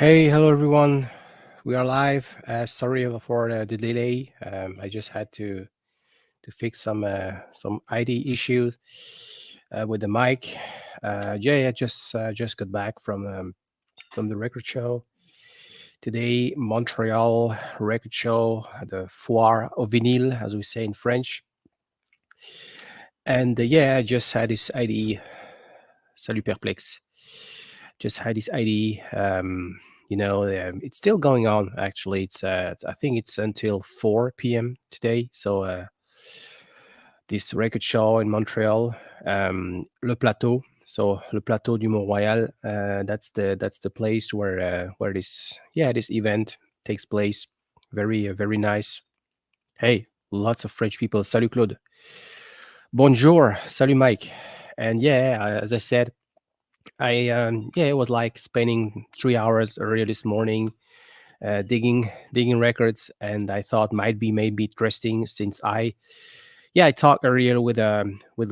Hey, hello everyone. We are live. Sorry for the delay. I just had to fix some ID issues with the mic. Yeah, just got back from the record show today. Montreal Record Show, the Foire au Vinyl, as we say in French. And yeah, I just had this ID. Salut Perplex. Just had this ID. It's still going on. Actually, it's I think it's until 4 p.m. today. So this record show in Montreal, Le Plateau. So Le Plateau du Mont-Royal. That's the place where this event takes place. Very nice. Hey, lots of French people. Salut Claude. Bonjour. Salut Mike. And yeah, as I said, it was like spending 3 hours earlier this morning digging records, and I thought might be maybe interesting since I talked earlier with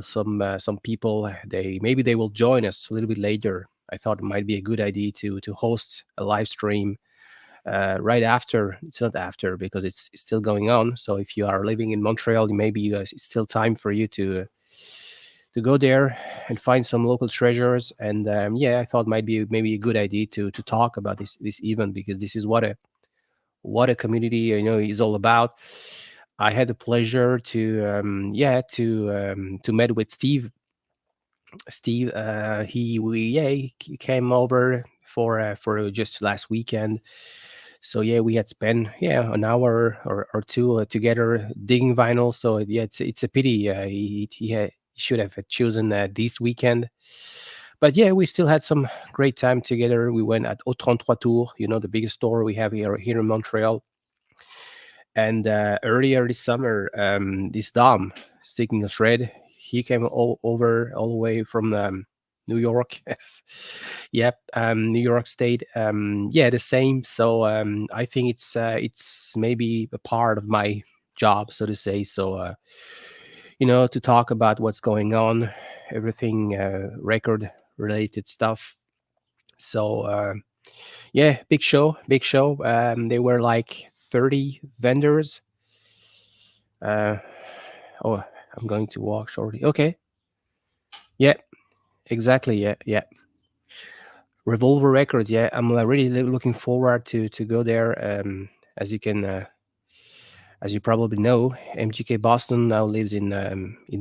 some people. Maybe they will join us a little bit later. I thought it might be a good idea to host a live stream right after. It's not after because it's still going on. So if you are living in Montreal, maybe it's still time for you to go there and find some local treasures. And I thought might be maybe a good idea to talk about this event, because this is what a community is all about. I had the pleasure to meet with Steve. He came over for just last weekend. So yeah, we had spent an hour or two together digging vinyl. So yeah, it's a pity he should have chosen this weekend. But yeah, we still had some great time together. We went at Au 33 Tours, the biggest store we have here in Montreal. And earlier this summer, this Dom, sticking a shred, he came over all the way from New York. Yep, New York State. Yeah, the same. So I think it's maybe a part of my job, so to say. So to talk about what's going on, everything record related stuff. So yeah, big show, big show. They were like 30 vendors. Uh, oh, I'm going to walk shortly. Okay. Yeah, exactly. Yeah. Revolver Records. Yeah, I'm really looking forward to go there. As you can, as you probably know, MGK Boston now lives in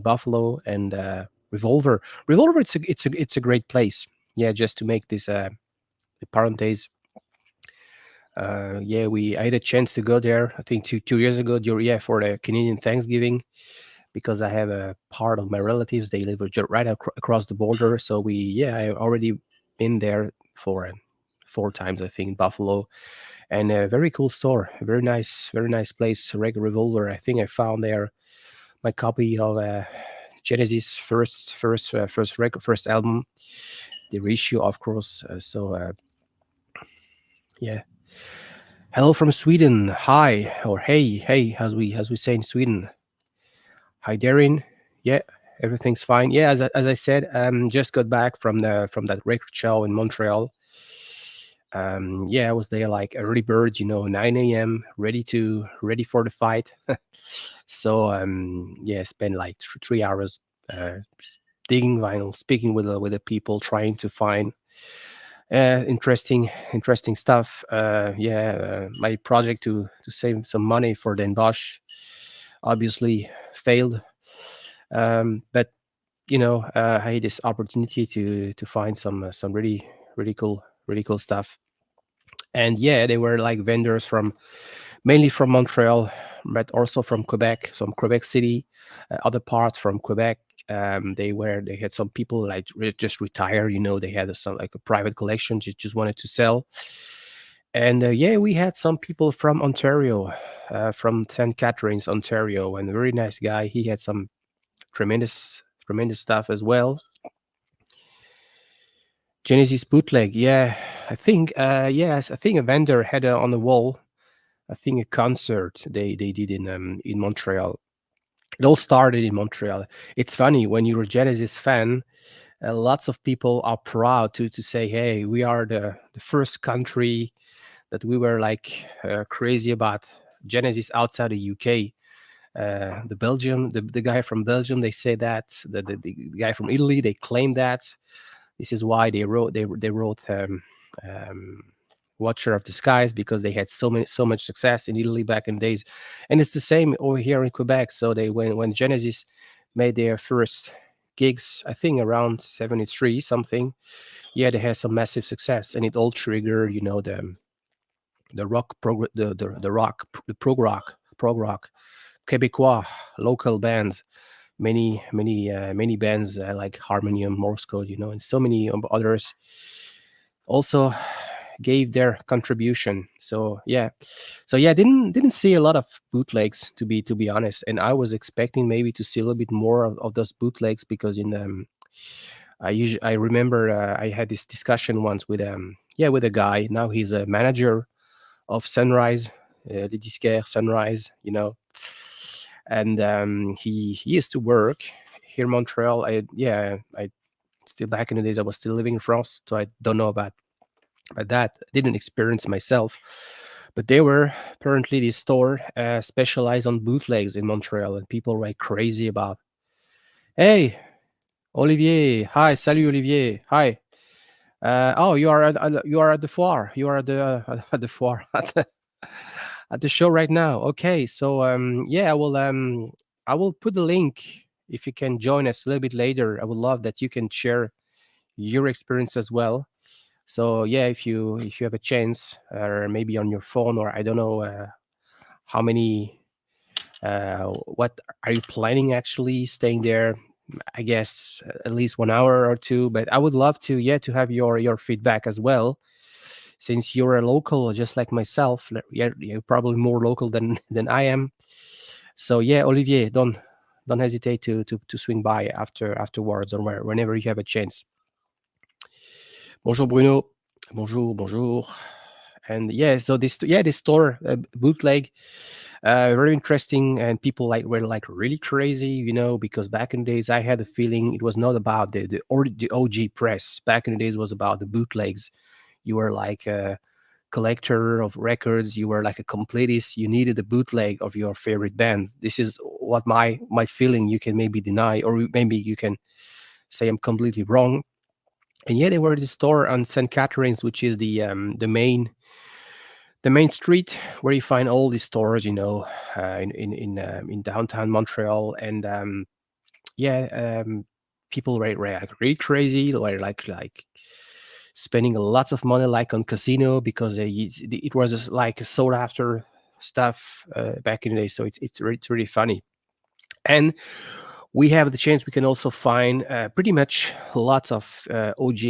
Buffalo, and Revolver. It's a great place. Yeah, just to make this the parenthesis. I had a chance to go there. I think two years ago. For the Canadian Thanksgiving, because I have a part of my relatives. They live right across the border. So I already been there for 4 times, I think, in Buffalo, and a very cool store, a very nice place. Revolver. I think I found there my copy of Genesis first album, the reissue, of course. Yeah. Hello from Sweden. Hi, or hey, as we say in Sweden. Hi, Darrin. Yeah, everything's fine. Yeah, as I said, just got back from that record show in Montreal. I was there like early birds, 9 a.m., ready for the fight. So spent like 3 hours digging vinyl, speaking with the people, trying to find interesting stuff. My project to save some money for Den Bosch obviously failed. But I had this opportunity to find some really cool stuff. And yeah, they were like vendors from mainly from Montreal, but also from Quebec, some Quebec City, other parts from Quebec. They had some people like just retire. They had some like a private collection, just wanted to sell. And we had some people from Ontario, from St. Catharines, Ontario, and a very nice guy. He had some tremendous stuff as well. Genesis bootleg, yeah, I think yes, I think a vendor had on the wall. I think a concert they did in Montreal. It all started in Montreal. It's funny when you're a Genesis fan. lots of people are proud to say, hey, we are the first country that we were like crazy about Genesis outside the UK. The Belgium, the guy from Belgium, they say that the guy from Italy, they claim that. This is why they wrote um, Watcher of the Skies, because they had so much success in Italy back in days, and it's the same over here in Quebec. So they when Genesis made their first gigs, I think around 73 something, yeah, they had some massive success, and it all triggered, the rock the rock the prog rock Quebecois local bands, many bands like Harmonium, Morse Code, and so many others also gave their contribution. So yeah, didn't see a lot of bootlegs, to be honest, and I was expecting maybe to see a little bit more of those bootlegs, because in the I remember I had this discussion once with with a guy. Now he's a manager of Sunrise, the disquaire Sunrise, and he used to work here in Montreal. I still, back in the days, I was still living in France, so I don't know about that. I didn't experience myself, but they were apparently this store specialized on bootlegs in Montreal, and people were like crazy about. Hey, Olivier! Hi, salut Olivier! Hi. Oh, you are at the foire. You are at the at the foire at the show right now. Okay, so yeah, I will put the link if you can join us a little bit later. I would love that you can share your experience as well. So yeah, if you have a chance, or maybe on your phone, or I don't know how many, what are you planning actually staying there? I guess at least 1 hour or two, but I would love to, yeah, to have your feedback as well, since you're a local just like myself. Yeah, you're probably more local than I am. So yeah, Olivier, don't hesitate to swing by afterwards, or whenever you have a chance. Bonjour Bruno. Bonjour, bonjour. And yeah, so this store, bootleg, very interesting, and people like were like really crazy, because back in the days I had the feeling it was not about the OG press. Back in the days it was about the bootlegs. You were like a collector of records. You were like a completist. You needed a bootleg of your favorite band. This is what my feeling. You can maybe deny, or maybe you can say I'm completely wrong. And yeah, they were at the store on St. Catherine's, which is the main street where you find all these stores, in downtown Montreal. And yeah, people were like really crazy, were like spending lots of money, like on casino, because it was just like sought after stuff back in the day. So it's really funny. And we have the chance, we can also find pretty much lots of OG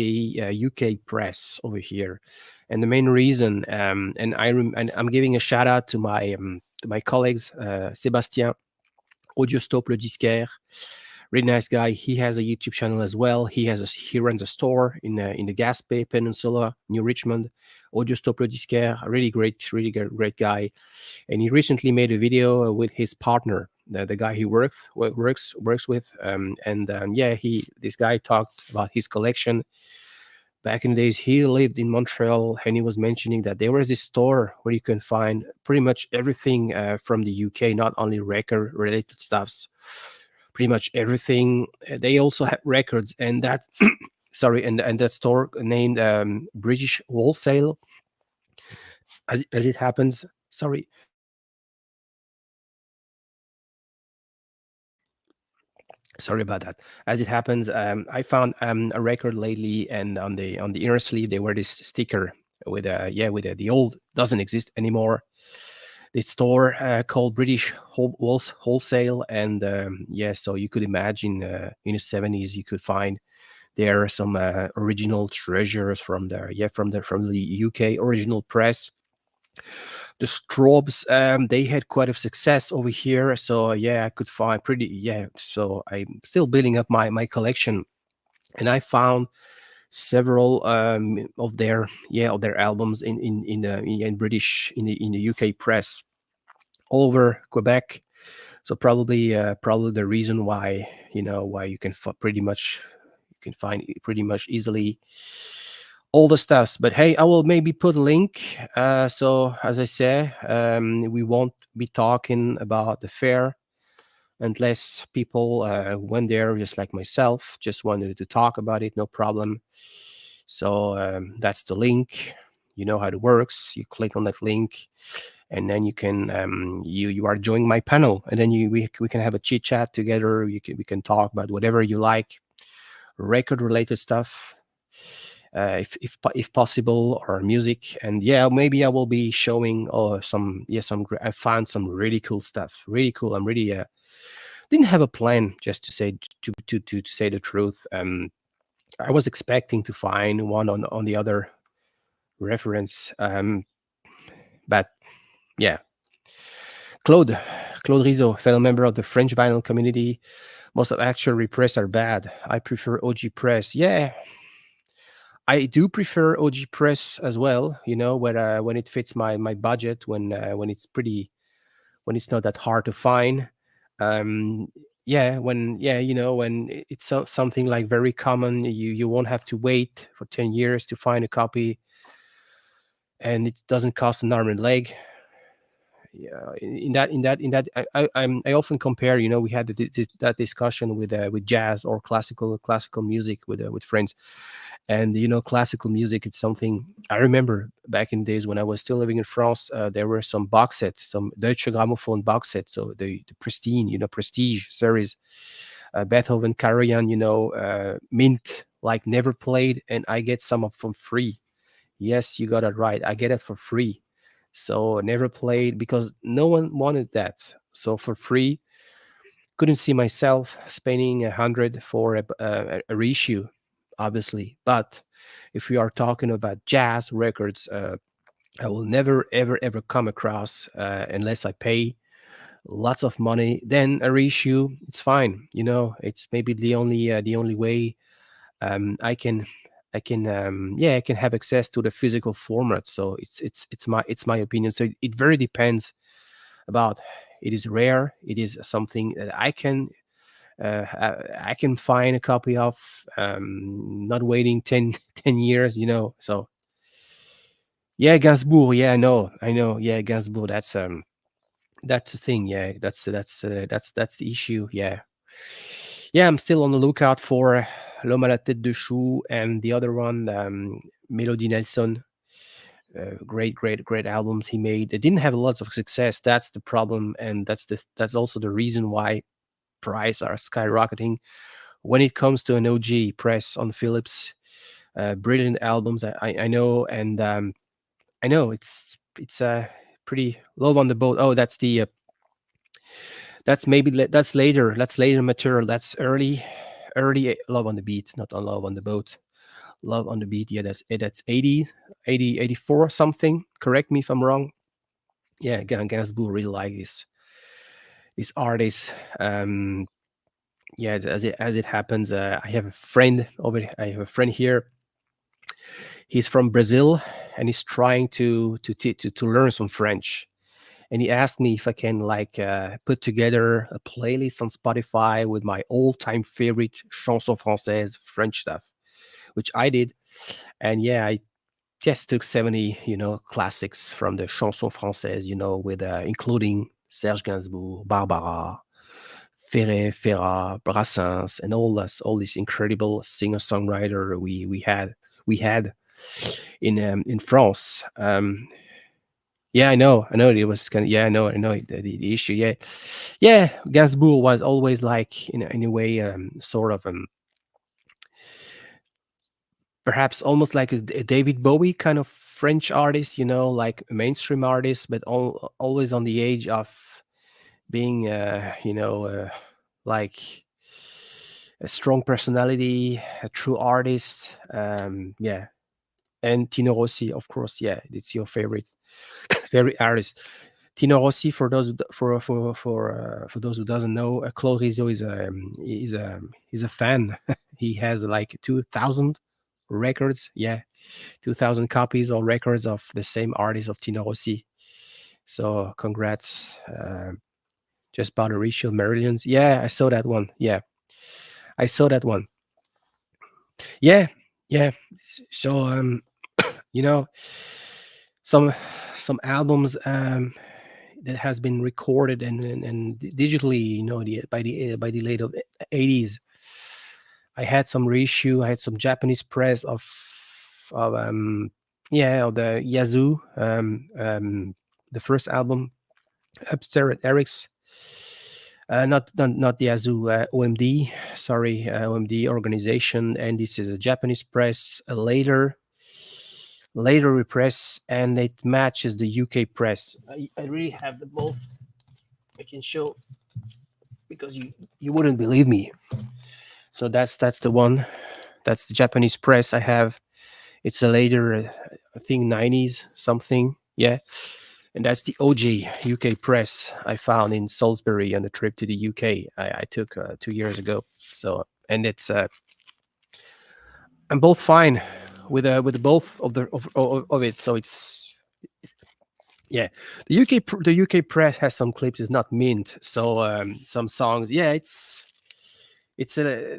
UK press over here. And the main reason, and I'm giving a shout out to my colleagues, Sébastien, Audiostope Le Disquaire, really nice guy. He has a YouTube channel as well. He runs a store in the Gaspé Peninsula, New Richmond. Audiostope Le Disquaire, a really great guy. And he recently made a video with his partner, the guy he works with. And yeah, this guy talked about his collection. Back in the days, he lived in Montreal, and he was mentioning that there was this store where you can find pretty much everything from the UK, not only record related stuffs, pretty much everything. They also had records, and that sorry, and that store named British Wholesale, as it happens. Sorry about that. As it happens, I found a record lately, and on the inner sleeve they wear this sticker with the old, doesn't exist anymore. The store called British Wholesale. And yeah, so you could imagine in the 70s you could find there are some original treasures from the UK original press. The Strobes, they had quite a success over here. So yeah, I could find pretty yeah. So I'm still building up my collection, and I found several of their albums in British in the UK press all over Quebec. So probably the reason why you can pretty much can find pretty much easily all the stuffs. But hey, I will maybe put a link. So as I say, we won't be talking about the fair unless people went there, just like myself, just wanted to talk about it, no problem. So that's the link. You know how it works. You click on that link, and then you can you are joining my panel, and then we can have a chit chat together. We can talk about whatever you like, record related stuff, if possible, or music. And yeah, maybe I will be showing I found some really cool stuff, really cool. I'm really didn't have a plan, just to say to say the truth. I was expecting to find one on the other reference, but yeah. Claude, Claude Rizzo, fellow member of the French vinyl community. Most of actual repress are bad. I prefer OG press. Yeah, I do prefer OG press as well. You know, when it fits my budget, when it's pretty, when it's not that hard to find. Um, yeah, when it's something like very common, you won't have to wait for 10 years to find a copy, and it doesn't cost an arm and leg. Yeah, I often compare. You know, we had that discussion with jazz or classical music with friends. And you know, classical music, it's something I remember back in days when I was still living in France. There were some box sets, some Deutsche Grammophon box sets, so the pristine, you know, prestige series, Beethoven, Karajan, you know, mint, like never played, and I get some of them free. Yes, you got it right, I get it for free. So never played because no one wanted that, so for free. Couldn't see myself spending 100 for a reissue, obviously. But if we are talking about jazz records, I will never, ever, ever come across, unless I pay lots of money. Then a reissue, it's fine. You know, it's maybe the only way I can yeah, I can have access to the physical format. So it's my opinion. So it very depends about. It is rare. It is something that I can find a copy of, not waiting 10 years, you know. So yeah, Gainsbourg, yeah, I know, yeah, Gainsbourg, that's the thing. Yeah, that's the issue. Yeah, yeah, I'm still on the lookout for L'Homme à la tête de chou, and the other one, Melody Nelson. Great albums he made. They didn't have lots of success. That's the problem, and that's also the reason why prices are skyrocketing when it comes to an OG press on Philips. Brilliant albums, I know, and I know it's pretty low on the boat. Oh, that's maybe that's later. That's later material. That's early Love on the Beat, not on Love on the Boat. Love on the Beat. Yeah, that's 84 something. Correct me if I'm wrong. Yeah, Gainsbourg really like this artist. Yeah, as it happens, I have a friend I have a friend here. He's from Brazil, and he's trying to learn some French. And he asked me if I can like put together a playlist on Spotify with my all-time favorite chanson française French stuff, which I did. And yeah, I just took 70, you know, classics from the chanson française, you know, with including Serge Gainsbourg, Barbara, Ferré, Ferrat, Brassens, and all this incredible singer-songwriter we had in France. Yeah, I know it was kind of, yeah, I know the issue. Yeah, yeah, Gainsbourg was always like in a way, sort of perhaps almost like a David Bowie kind of French artist, you know, like a mainstream artist, but always on the edge of being, like a strong personality, a true artist. Yeah, and Tino Rossi, of course. Yeah, it's your favorite favorite artist. Tino Rossi, for those who doesn't know, Claude Rizzo is a fan. He has like 2,000 records. Yeah, 2,000 copies or records of the same artist of Tino Rossi. So congrats. Just bought a ratio Marillions. Yeah, I saw that one. Yeah, I saw that one. Yeah, yeah. So you know, some some albums that has been recorded and digitally, by the late of 80s. I had some reissue. I had some Japanese press of of the Yazoo, the first album, Upstairs at Eric's. Not the Yazoo, OMD. Sorry, OMD organization, and this is a Japanese press. Later repress, and it matches the UK press. I really have the both. I can show because you wouldn't believe me. So that's the one. That's the Japanese press I have. It's a later, I think 90s something. Yeah, and that's the OG UK press I found in Salisbury on the trip to the UK I took 2 years ago. So and it's I'm both fine with both of it. So it's yeah, the UK press has some clips. It's not mint. So some songs. Yeah, it's a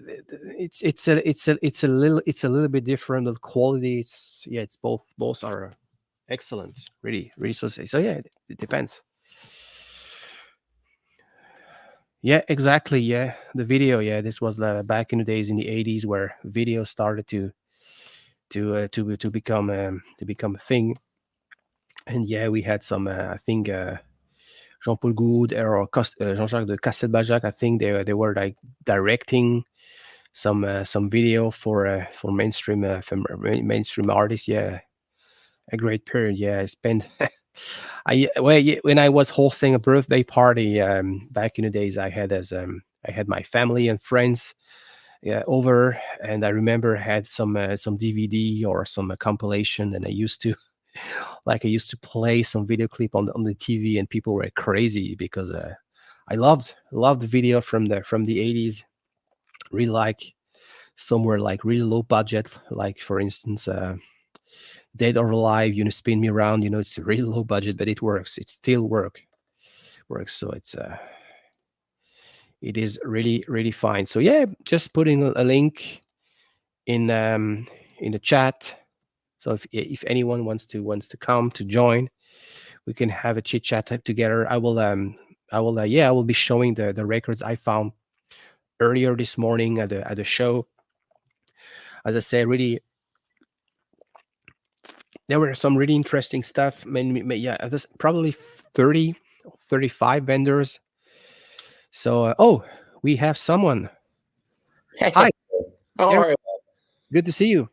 it's a little bit different. The quality. It's both are excellent. Really, really so say. So yeah, it depends. Yeah, exactly. Yeah, the video. Yeah, this was back in the days in the 80s where video started to become a thing. And yeah, we had some. I think Jean-Paul Goud or Jean-Jacques de Castelbajac. I think they were like directing some video for mainstream mainstream artists. Yeah, a great period. Yeah, I spent. When I was hosting a birthday party back in the days, I had my family and friends over, and I remember I had some DVD or some compilation, and I used to play some video clip on the TV, and people were crazy because I loved the video from the 80s. Really like somewhere like really low budget, like for instance, Dead or Alive. Spin Me Around. It's really low budget, but it works. It still works. So it is really really fine. So yeah, just putting a link in in the chat. So if anyone wants to come to join, we can have a chit chat together. I will be showing the records I found earlier this morning at the show. As I say, really, there were some really interesting stuff. Yeah, there's probably 30, 35 vendors. So we have someone. Hey, Hi, how Darrin. are you? Good to see you.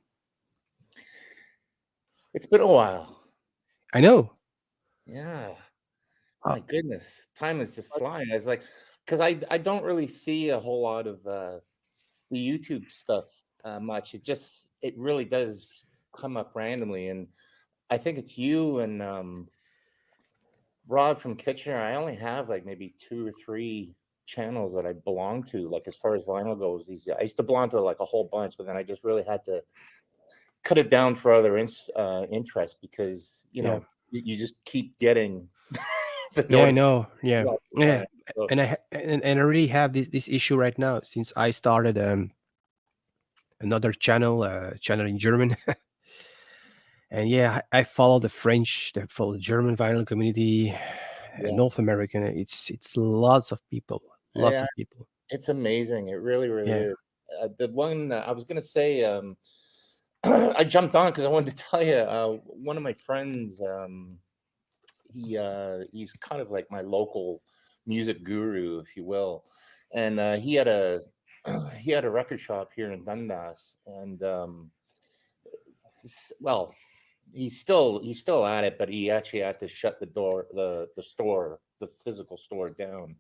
It's been a while. I know. Yeah, Uh, my goodness, time is just flying. I was like, because I don't really see a whole lot of the YouTube stuff much. It really does come up randomly, and I think it's you and Rod from Kitchener. I only have like maybe two or three channels that I belong to. Like as far as vinyl goes, I used to belong to like a whole bunch, but then I just really had to cut it down for other interests because yeah. you just keep getting the Yeah, I notification know. Yeah, all the yeah. time. So, And I really have this issue right now since I started another channel in German. And yeah, I follow follow the German vinyl community, yeah, North American. It's lots of people, lots yeah, of people. it's amazing. It really, really Yeah. is. The one I was gonna say, I jumped on because I wanted to tell you. One of my friends, he's kind of like my local music guru, if you will, and he had a he had a record shop here in Dundas, and well, he's still at it, but he actually had to shut the store, the physical store down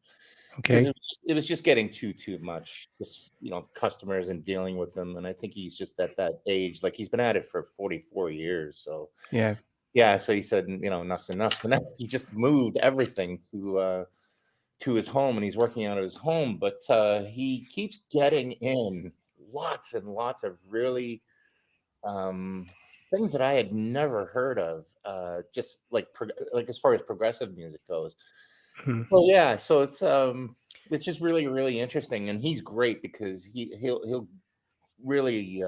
because Okay. it was just getting too much, just customers and dealing with them. And I think he's just at that age, like he's been at it for 44 years. So Yeah. yeah, so he said, enough's enough. So now he just moved everything to his home, and he's working out of his home. But he keeps getting in lots and lots of really um, things that I had never heard of, just like as far as progressive music goes. Hmm. Well, yeah, so it's just really really interesting, and he's great because he'll really.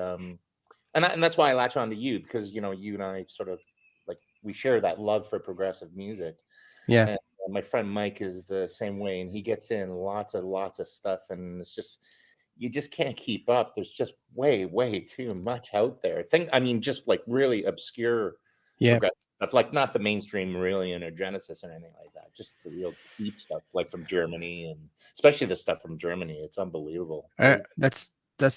and that's why I latch on to you, because you and I sort of like we share that love for progressive music. Yeah. And my friend Mike is the same way, and he gets in lots of stuff, and it's just you just can't keep up. There's just way too much out there. I mean, just like really obscure Yeah. progressive stuff, like not the mainstream Marillion or Genesis or anything like that. Just the real deep stuff, like from Germany, and especially the stuff from Germany. It's unbelievable, right? That's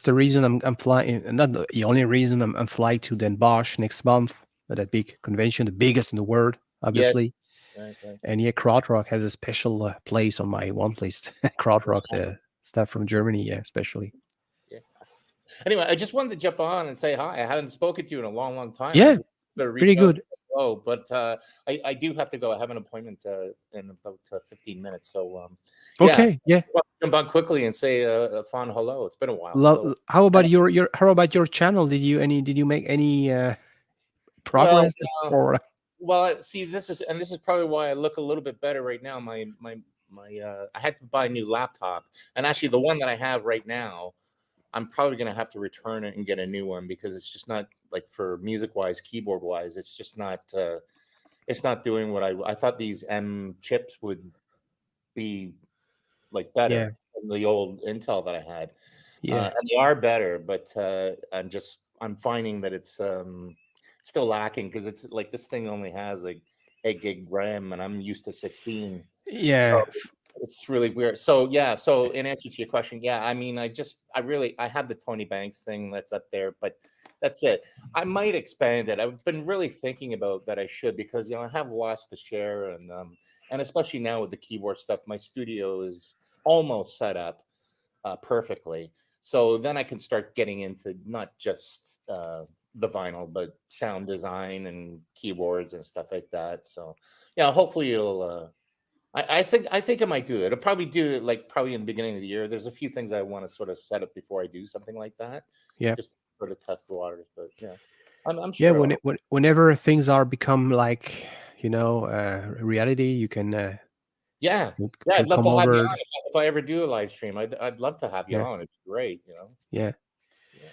the reason I'm flying. Not the only reason I'm flying to Den Bosch next month at that big convention, the biggest in the world, Yes, obviously. right. And yeah, Krautrock has a special place on my want list. Krautrock, the stuff from Germany, yeah, especially. Yeah. Anyway, I just wanted to jump on and say hi. I haven't spoken to you in a long time. I Yeah, did reach pretty out, good. but I do have to go. I have an appointment in about 15 minutes. So yeah, Okay, yeah. I'll jump on quickly and say a fond hello. It's been a while. So How and, about your channel? Did you make any well, progress or see, this is probably why I look a little bit better right now. My I had to buy a new laptop, and actually the one that I have right now, I'm probably going to have to return it and get a new one, because it's just not like, for music wise, keyboard wise, it's just not it's not doing what I thought these M chips would be like yeah, better than the old Intel that I had. yeah, And they are better, but I'm finding that it's still lacking, because it's like this thing only has like 8 gig RAM, and I'm used to 16. So yeah, it's really weird. So yeah, so in answer to your question, yeah, I mean, I have the Tony Banks thing that's up there, but that's it. I might expand it. I've been really thinking about that. I should, because I have lots to share, and especially now with the keyboard stuff, my studio is almost set up perfectly. So then I can start getting into not just the vinyl, but sound design and keyboards and stuff like that. So yeah, hopefully it'll. I think I might do it. I'll probably do it like probably in the beginning of the year. There's a few things I want to sort of set up before I do something like that, yeah, just sort of test the waters. But yeah, I'm yeah. sure it'll. Whenever things are become like reality, you Yeah, can yeah. can I'd love to come have you over. on if I ever do a live stream. I'd love to have you Yeah, on. It'd be great. yeah, Yeah. yeah.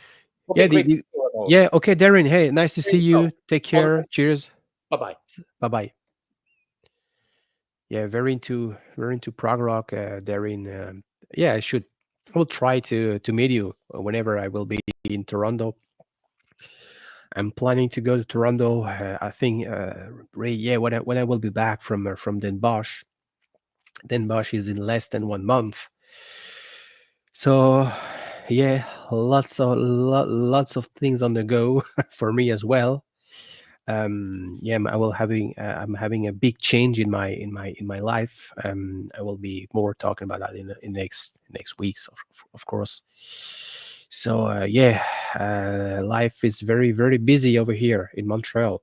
Okay, great. Yeah. Okay, Darrin. Hey, nice to There see you go. you. Take All the care. best. Cheers. Bye bye. Bye bye. Yeah, very into prog rock, Darrin. Yeah, I will try to meet you whenever I will be in Toronto. I'm planning to go to Toronto. I think, yeah, when I will be back from Den Bosch. Den Bosch is in less than 1 month. So, yeah, lots of things on the go for me as well. Yeah, I'm having a big change in my life. I will be more talking about that in next weeks, of course. So yeah, life is very busy over here in Montreal.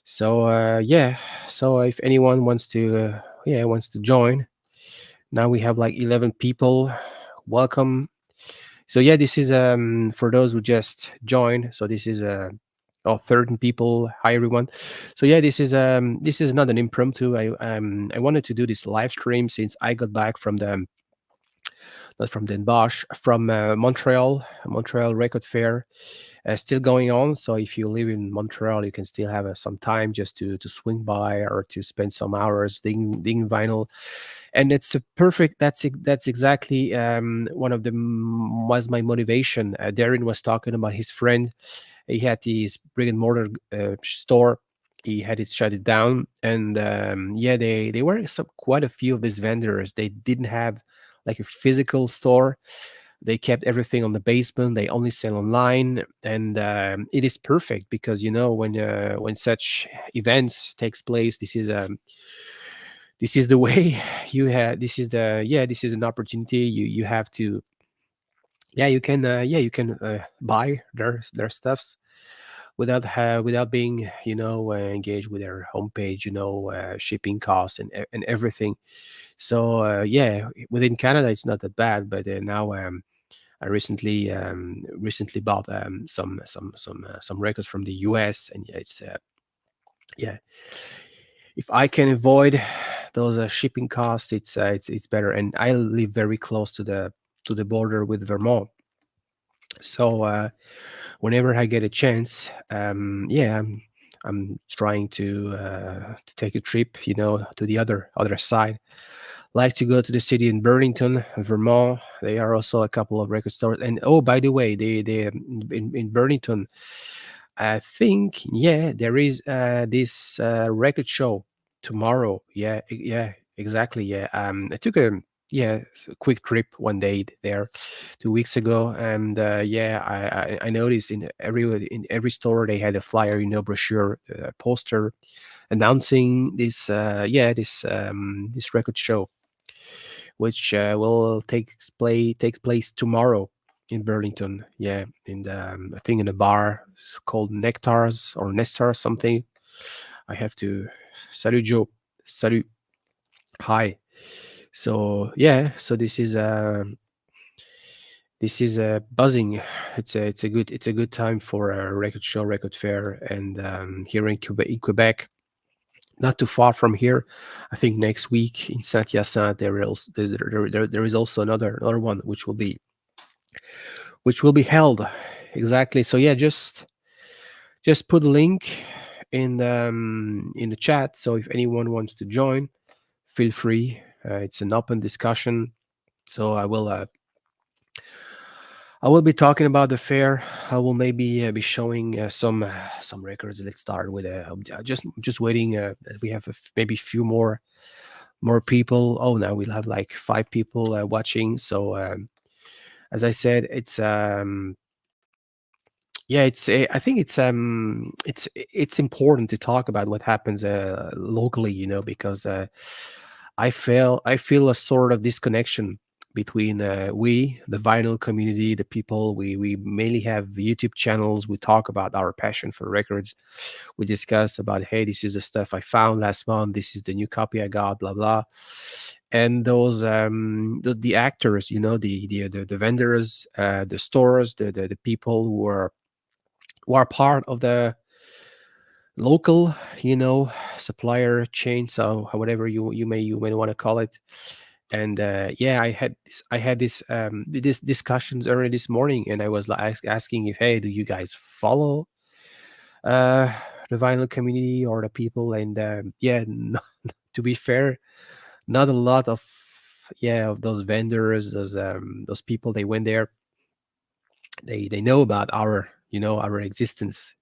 So yeah, so if anyone wants to join, now we have like 11 people. Welcome. So yeah, this is for those who just joined. So this is 13 people. Hi everyone. So yeah, this is not an impromptu. I wanted to do this live stream since I got back from the not from Den Bosch, from Montreal Record Fair, still going on. So if you live in Montreal, you can still have some time just to swing by or to spend some hours digging vinyl. And it's the perfect. That's exactly one of them was my motivation. Darrin was talking about his friend. He had his brick and mortar store. He had it shut it down, and yeah, they were quite a few of these vendors. They didn't have like a physical store. They kept everything on the basement. They only sell online, and it is perfect because when such events takes place, this is the way you have. This is an opportunity. You have to. You can buy their stuffs without being engaged with their homepage, shipping costs and everything. So yeah, within Canada it's not that bad, but now I recently bought some records from the US, and yeah, it's yeah, if I can avoid those shipping costs, it's better. And I live very close to the border with Vermont. So whenever I get a chance, yeah, I'm trying to take a trip, to the other side. Like to go to the city in Burlington, Vermont. They are also a couple of record stores. And oh, by the way, they in Burlington, I think, yeah, there is this record show tomorrow. Yeah, yeah, exactly. Yeah, I took a quick trip one day there 2 weeks ago, and yeah, I noticed in every store they had a flyer, brochure, poster announcing this record show, which will take place tomorrow in Burlington. Yeah, in I think in a bar, it's called Nectars or Nestar something. I have to. Salut Joe. Salut. Hi. So yeah, so this is buzzing. It's a good time for a record show, record fair, and here in Quebec, not too far from here. I think next week in Saint Hyacinthe there is also another one which will be held. Exactly. So yeah, just put a link in the chat. So if anyone wants to join, feel free. It's an open discussion. So I will be talking about the fair. I will maybe be showing some records. Let's start with just waiting that we have maybe few more people. Oh, now we'll have like 5 people watching. So as I said, it's yeah, I think it's important to talk about what happens locally, because I feel a sort of disconnection between we, the vinyl community, the people. We mainly have YouTube channels. We talk about our passion for records. We discuss about, hey, this is the stuff I found last month. This is the new copy I got. Blah blah. And those the actors, the vendors, the stores, the people who are part of the local, supplier chain, so whatever you may want to call it. And yeah, I had this discussions early this morning, and I was like asking if, hey, do you guys follow uh the vinyl community or the people? And yeah, no, to be fair, not a lot of those vendors, those people, they went there, they know about our existence.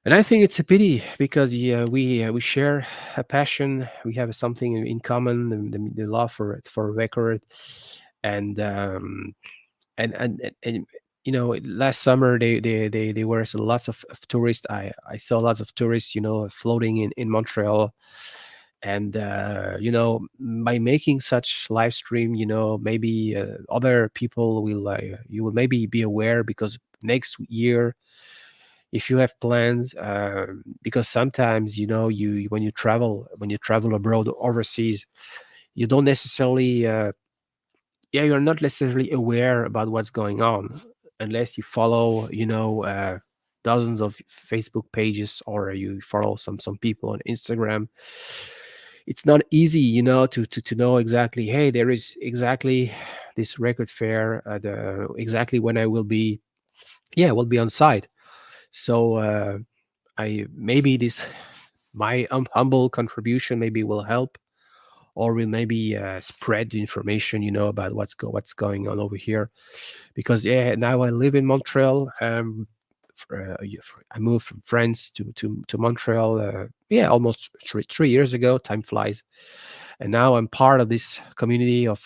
And I think it's a pity, because yeah, we share a passion. We have something in common, the love for record. And last summer they were lots of tourists. I saw lots of tourists, floating in Montreal. And by making such live stream, maybe other people will you will maybe be aware, because next year, if you have plans, because sometimes, you when you travel abroad, overseas, you don't necessarily yeah, you're not necessarily aware about what's going on, unless you follow, dozens of Facebook pages, or you follow some people on Instagram. It's not easy, to know exactly, hey, there is exactly this record fair, exactly when I will be on site. So I maybe this my humble contribution maybe will help, or will maybe spread the information, about what's going on over here. Because yeah, now I live in Montreal. I moved from France to Montreal. Yeah, almost three years ago. Time flies. And now I'm part of this community of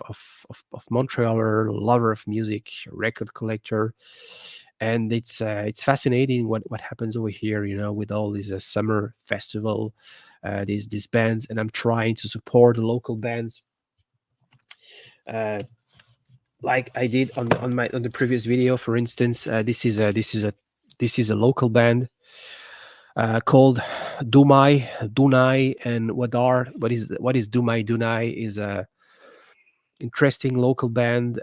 Montrealer, lover of music, record collector. And it's fascinating what happens over here, with all these summer festival, these bands. And I'm trying to support the local bands, uh, like I did on the previous video. For instance, this is a local band called Dunai and Wadar. What is Dumai? Dunai is a interesting local band.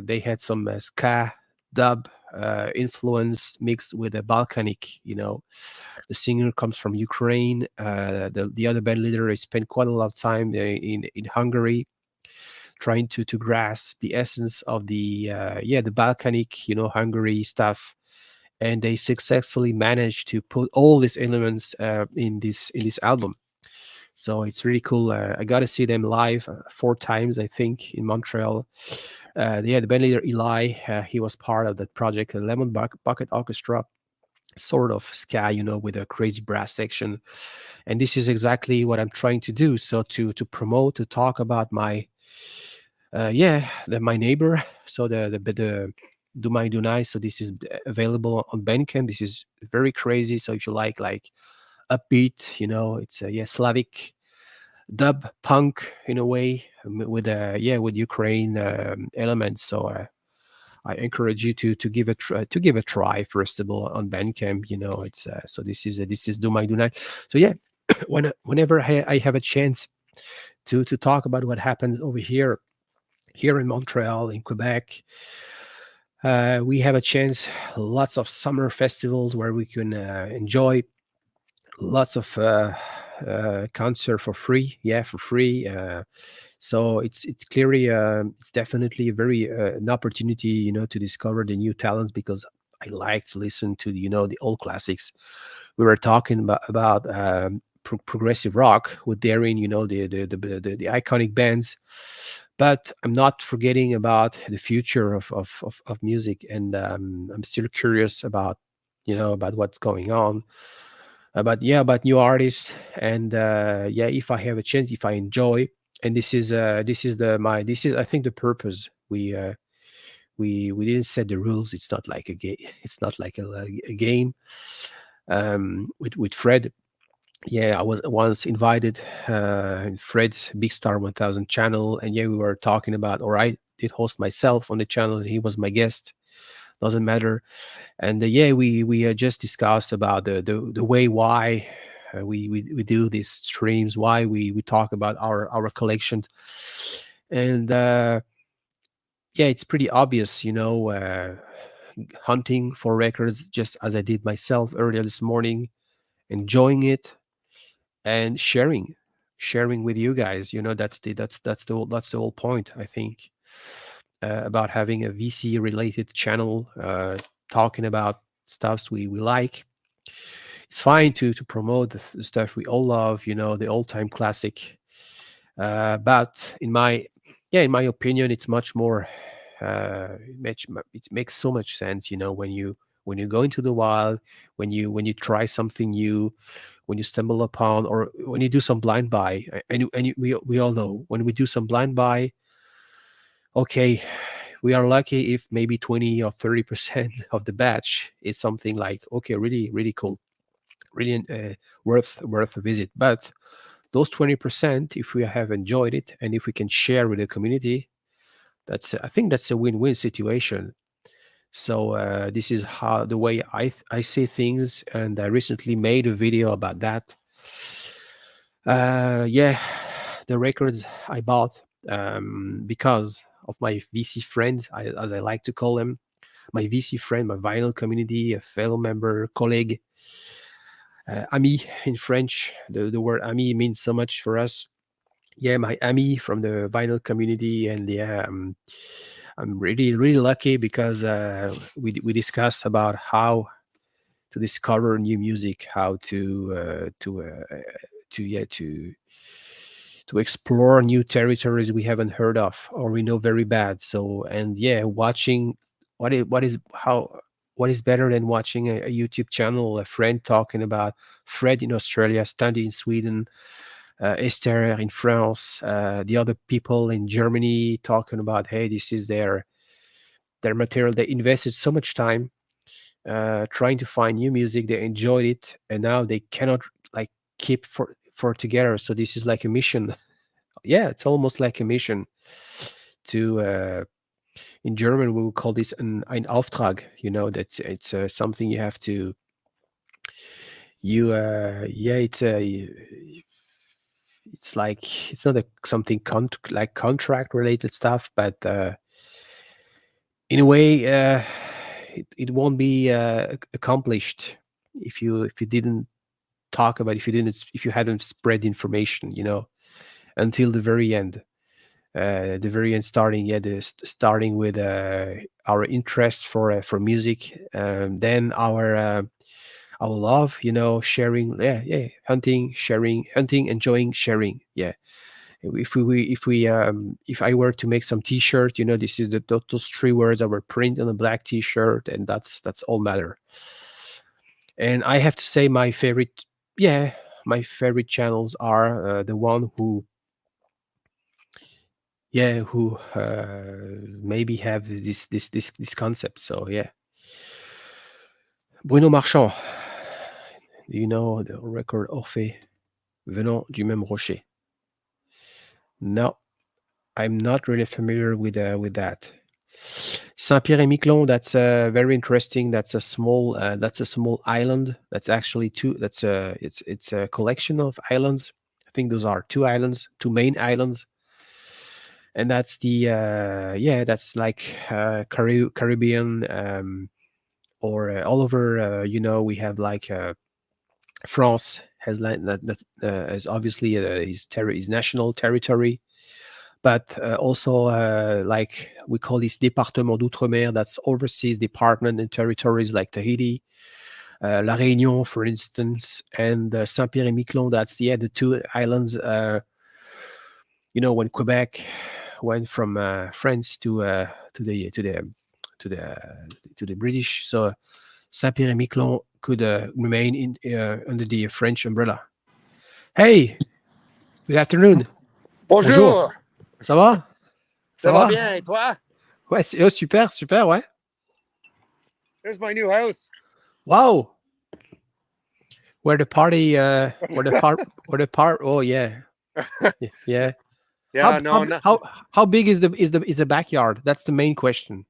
They had some ska dub influence mixed with a Balkanic. The singer comes from Ukraine. The other band leader, spent quite a lot of time in Hungary. trying to grasp the essence of the the Balkanic, Hungary stuff, and they successfully managed to put all these elements in this album. So it's really cool. I got to see them live 4 times, I think, in Montreal. The band leader Eli, he was part of that project, Lemon Bucket Orchestra, sort of ska, with a crazy brass section. And this is exactly what I'm trying to do. So to promote, to talk about my neighbor. So the Do My Do Nice. So this is available on Bandcamp. This is very crazy. So if you like upbeat, it's Slavic dub punk in a way, with Ukraine elements. So I encourage you to give a try first of all on Bandcamp. It's so this is Do My Do Night. So yeah, whenever I have a chance to talk about what happens over here in Montreal, in Quebec, we have a chance. Lots of summer festivals where we can enjoy lots of concert for free. Yeah, for free. So it's clearly it's definitely a very an opportunity, to discover the new talents, because I like to listen to the old classics. We were talking about progressive rock with Darrin, the iconic bands, but I'm not forgetting about the future of music, and I'm still curious about what's going on, about new artists, and if I have a chance, if I enjoy. And this is I think the purpose. We didn't set the rules. It's not like a game. It's not like a game. With Fred, I was once invited in Fred's Big Star 1000 channel, and we were talking about, or I did host myself on the channel, and he was my guest. Doesn't matter. And we just discussed about the way why we do these streams, why we talk about our collections. And it's pretty obvious, hunting for records, just as I did myself earlier this morning, enjoying it and sharing with you guys. That's the whole point, I think, about having a VC related channel, talking about stuffs we like. It's fine to promote the stuff we all love, the old time classic. But in my opinion, it's much more. It makes so much sense, when you go into the wild, when you try something new, when you stumble upon, or when you do some blind buy. We all know, when we do some blind buy, okay, we are lucky if maybe 20 or 30% of the batch is something like, okay, really really cool, really worth a visit. But those 20%, if we have enjoyed it and if we can share with the community, I think that's a win-win situation. So this is how the way I see things, and I recently made a video about that. Yeah, the records I bought, because of my VC friends, as I like to call them, my VC friend, my vinyl community, a fellow member, colleague, ami in French. The word ami means so much for us. Yeah, my ami from the vinyl community, and I'm really really lucky, because we discussed about how to discover new music, how to explore new territories we haven't heard of or we know very bad. So, and watching what is better than watching a YouTube channel, a friend talking about Fred in Australia, Stunty in Sweden, Esther in France, the other people in Germany talking about, hey, this is their material. They invested so much time trying to find new music. They enjoyed it, and now they cannot like keep for together. So this is like a mission. Yeah, it's almost like a mission to. In German, we would call this ein Auftrag. That it's something you have to. It's like, it's not something like contract related stuff, but in a way, it won't be accomplished if you didn't if you hadn't spread information, until the very end. the very end, starting with our interest for music, then our love, sharing, hunting, enjoying, sharing. Yeah. If I were to make some T-shirt, this is those three words that were printed on a black T-shirt, and that's all matter. And I have to say, my favorite channels are the one who maybe have this concept. So yeah, Bruno Marchand, the record Orphée, venant du même rocher. No, I'm not really familiar with that. Saint-Pierre et Miquelon, that's very interesting. That's a small island. That's actually two. It's a collection of islands. I think those are two main islands, and that's that's like Caribbean, or all over. We have like France has that is obviously his national territory, but also like we call this département d'outre-mer, that's overseas department and territories like Tahiti, La Réunion, for instance, and Saint-Pierre et Miquelon. That's the two islands. When Quebec went from France to the British, so Saint-Pierre et Miquelon could remain under the French umbrella. Hey, good afternoon. Bonjour. Bonjour. Ça va? Ça va bien, et toi? Ouais, super, ouais. There's my new house. Wow. Where the party, oh yeah. Yeah. Yeah, how big is the backyard? That's the main question.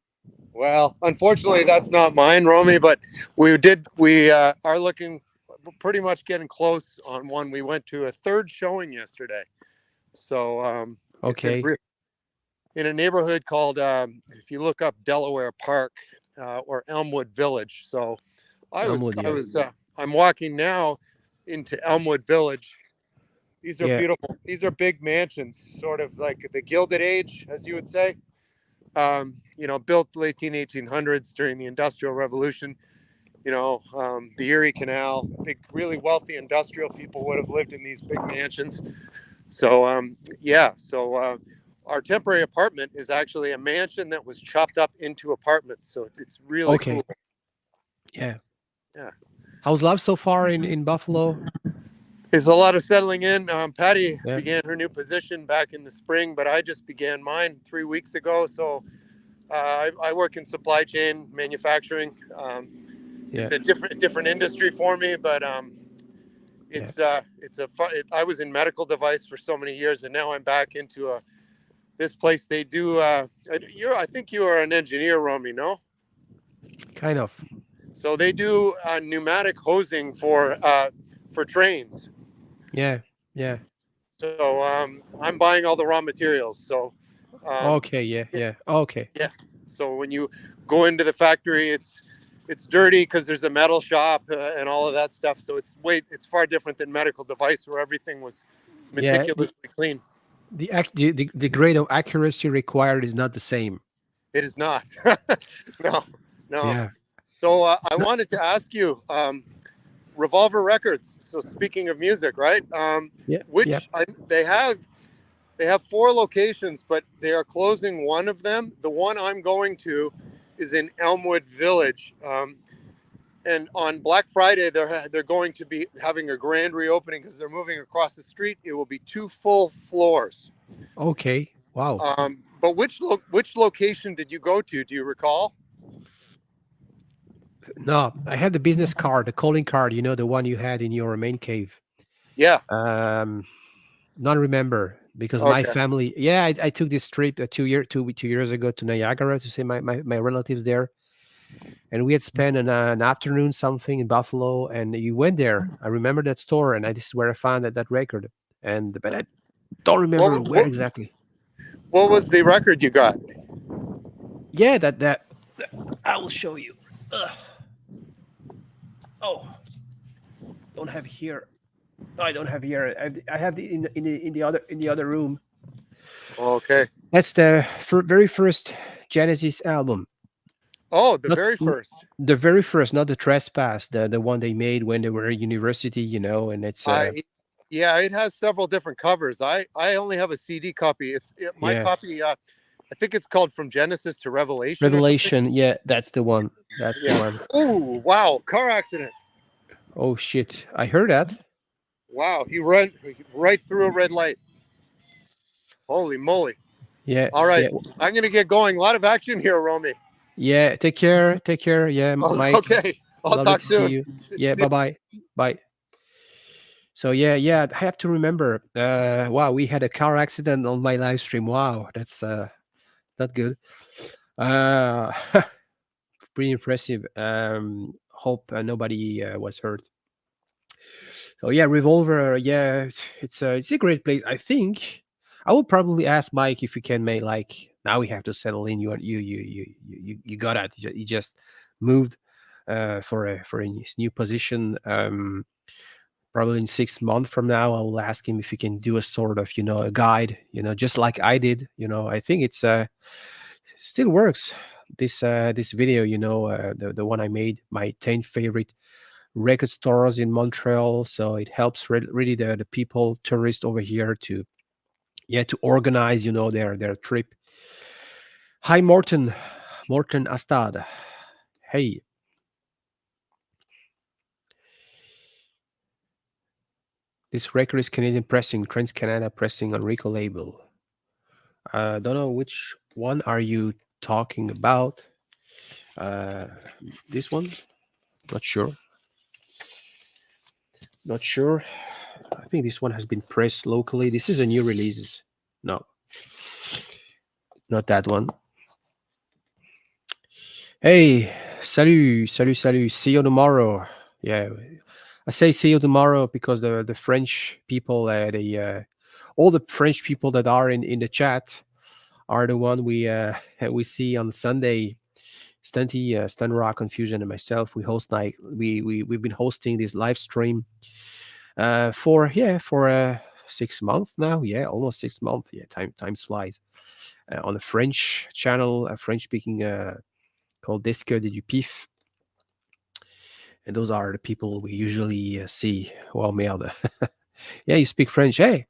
Well, unfortunately, that's not mine, Romy, but we are looking, pretty much getting close on one. We went to a third showing yesterday. So, okay. In a neighborhood called, if you look up Delaware Park, or Elmwood Village. So I'm walking now into Elmwood Village. These are beautiful. These are big mansions, sort of like the Gilded Age, as you would say. Built late 1800s during the Industrial Revolution. The Erie Canal. Big, really wealthy industrial people would have lived in these big mansions. So, our temporary apartment is actually a mansion that was chopped up into apartments. So it's really cool. Yeah. How's life so far in Buffalo? There's a lot of settling in. Patty began her new position back in the spring, but I just began mine 3 weeks ago. So I work in supply chain manufacturing. It's a different industry for me, but I was in medical device for so many years, and now I'm back into this place. They do. I think you are an engineer, Romy, no? Kind of. So they do pneumatic hosing for trains. Yeah. So I'm buying all the raw materials. So. Okay. Yeah. Okay. Yeah. So when you go into the factory, it's dirty because there's a metal shop and all of that stuff. So it's far different than medical device where everything was meticulously clean. The grade of accuracy required is not the same. It is not. No. Yeah. So I wanted to ask you, Revolver Records. So speaking of music, right? They have 4 locations, but they are closing one of them. The one I'm going to is in Elmwood Village. And on Black Friday, they're going to be having a grand reopening because they're moving across the street. It will be 2 full floors. Okay. Wow. But which location did you go to? Do you recall? No, I had the business card, the calling card. The one you had in your main cave. Yeah. Not remember because my family. Yeah, I took this trip 2 years ago to Niagara to see my relatives there, and we had spent an afternoon something in Buffalo, and you went there. I remember that store, and this is where I found that record, but I don't remember where exactly. What was the record you got? Yeah, that I will show you. Oh, don't have here. No, I don't have here. I have in the other room. Okay. That's the very first Genesis album. Oh, the Not very first. the very first, not the Trespass, the one they made when they were at university, and it's Yeah, it has several different covers. I only have a CD copy. My yeah, copy. I think it's called From Genesis to Revelation or something. Revelation. Yeah, that's the one. That's the Yeah. one. Oh wow! Car accident. Oh shit! I heard that. Wow, he ran right through a red light. Holy moly! Yeah, All right, yeah, I'm gonna get going. A lot of action here, Romy. yeah. Take care. Take care. Yeah, Oh, Mike. okay, I'll Lovely talk to see soon. you. Yeah. Bye bye. Bye. So yeah. I have to remember. Wow, we had a car accident on my live stream. Wow, that's not good. Uh, pretty impressive. Hope nobody was hurt. So yeah, Revolver. Yeah, it's a great place. I think I will probably ask Mike if we can make like now we have to settle in. You got it. You just moved for a new position. Probably in 6 months from now, I will ask him if he can do a sort of a guide. Just like I did. I think it's still works. This video, the one I made, my 10 favorite record stores in Montreal. So it helps really the people, tourists over here to organize, their trip. Hi, Morten Astad. Hey, this record is Canadian pressing, Trans Canada pressing on Rico label. Don't know which one are you talking about. This one? Not sure. Not sure. I think this one has been pressed locally. This is a new releases. No, not that one. Hey, salut. See you tomorrow. Yeah, I say see you tomorrow because the French people, all the French people that are in the chat are the one we see on Sunday. Stunty, Stun Rock Confusion, and myself. We've been hosting this live stream for 6 months now. Yeah, almost 6 months. Yeah, times flies. On a French channel, a French speaking called Disque de Dupif. And those are the people we usually see. Well, merde. Yeah, you speak French. Hey,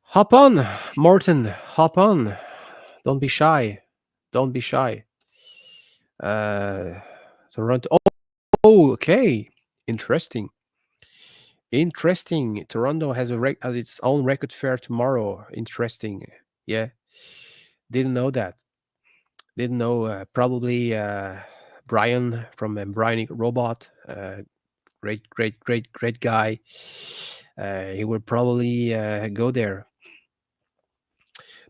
hop on, Morton. Hop on. Don't be shy. Don't be shy. Toronto. Oh, okay. Interesting. Interesting. Toronto has its own record fair tomorrow. Interesting. Yeah, didn't know that. Didn't know. Probably Brian from Embryonic Robot. Great guy. He would probably go there,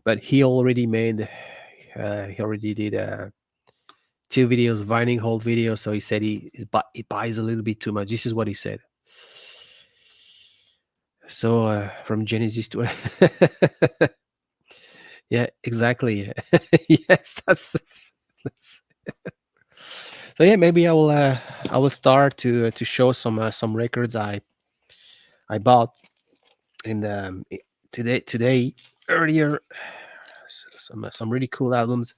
but he already made. He already did 2 videos, Vining whole video. So he said he buys a little bit too much. This is what he said. So from Genesis to yeah, exactly. Yes, that's so yeah. Maybe I will start to show some records I bought in the today earlier. Some really cool albums.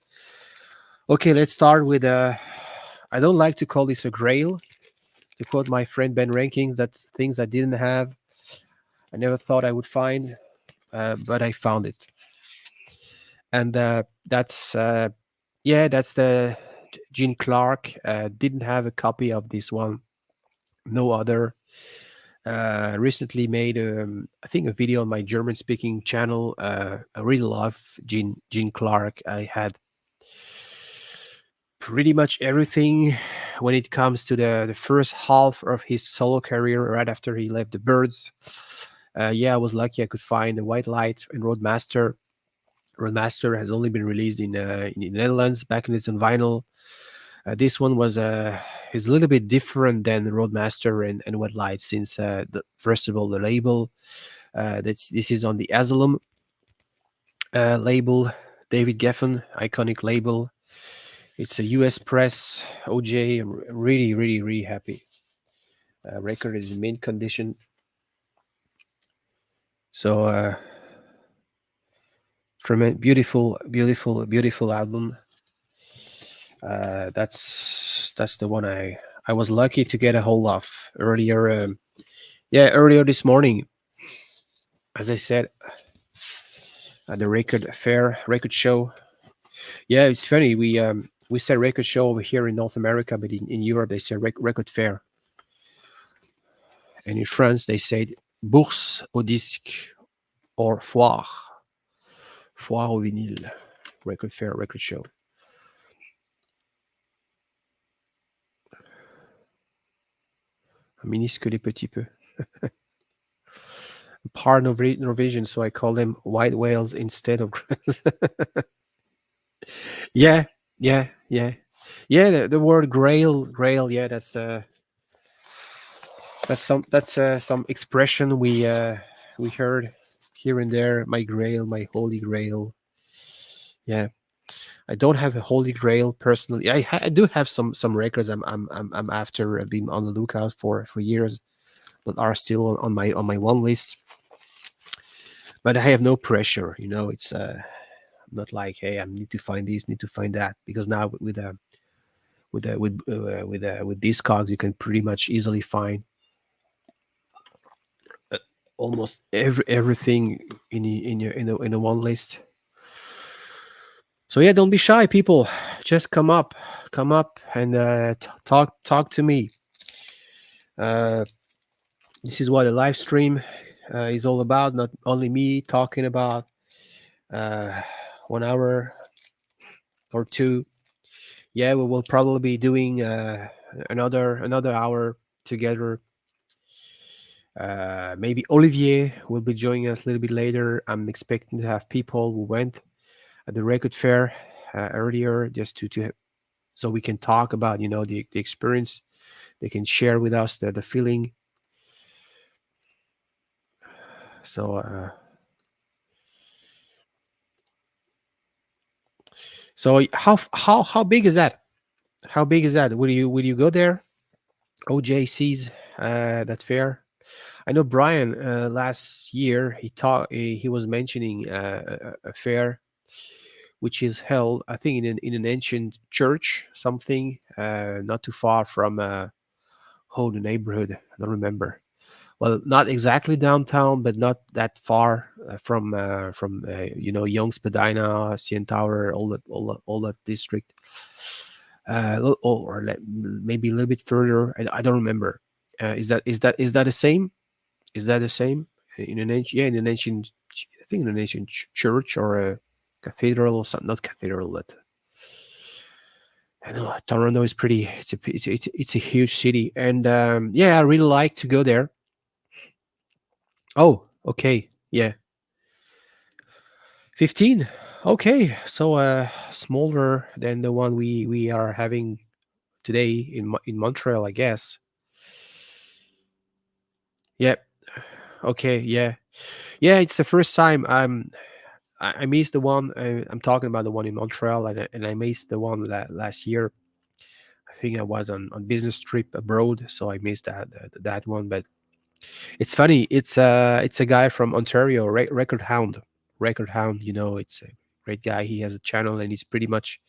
Okay, let's start with I don't like to call this a grail. To quote my friend Ben Rankings, that's things I didn't have. I never thought I would find, but I found it. And that's the Gene Clark. Didn't have a copy of this one. No other. Recently made I think a video on my German speaking channel. I really love Gene Clark. I had pretty much everything when it comes to the first half of his solo career right after he left the Birds. I was lucky I could find the White Light and Roadmaster. Roadmaster has only been released in the Netherlands. Back in it's on vinyl. This one was is a little bit different than Roadmaster and White Light, since first of all the label. This is on the Asylum label, David Geffen, iconic label. It's a US press, OJ. I'm really happy. Record is in mint condition. So Beautiful album. That's the one I was lucky to get a hold of earlier. Earlier this morning, as I said, at the record show. Yeah, it's funny. We say record show over here in North America, but in Europe they say record fair, and in France they say bourse au disque or foire au vinyle, record fair, record show. Minuscule et petit peu. Part of Norwegian, so I call them white whales instead of grass. Yeah, yeah, yeah, yeah. The word grail. Yeah, that's some expression we heard here and there. My grail, my holy grail. Yeah, I don't have a holy grail personally. I do have some records I'm after being on the lookout for years that are still on my one list. But I have no pressure. It's not like, hey, I need to find this, need to find that, because now with Discogs you can pretty much easily find almost everything in a one list. So yeah, don't be shy, people. Just come up and talk to me. This is what a live stream is all about. Not only me talking about 1 hour or two. Yeah, we will probably be doing another hour together. Maybe Olivier will be joining us a little bit later. I'm expecting to have people who went at the record fair earlier, just to so we can talk about the experience. They can share with us the feeling. So how big is that? How big is that? Will you go there? OJC's that fair. I know Brian last year he was mentioning a fair which is held, I think, in an ancient church, something not too far from the neighborhood. I don't remember. Well, not exactly downtown, but not that far from Young Spadina, CN Tower, all that district. Maybe a little bit further. I don't remember. Is that the same? Is that the same in an ancient? Yeah, in an ancient. I think in an ancient church or a cathedral or something. Not cathedral, but I know Toronto is pretty. It's a huge city, and I really like to go there. Oh, okay, yeah, 15. Okay, so smaller than the one we are having today in Montreal, I guess. Yeah. Okay. Yeah. Yeah. It's the first time I missed the one. I'm talking about the one in Montreal, and I missed the one that last year. I think I was on business trip abroad, so I missed that one. But it's funny. It's a guy from Ontario, Record Hound. Record Hound. It's a great guy. He has a channel and he's pretty much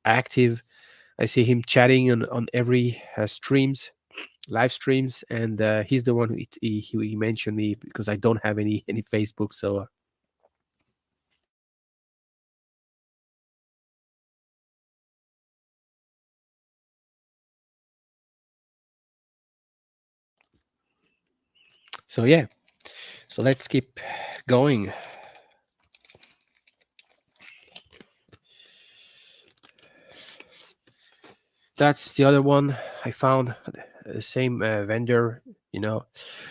active. I see him chatting on every live streams, and he's the one who he mentioned me, because I don't have any Facebook. So yeah, so let's keep going. That's the other one I found, the same vendor.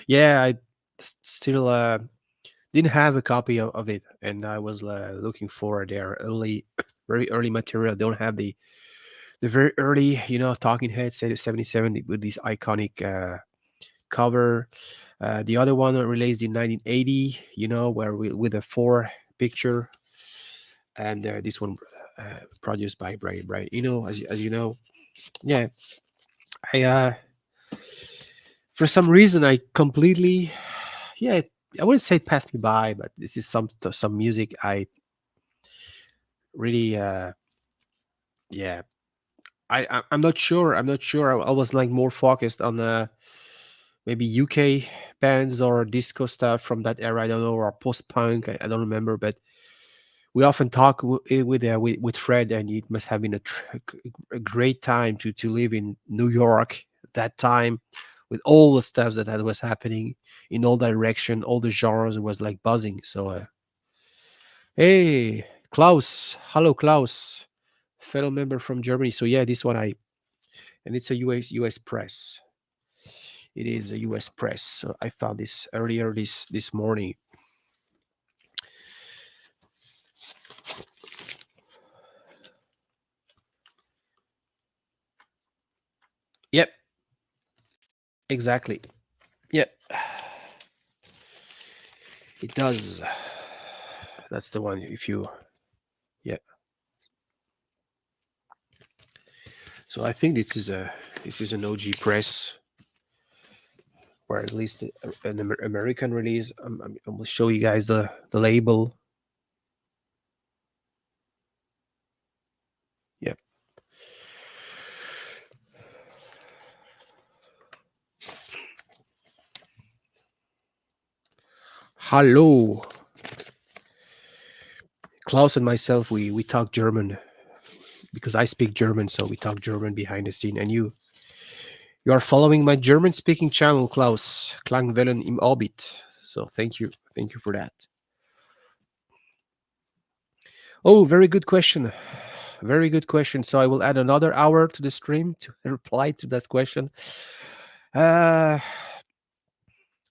Yeah, I still didn't have a copy of it, and I was looking for their very early material. Don't have the very early, Talking Heads 77 with this iconic cover. The other one released in 1980, where with a 4 picture, and this one produced by Brian. As you know, yeah. I for some reason I completely, yeah. I wouldn't say it passed me by, but this is some music I really, yeah. I'm not sure. I'm not sure. I was like more focused on maybe UK bands or disco stuff from that era. I don't know, or post punk. I don't remember, but we often talk with Fred, and it must have been a great time to live in New York at that time, with all the stuff that was happening in all direction, all the genres. It was like buzzing. So, hey, Klaus, hello, Klaus, fellow member from Germany. So yeah, this one and it's a US press. It is a US press. So I found this earlier this morning. Yep. Exactly. Yep. It does. That's the one. If you, yeah. So I think this is an OG press, or at least an American release. I will show you guys the label. Yep. Hello. Klaus and myself, we talk German because I speak German, so we talk German behind the scene. And you are following my German speaking channel, Klaus, Klangwellen im Orbit. So thank you for that. Oh, very good question. Very good question. So I will add another hour to the stream to reply to that question.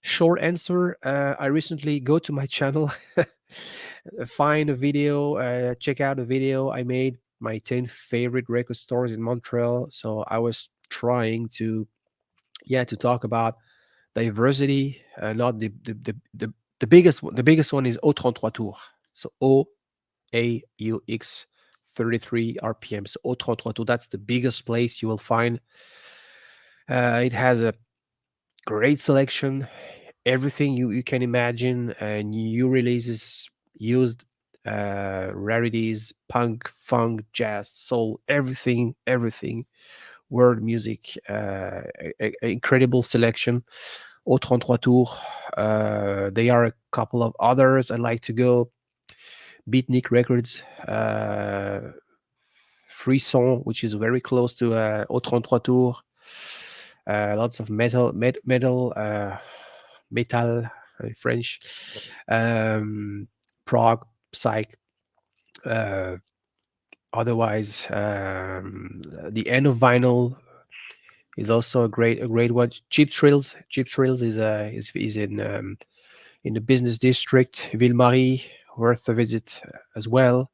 Short answer. I recently go to my channel, find a video, check out a video I made, my 10 favorite record stores in Montreal. So I was trying to talk about diversity. Not the biggest one. The biggest one is Au-33 Tour. So AUX 33 RPM. So Au-33 Tour. That's the biggest place you will find. It has a great selection, everything you can imagine. New releases, used rarities, punk, funk, jazz, soul, everything, world music. Incredible selection. Au-33 Tour. There are a couple of others I like to go. Beatnik Records, Frisson, which is very close to Au-33 Tour. Lots of metal, French, prog, psych. Otherwise, the end of vinyl is also a great one. Cheap Thrills is in the business district, Ville-Marie, worth a visit as well.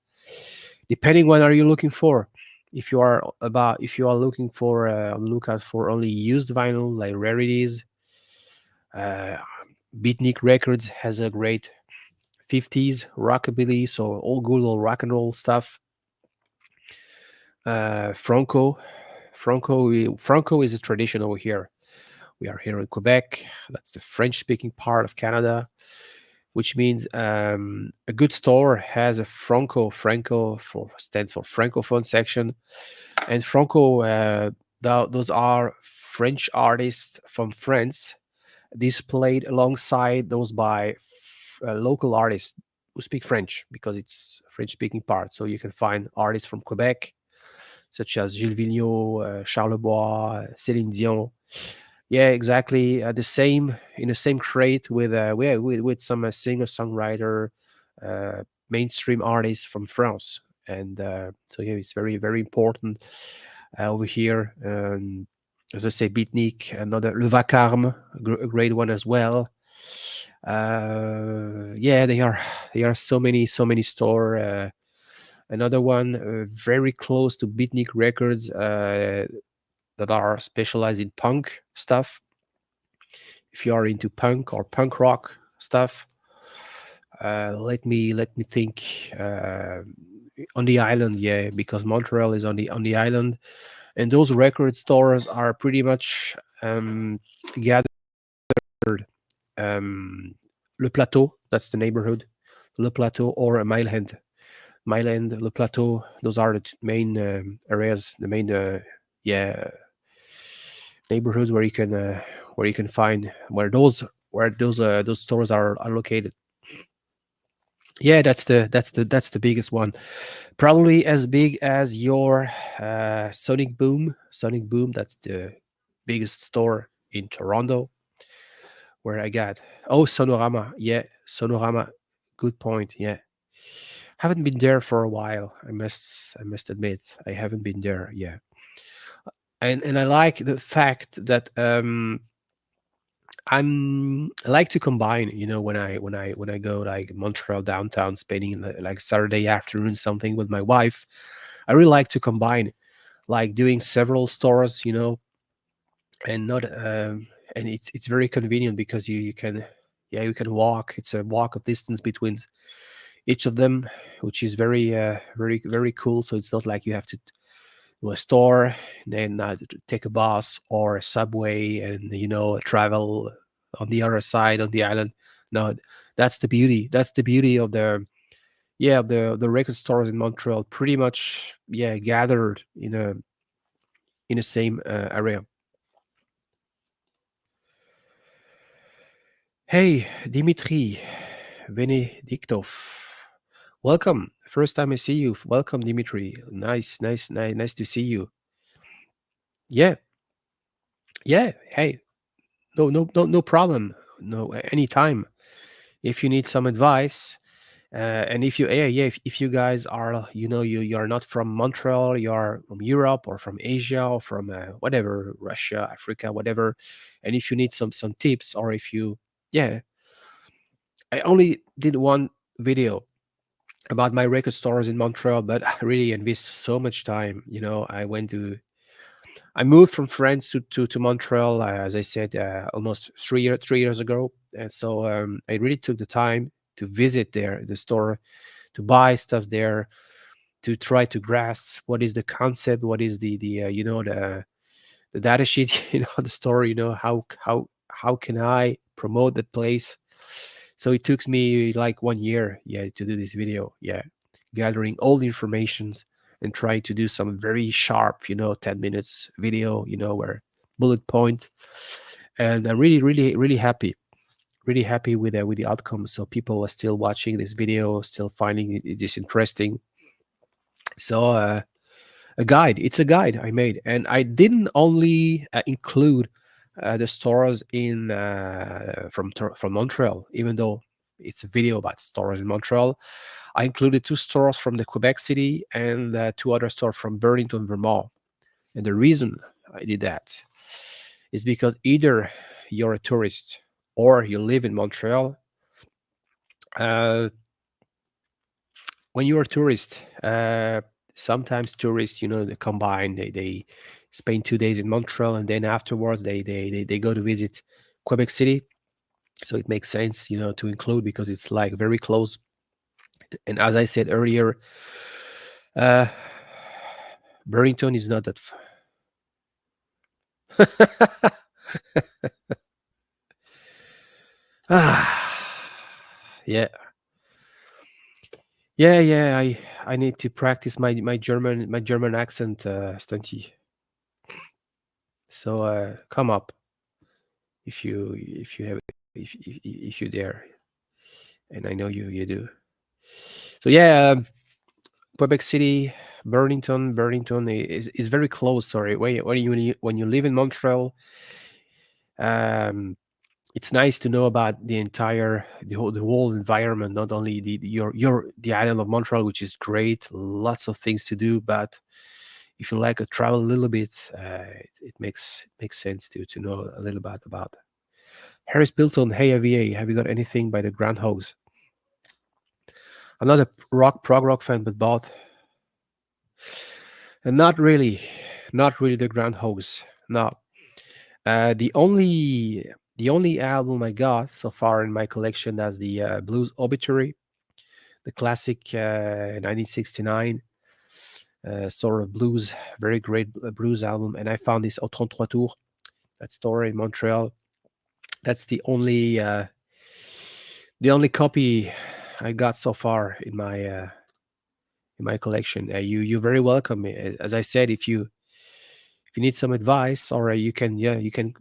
Depending what are you looking for. If you are looking for on the lookout for only used vinyl like rarities, Beatnik Records has a great 50s rockabilly, so all good old rock and roll stuff. Franco is a tradition over here. We are here in Quebec. That's the French-speaking part of Canada, which means a good store has a Franco stands for Francophone section, and Franco, those are French artists from France displayed alongside those by local artists who speak French, because it's French-speaking part. So you can find artists from Quebec, such as Gilles Vigneault, Charlebois, Céline Dion. Yeah, exactly. The same in the same crate with some singer-songwriter, mainstream artists from France, and so yeah, it's very very important over here. As I say, Beatnik, another Le Vacarme, a great one as well. Yeah, there are so many store. Another one very close to Beatnik Records that are specialized in punk stuff. If you are into punk or punk rock stuff, let me think. On the island, yeah, because Montreal is on the island, and those record stores are pretty much gathered. Le Plateau, that's the neighborhood. Le Plateau or a Mile End. Myland, Le Plateau. Those are the main areas, the main neighborhoods where you can find those stores are located. Yeah, that's the biggest one, probably as big as your Sonic Boom. Sonic Boom, that's the biggest store in Toronto, where I got. Oh, Sonorama. Yeah, Sonorama. Good point. Yeah, haven't been there for a while. I must admit, I haven't been there. Yeah, and I like the fact that I like to combine. When I go like Montreal downtown, spending like Saturday afternoon something with my wife. I really like to combine, like doing several stores. And not and it's very convenient because you can, yeah, you can walk. It's a walk of distance between each of them, which is very very cool. So it's not like you have to a store, then take a bus or a subway and travel on the other side of the island. No, that's the beauty. That's the beauty of the record stores in Montreal. Pretty much, yeah, gathered in the same area. Hey, Dimitri Venediktov. Welcome. First time I see you. Welcome, Dimitri. Nice to see you. Yeah, yeah. Hey, no problem. No, anytime. If you need some advice, and if you, yeah, if you guys are, you're not from Montreal, you're from Europe or from Asia or from whatever, Russia, Africa, whatever, and if you need some tips, or if you, yeah, I only did one video about my record stores in Montreal, but I really invest so much time. I moved from France to Montreal, as I said, almost 3 years ago, and so I really took the time to visit the store, to buy stuff there, to try to grasp what is the concept, what is the data sheet, the store, how can I promote that place. So it took me like 1 year, yeah, to do this video, yeah, gathering all the informations and trying to do some very sharp, 10 minutes video, where bullet point. And I'm really, really, really happy with the outcome. So people are still watching this video, still finding this interesting. So a guide, it's a guide I made, and I didn't only include the stores in from Montreal, even though it's a video about stores in Montreal. I included 2 stores from the Quebec City and 2 other stores from Burlington, Vermont. And the reason I did that is because either you're a tourist or you live in Montreal. Uh, when you're a tourist, sometimes tourists, they combine. They spend 2 days in Montreal, and then afterwards they go to visit Quebec City. So it makes sense, to include, because it's like very close. And as I said earlier, uh, Burlington is not that. Yeah, yeah. I need to practice my German accent, Stunty. So come up if you have if you dare, and I know you do. So yeah, Quebec City, Burlington is very close. Sorry, when you live in Montreal, um, it's nice to know about the whole environment, not only the island of Montreal, which is great, lots of things to do, but if you like to travel a little bit, it makes sense to know a little bit about. Harris Bilton, hey AVA, have you got anything by the Groundhogs? I'm not a prog rock fan, but both. And not really the Groundhogs. No. The only album I got so far in my collection, that's the Blues Obituary, the classic 1969 sort of blues, very great blues album. And I found this Au 33 Tours, that store in Montreal. That's the only copy I got so far in my in my collection. You're very welcome. As I said, if you need some advice, or you can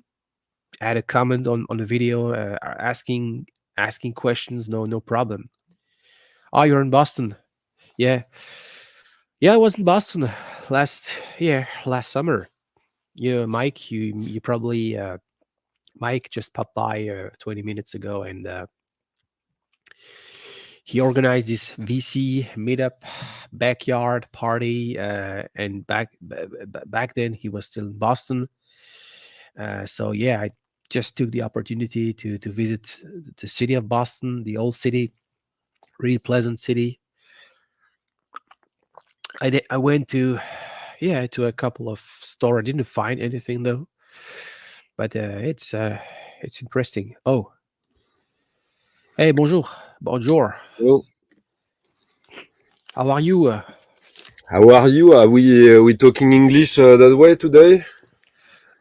add a comment on the video, asking questions. No problem. Oh, you're in Boston. Yeah, yeah. I was in Boston last summer. Yeah, Mike, you probably Mike just popped by 20 minutes ago, and he organized this VC meetup backyard party. And back then he was still in Boston. So yeah, I just took the opportunity to visit the city of Boston, the old city, really pleasant city. I went to to a couple of stores. I didn't find anything though, but it's interesting. Oh, hey, bonjour. Hello. How are you? How are you? Are we talking English that way today?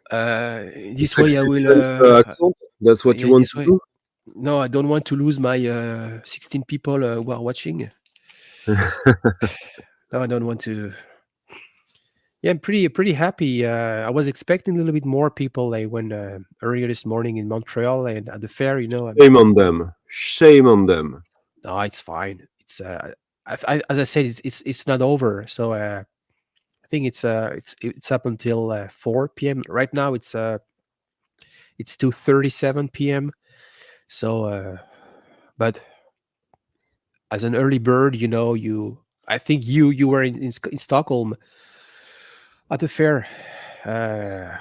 This way I will. French accent. That's what you Yeah, want this to way. do. No, I don't want to lose my 16 people who are watching. No, I don't want to. Yeah, I'm pretty happy. I was expecting a little bit more people. Like when earlier this morning in Montreal and at the fair, Shame on them. Shame on them. No, it's fine. It's as I said, it's not over. So I think it's up until 4 p.m. Right now. It's 2:37 p.m. So, but as an early bird, I think you were in Stockholm at the fair.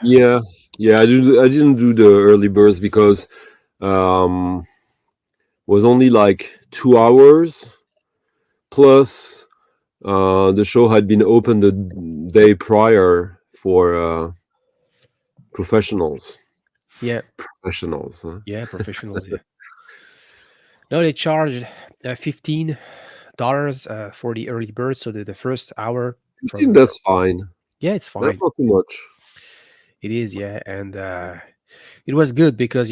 Yeah, yeah. I didn't do the early birds because um was only like 2 hours plus the show had been open the day prior for professionals. Yeah, Professionals. Huh? yeah, professionals. Yeah. No, they charged $15 for the early bird. So the first hour I think that's fine. yeah, it's That's fine. not too much. It is, yeah, and it was good because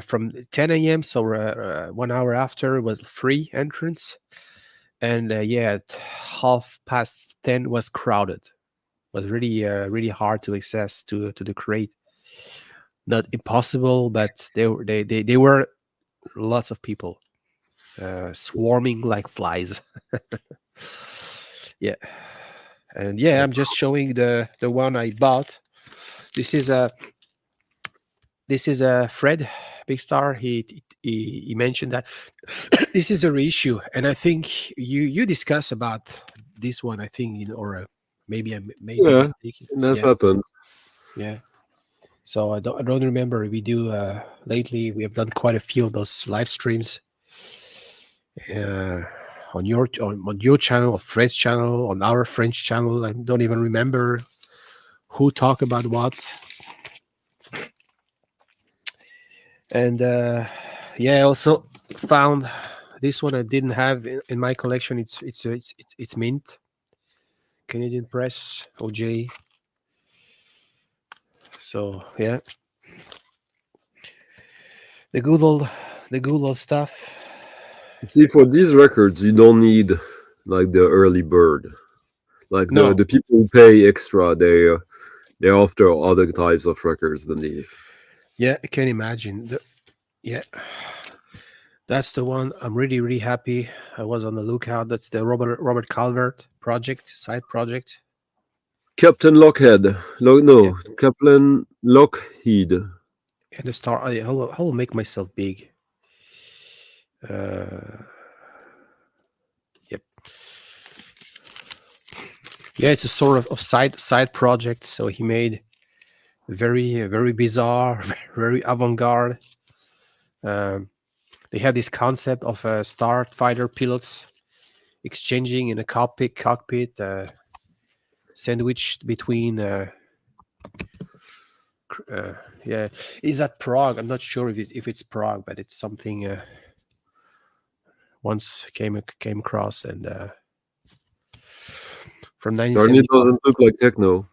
from 10 a.m. so 1 hour after was free entrance, and at 10:30 was crowded. Was really hard to access to the crate. Not impossible, but they were lots of people swarming like flies. Yeah, and I'm just showing the one I bought. This is a Fred Big Star. He mentioned that this is a reissue, and I think you discuss about this one. I think, or maybe I may be Yeah, mistaken. that's happened. Yeah. So I don't remember. We do lately. We have done quite a few of those live streams on your channel, or Fred's channel, on our French channel. I don't even remember who talked about what. And I also found this one I didn't have in my collection. It's mint, Canadian Press, OJ. So yeah, the good old stuff. See, for these records, you don't need like the early bird. Like No. the people who pay extra, they're after other types of records than these. Yeah, I can imagine. That's the one. I'm really happy. I was on the lookout. That's the Robert Calvert side project. Captain Lockheed. Captain Lockheed. And the star. I'll make myself big. Yep. Yeah, it's a sort of side project. So he made very bizarre, very avant-garde. They had this concept of starfighter pilots exchanging in a cockpit sandwiched between. Is that Prague? I'm not sure if it's Prague, but it's something. Once came across, and from 1975. Sorry, it doesn't look like techno.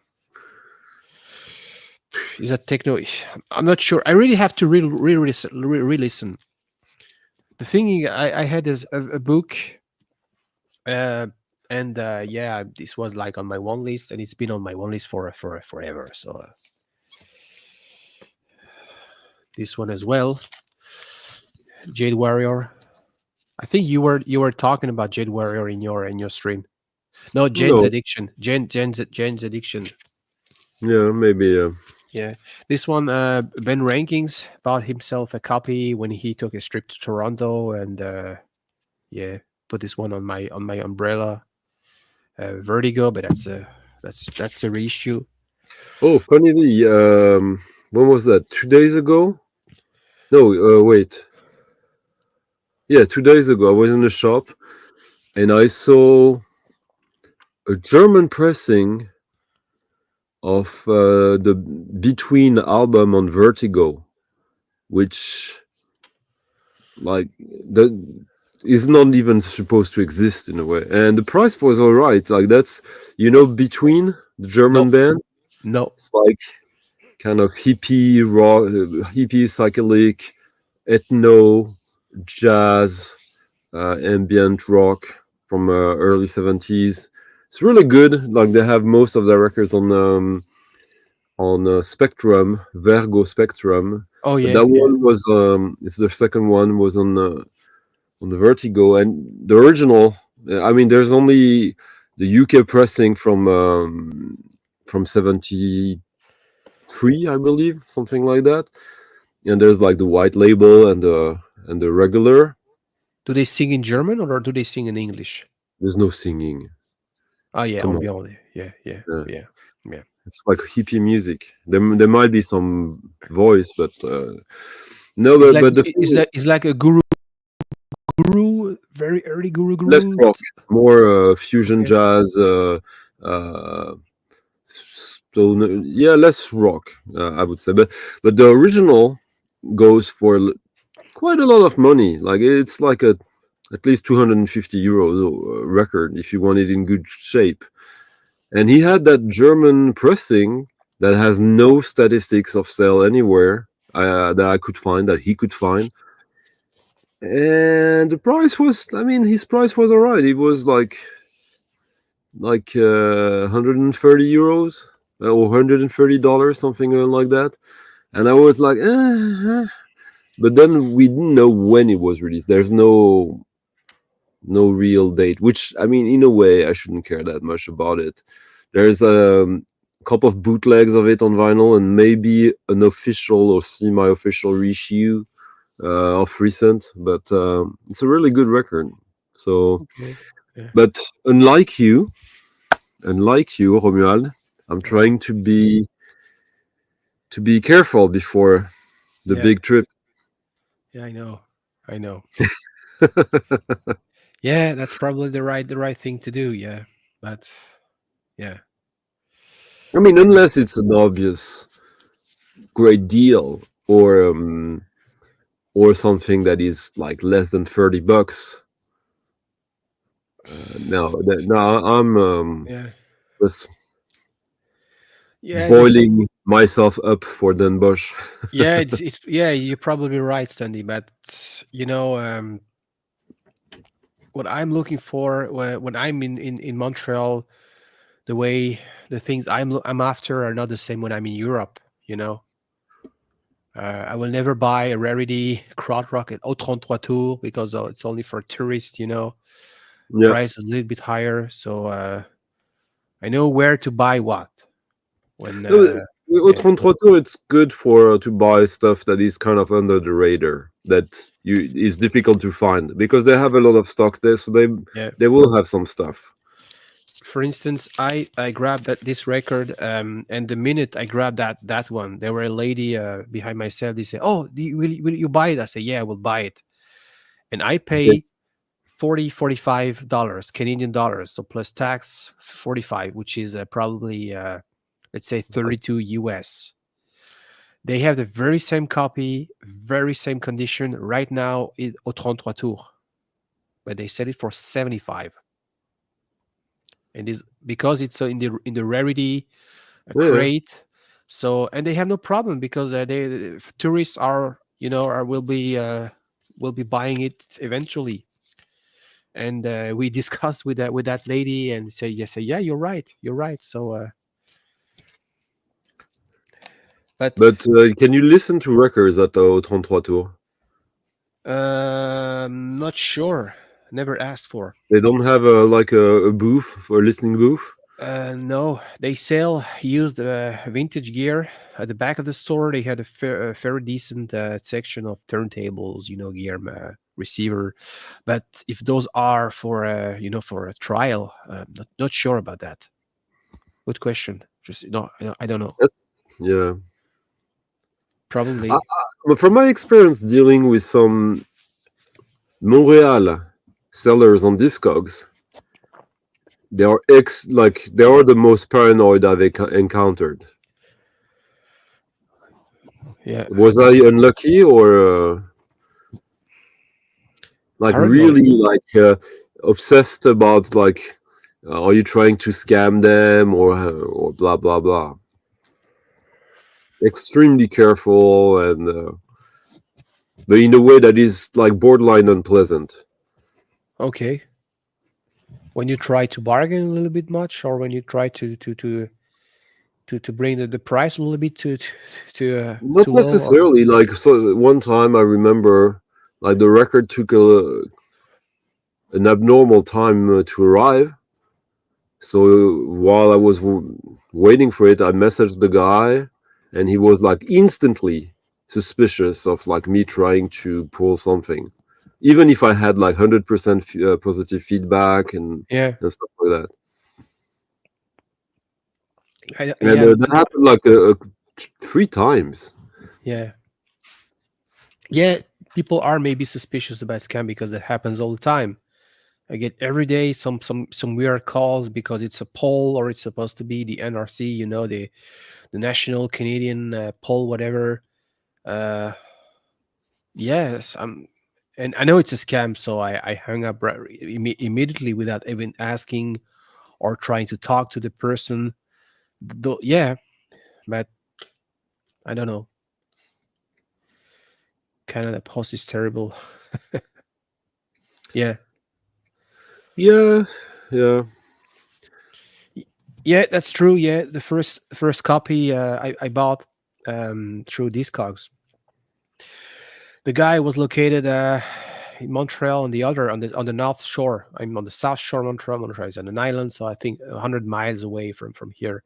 Is that techno? I'm not sure. I really have to re-listen. The thing I had is a book, and And yeah, this was like on my one list, and it's been on my one list for forever. So this one as well, Jade Warrior. I think you were talking about Jade Warrior in your stream. No, Jen's No, Addiction. Jen's Addiction. yeah, maybe. Yeah, this one. Ben Rankings bought himself a copy when he took a trip to Toronto, and yeah, put this one on my umbrella. Vertigo, but that's a reissue. Oh, funnily, when was that? 2 days ago? No, wait. Yeah, 2 days ago, I was in the shop and I saw a German pressing of the Between album on Vertigo, which like that is not even supposed to exist in a way. And the price was all right. Like that's Between, the German band. No, It's like kind of hippie rock, hippie psychedelic, ethno, jazz, ambient rock from early 70s. It's really good. Like they have most of their records on Spectrum, Vergo Spectrum. oh But yeah, that one was it's the second one was on the Vertigo, and the original. I mean, there's only the UK pressing from 73, I believe, something like that. And there's like the white label and the regular. Do they sing in German or do they sing in English? There's no singing. Oh yeah, Come on. ambiance. Yeah. It's like hippie music. There might be some voice, but no. But the It's like a guru, very early guru. less rock, more fusion Okay. jazz. So yeah, less rock, I would say. But the original goes for quite a lot of money. Like it's like at least 250 euros record if you want it in good shape. And he had that German pressing that has no statistics of sale anywhere that I could find, that he could find. And the price was, I mean, his price was all right. It was like 130 euros or $130, something like that. And I was like, but then we didn't know when it was released. There's no real date, which, I mean, in a way, I shouldn't care that much about it. There's a couple of bootlegs of it on vinyl and maybe an official or semi-official reissue of recent, but it's a really good record. So, Okay. Yeah. but unlike you, Romuald, I'm trying to be careful before the big trip. Yeah, I know. Yeah, that's probably the right thing to do. Yeah, but yeah. I mean, unless it's an obvious great deal or something that is like less than $30. No, I'm just boiling myself up for Den Bosch. Yeah, it's you're probably right, Stunty. But what I'm looking for when I'm in Montreal, the things I'm after are not the same when I'm in Europe. I will never buy a rarity krautrock at Au 33 Tours because it's only for tourists. Price is a little bit higher, so I know where to buy what. When Au 33 Tours, it's good for to buy stuff that is kind of under the radar, that is difficult to find because they have a lot of stock there, so they will have some stuff. For instance, I grabbed this record, and the minute I grabbed that one, there were a lady behind myself. They said, "Oh, will you buy it?" I say, "Yeah, I will buy it." And I pay $45 Canadian dollars, so plus tax 45, which is probably let's say 32 US. They have the very same copy, very same condition right now au 33 Tours, but they sell it for 75. And is because it's in the rarity crate. So, and they have no problem because tourists will be buying it eventually. and we discussed with that lady, and say yes, yeah, you're right. So, but can you listen to records at the 33 Tours? Not sure. Never asked for. They don't have a booth for listening booth. No, they sell used vintage gear at the back of the store. They had a very decent section of turntables, gear, receiver. But if those are for for a trial, not sure about that. Good question. Just I don't know. Yeah, Probably. From my experience dealing with some Montreal sellers on Discogs, they are they are the most paranoid I've encountered. Yeah. Was I unlucky, or really obsessed about are you trying to scam them or blah blah blah? Extremely careful, and but in a way that is borderline unpleasant. Okay. When you try to bargain a little bit much, or when you try to bring the price a little bit to not too necessarily low, so one time I remember the record took an abnormal time to arrive, so while I was waiting for it, I messaged the guy, and he was instantly suspicious of me trying to pull something, even if I had 100% positive feedback and stuff like that. That happened 3 times. Yeah, people are maybe suspicious about scam because that happens all the time. I get every day some weird calls because it's a poll, or it's supposed to be the NRC, the National Canadian poll, whatever. Yes, and I know it's a scam, so I hung up immediately without even asking or trying to talk to the person. Yeah, but I don't know. Canada Post is terrible. Yeah. Yeah, that's true. Yeah, the first copy I bought through Discogs. The guy was located in Montreal, on the North Shore. I'm on the South Shore of Montreal. Montreal is on an island, so I think 100 miles away from here.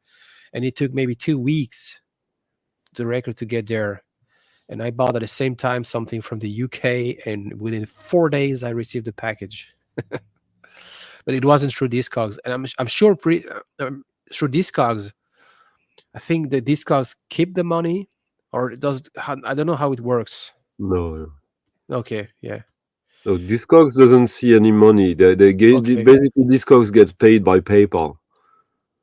And it took maybe 2 weeks the record to get there. And I bought at the same time something from the UK, and within 4 days I received the package. But it wasn't through Discogs, and I'm sure through Discogs. I think the Discogs keep the money, or it does. I don't know how it works. No. Okay, yeah. No, Discogs doesn't see any money. They get basically Discogs gets paid by PayPal.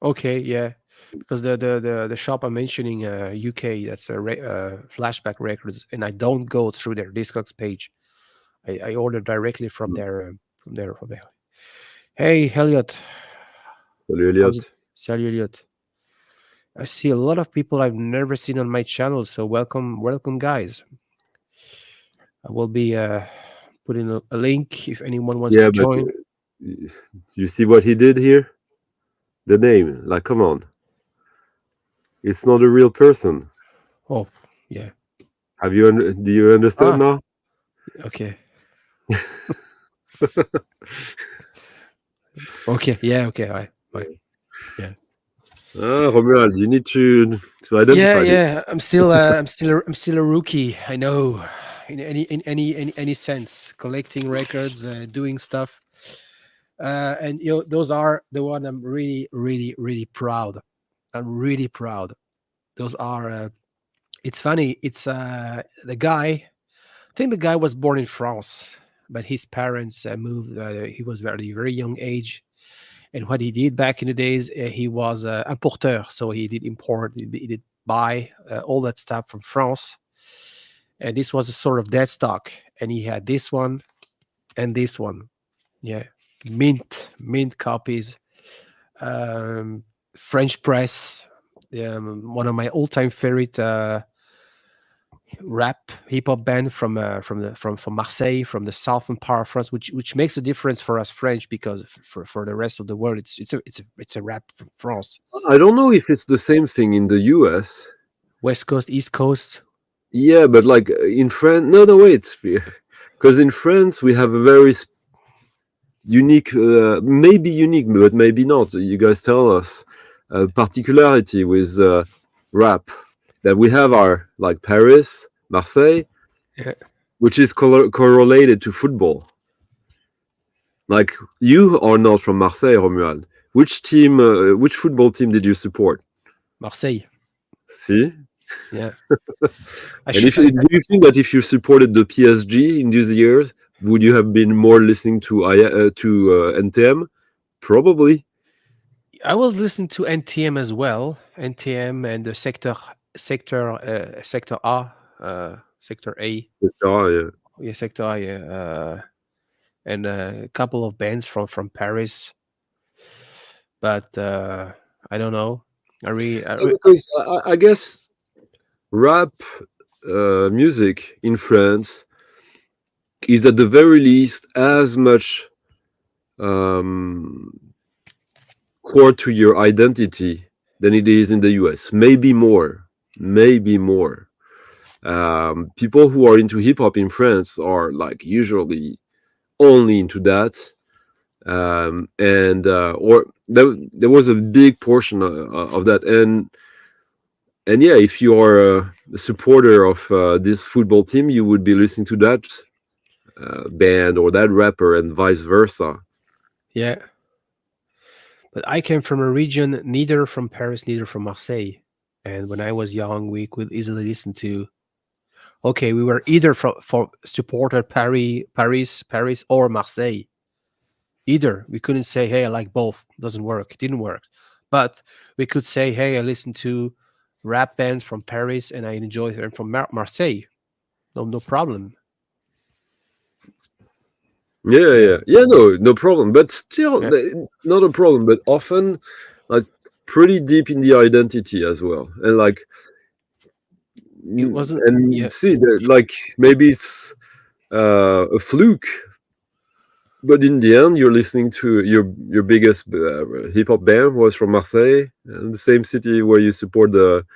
Okay, yeah, because the shop I'm mentioning, UK, that's Flashback Records, and I don't go through their Discogs page. I order directly from their Hey, Elliott. Salut, Elliott. Salut, Elliott. I see a lot of people I've never seen on my channel, so welcome, guys. I will be putting a link if anyone wants to join. You see what he did here? The name, come on. It's not a real person. Oh, yeah. Do you understand now? Okay. Okay. Yeah. Okay. Bye. Yeah. Romuald, you need to identify. Yeah. I'm still a rookie. I know. In any sense, collecting records, doing stuff, and those are the one I'm really, really, really proud. I'm really proud. Those are. It's funny. It's the guy. I think the guy was born in France, but his parents moved. He was very, very young age. And what he did back in the days, he was importeur. So he did import, he did buy all that stuff from France. And this was a sort of dead stock. And he had this one and this one. Yeah. Mint copies. French press. One of my all-time favorite rap hip hop band from Marseille, from the southern part of France, which makes a difference for us French, because for the rest of the world it's a rap from France. I don't know if it's the same thing in the US. West Coast, East Coast. Yeah, but like in France, no, wait, because in France we have a very unique, maybe unique, but maybe not. You guys tell us particularity with rap, that we have our like Paris, Marseille, Yeah. which is correlated to football. Like, you are not from Marseille, Romuald. Which team? Which football team did you support? Marseille. See? Yeah. Do you think that if you supported the PSG in these years, would you have been more listening to NTM? Probably. I was listening to NTM as well. NTM and the sector A, sector A. Oh, yeah. Yeah, sector A. Yeah. And a couple of bands from Paris, but I don't know. Because I guess rap music in France is at the very least as much core to your identity than it is in the US. Maybe more. People who are into hip hop in France are like usually only into that. Or there was a big portion of that, and yeah, if you are a supporter of this football team, you would be listening to that band or that rapper, and vice versa. Yeah, but I came from a region neither from Paris, neither from Marseille, and when I was young, we could easily listen to. Okay, we were either for supported Paris or Marseille. Either we couldn't say, "Hey, I like both." Doesn't work. It didn't work, but we could say, "Hey, I listen to rap bands from Paris and I enjoy them from Marseille." No problem. Yeah. No problem. But still, not a problem. But often, like, pretty deep in the identity as well, and like, it wasn't. And see, like, maybe it's a fluke, but in the end, you're listening to your biggest hip hop band was from Marseille, the same city where you support the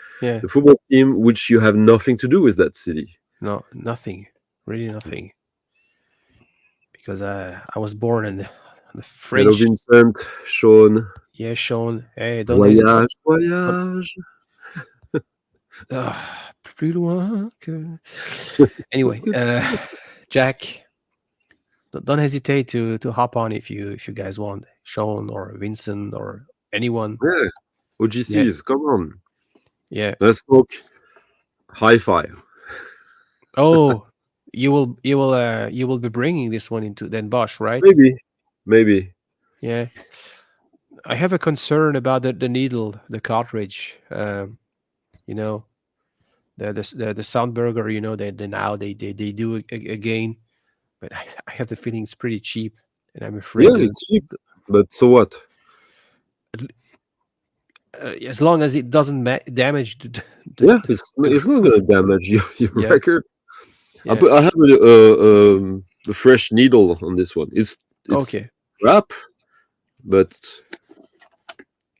football team, which you have nothing to do with that city. No, nothing, really nothing. Because I was born in the French. Hello, Vincent, Sean. Yeah, Sean. Hey, don't voyage. Plus loin que... Anyway, Jack, don't hesitate to hop on if you guys want. Sean or Vincent or anyone. Yeah, OGCs, come on. Yeah, let's talk hi-fi. Oh, you will be bringing this one into Den Bosch, right? Maybe. Yeah, I have a concern about the needle, the cartridge. You know, the Soundburger. You know, they do again, but I have the feeling it's pretty cheap, and I'm afraid. Yeah, it's cheap, but so what? As long as it doesn't damage it's not going to damage your record. Yeah. I have a fresh needle on this one. It's okay. Crap, but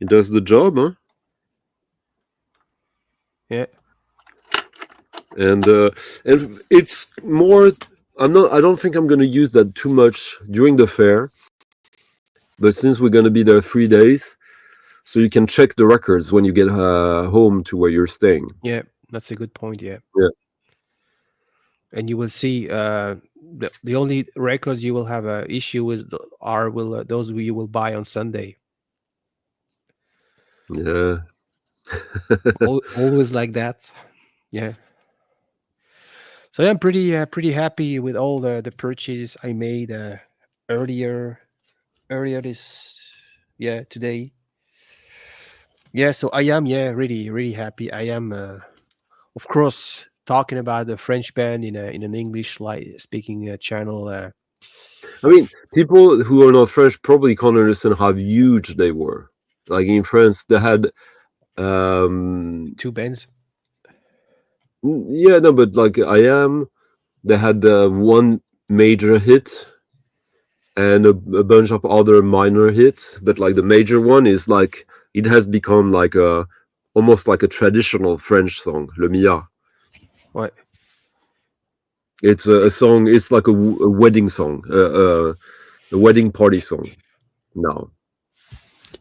it does the job, huh? Yeah. And it's more. I don't think I'm going to use that too much during the fair. But since we're going to be there 3 days, so you can check the records when you get home to where you're staying. Yeah, that's a good point. Yeah. And you will see the only records you will have an issue with are those you will buy on Sunday. Yeah. Always like that. Yeah. So I'm pretty happy with all the purchases I made earlier this today. Yeah, so I am really happy. I am of course talking about the French band in an English speaking channel. I mean, people who are not French probably can't understand how huge they were. Like in France, they had 2 bands. Yeah, no, but like I Am, they had one major hit and a bunch of other minor hits, but like the major one is like it has become like a almost like a traditional French song, Le Mia. What? It's a song. It's like a wedding song, a wedding party song. Now,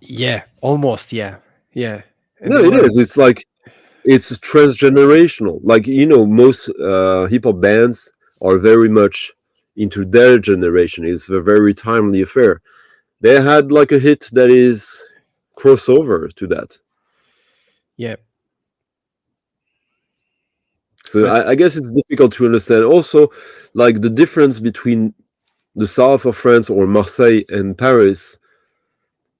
Yeah, almost. Yeah, yeah. And no, they it were is. It's like it's transgenerational. Like most hip hop bands are very much into their generation. It's a very timely affair. They had like a hit that is crossover to that. yeah. So But I guess it's difficult to understand. Also, like the difference between the south of France or Marseille and Paris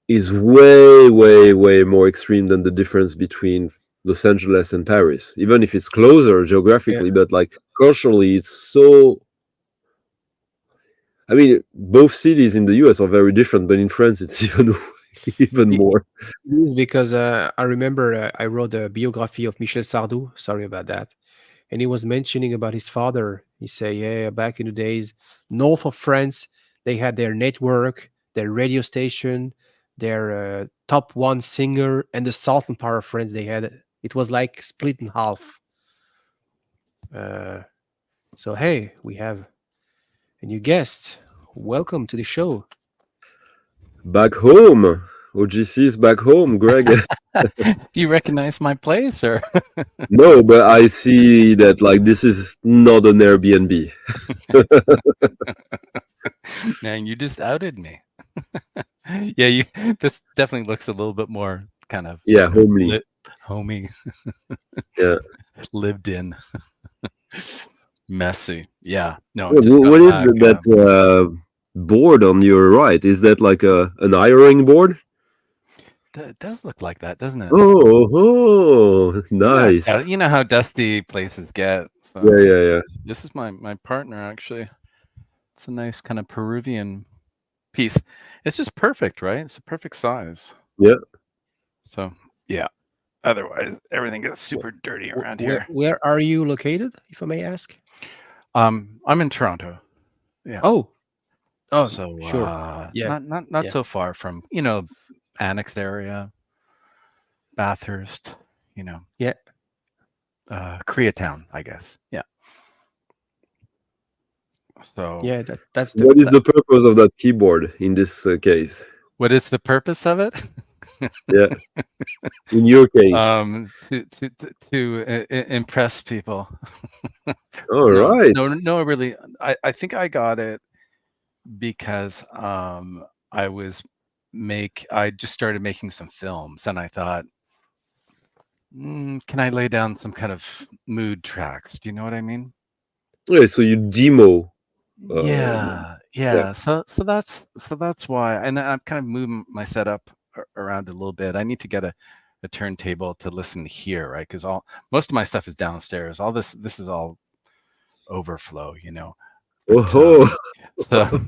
is way, way, way more extreme than the difference between Los Angeles and Paris. Even if it's closer yeah, geographically, but like culturally, it's so. I mean, both cities in the US are very different, but in France, it's even it more. is because I remember I wrote a biography of Michel Sardou. Sorry about that. And he was mentioning about his father. He said, yeah, back in the days, north of France, they had their network, their radio station, their top one singer, and the southern part of France, they had it was like split in half. Uh, so hey, we have a new guest. Welcome to the show. Back home, OGC is back home, Greg. Do you recognize my place or? No, but I see that like this is not an Airbnb. Man, you just outed me. Yeah, this definitely looks a little bit more kind of Yeah, homely. homey. Yeah. Lived in. Messy. Yeah. No, What, just got what is back. that board on your right? Is that like an ironing board? It does look like that, doesn't it? Oh, nice. You know how dusty places get. So Yeah. this is my partner actually. It's a nice kind of Peruvian piece. It's just perfect, right? It's a perfect size. Yeah. So yeah. Otherwise, everything gets super dirty around here. Where are you located, if I may ask? I'm in Toronto. Yeah. Oh, So sure. Yeah, not yeah. so far from Annex area, Bathurst, Yeah. Koreatown, I guess. Yeah. So Yeah, that's What is the purpose of that keyboard in this case? what is the purpose of it? Yeah. In your case. To impress people. All right. No, really. I think I got it because I just started making some films and I thought, can I lay down some kind of mood tracks? Do you know what I mean? Yeah, so you demo. Yeah. So that's why, and I'm kind of moving my setup around a little bit. I need to get a turntable to listen here, right? Because most of my stuff is downstairs. All this is all overflow, But, Oh, so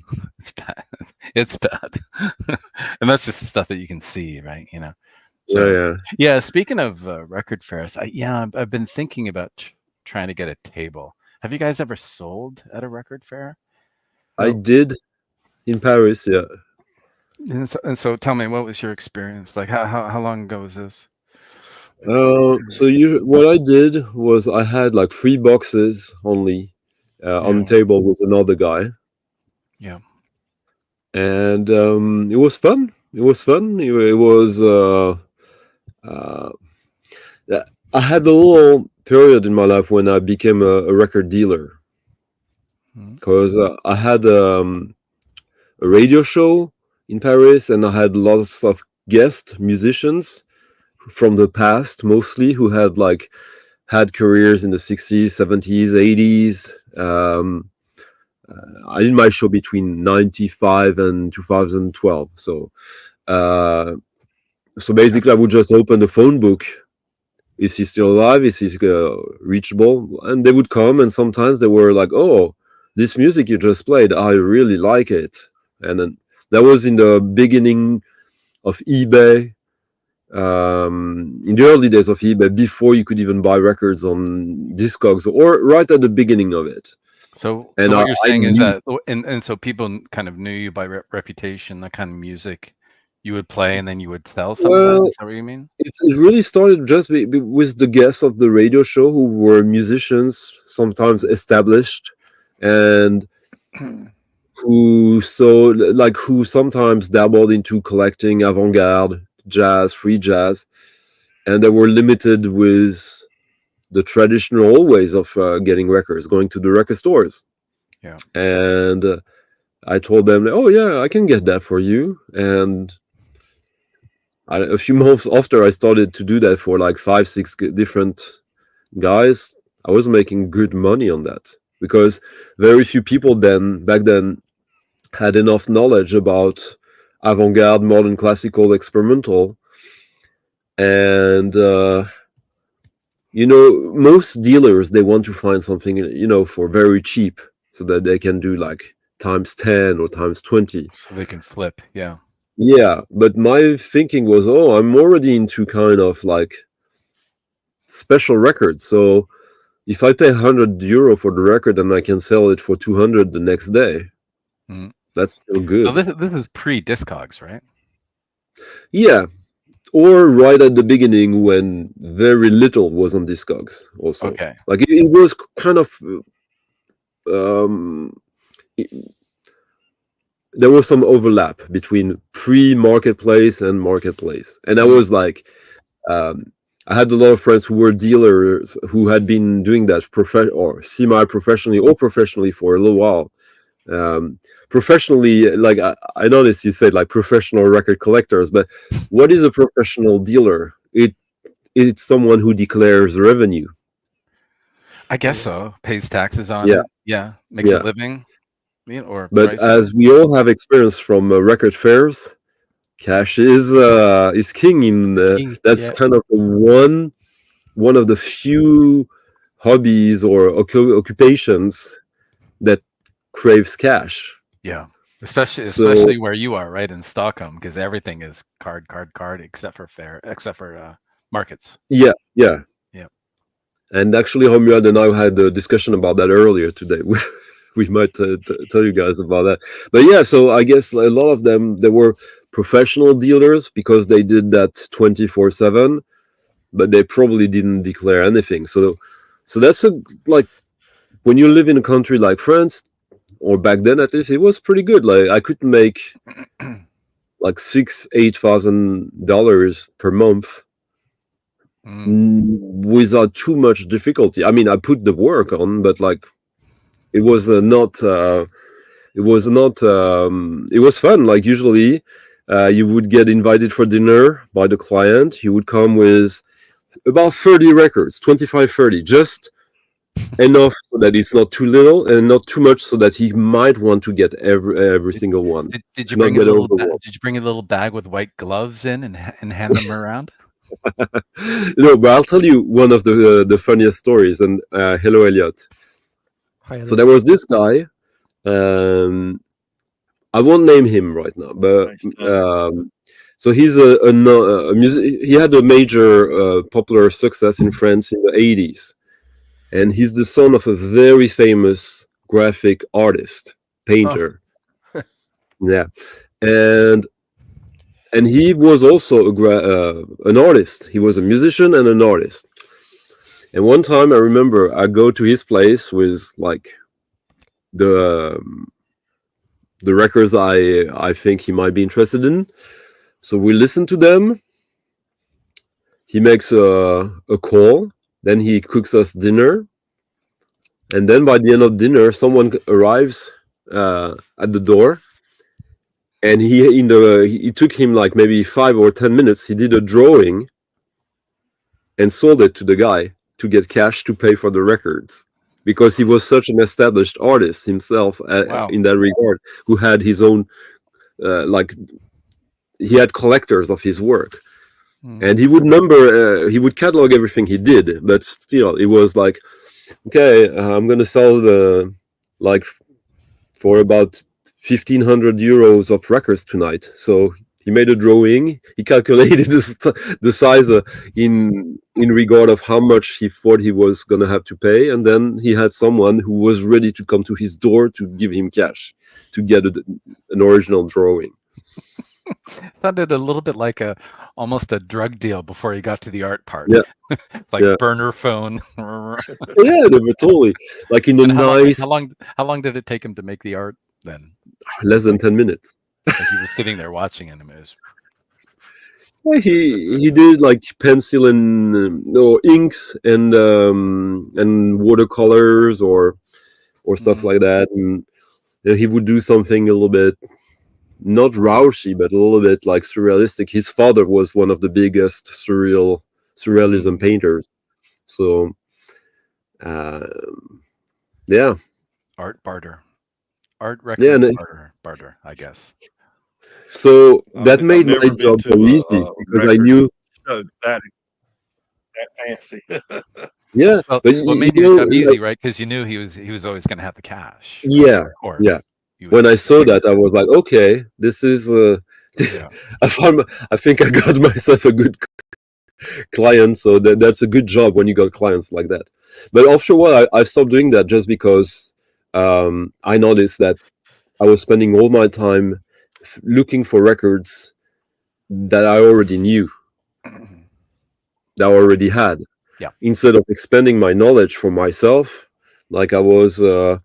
it's bad, and that's just the stuff that you can see, right? So yeah. Speaking of record fairs, I've been thinking about trying to get a table. Have you guys ever sold at a record fair? I did in Paris. Yeah. And so tell me, what was your experience like? How long ago was this? What I did was I had like 3 boxes only on the table with another guy. Yeah. And it was fun. It was I had a little period in my life when I became a record dealer because I had a radio show in Paris and I had lots of guest musicians from the past, mostly who had careers in the 60s, 70s, 80s. I did my show between 95 and 2012. So basically I would just open the phone book. Is he still alive? Is he reachable? And they would come, and sometimes they were like, oh, this music you just played, I really like it. And then that was in the beginning of eBay. in the early days of eBay, before you could even buy records on Discogs, or right at the beginning of it. So what you're saying is that, and so people kind of knew you by reputation, the kind of music you would play, and then you would sell some of that. Is that what you mean? It really started just with the guests of the radio show, who were musicians, sometimes established, and who sometimes dabbled into collecting avant-garde jazz, free jazz, and they were limited with the traditional ways of getting records, going to the record stores. Yeah. And I told them, oh yeah, I can get that for you. And a few months after I started to do that for like 5-6 different guys, I was making good money on that, because very few people back then had enough knowledge about avant-garde, modern, classical, experimental. And most dealers, they want to find something for very cheap, so that they can do like times 10 or times 20, so they can flip. Yeah, but my thinking was, I'm already into kind of like special records. So if I pay €100 for the record and I can sell it for 200 the next day, that's still good. So this is pre-Discogs, right? Yeah, or right at the beginning, when very little was on Discogs also. Okay. Like it was kind of there was some overlap between pre-marketplace and marketplace, and I was like, I had a lot of friends who were dealers who had been doing that semi-professionally or professionally for a little while. Professionally, like I noticed you said like professional record collectors, but what is a professional dealer? It's someone who declares revenue. I guess so. Pays taxes on it. Yeah. Makes a living. But as we all have experience from record fairs, cash is king in that's kind of one of the few hobbies or occupations that craves cash. Yeah, especially where you are, right, in Stockholm, because everything is card, except for markets. Yeah. And actually, Romuald and I had a discussion about that earlier today. We might tell you guys about that. But yeah, so I guess a lot of them, they were professional dealers because they did that 24/7, but they probably didn't declare anything. So that's like when you live in a country like France, or back then at least, it was pretty good. Like I could make like $8,000 per month without too much difficulty. I mean, I put the work on, but like it was not. It was fun. Like usually, you would get invited for dinner by the client. He would come with about 30 records, 25, 30, just enough so that it's not too little and not too much so that he might want to get every single one. Did you bring a little bag with white gloves in and hand them around? No, but I'll tell you one of the funniest stories. And hello, Elliott. Hi, so there was this guy. I won't name him right now, but so he's a music. He had a major popular success in France in the 80s, and he's the son of a very famous graphic artist, painter. Oh. Yeah, and he was also an artist. He was a musician and an artist. And one time I remember I go to his place with like the records I think he might be interested in. So we listen to them. He makes a call. Then he cooks us dinner. And then by the end of dinner, someone arrives at the door. And it took him like maybe 5 or 10 minutes. He did a drawing and sold it to the guy to get cash to pay for the records. Because he was such an established artist himself in that regard, who had his own, he had collectors of his work. And he would he would catalog everything he did, but still, it was like, okay, I'm going to sell for about €1,500 of records tonight. So He made a drawing. He calculated the size in regard of how much he thought he was gonna have to pay, and then he had someone who was ready to come to his door to give him cash to get an original drawing. Sounded a little bit like almost a drug deal before you got to the art part. Yeah. It's like burner phone. Yeah, they were totally like in a nice. How long did it take him to make the art then? Less than 10 minutes. Like he was sitting there watching it. Well, he did like pencil and inks and watercolors or stuff like that, and he would do something a little bit not Rauschy, but a little bit like surrealistic. His father was one of the biggest surrealism painters, so yeah, art barter, art record barter, I guess. So that made my job so easy because I knew that fancy. Yeah, well, what made your job easy, right? Because you knew he was always going to have the cash. Yeah, yeah. When I saw that, I was like, okay, this is. I think I got myself a good client, so that's a good job when you got clients like that. But after a while, I stopped doing that just because I noticed that I was spending all my time looking for records that I already knew, that I already had. Yeah. Instead of expanding my knowledge for myself, like I was, and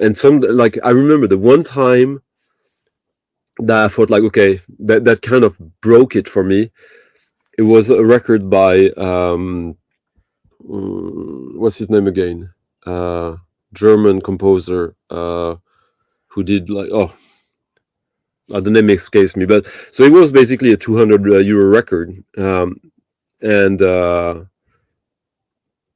I remember the one time that I thought like, okay, that kind of broke it for me. It was a record by what's his name again? German composer who did like the name escapes me, but so it was basically a 200 euro record, and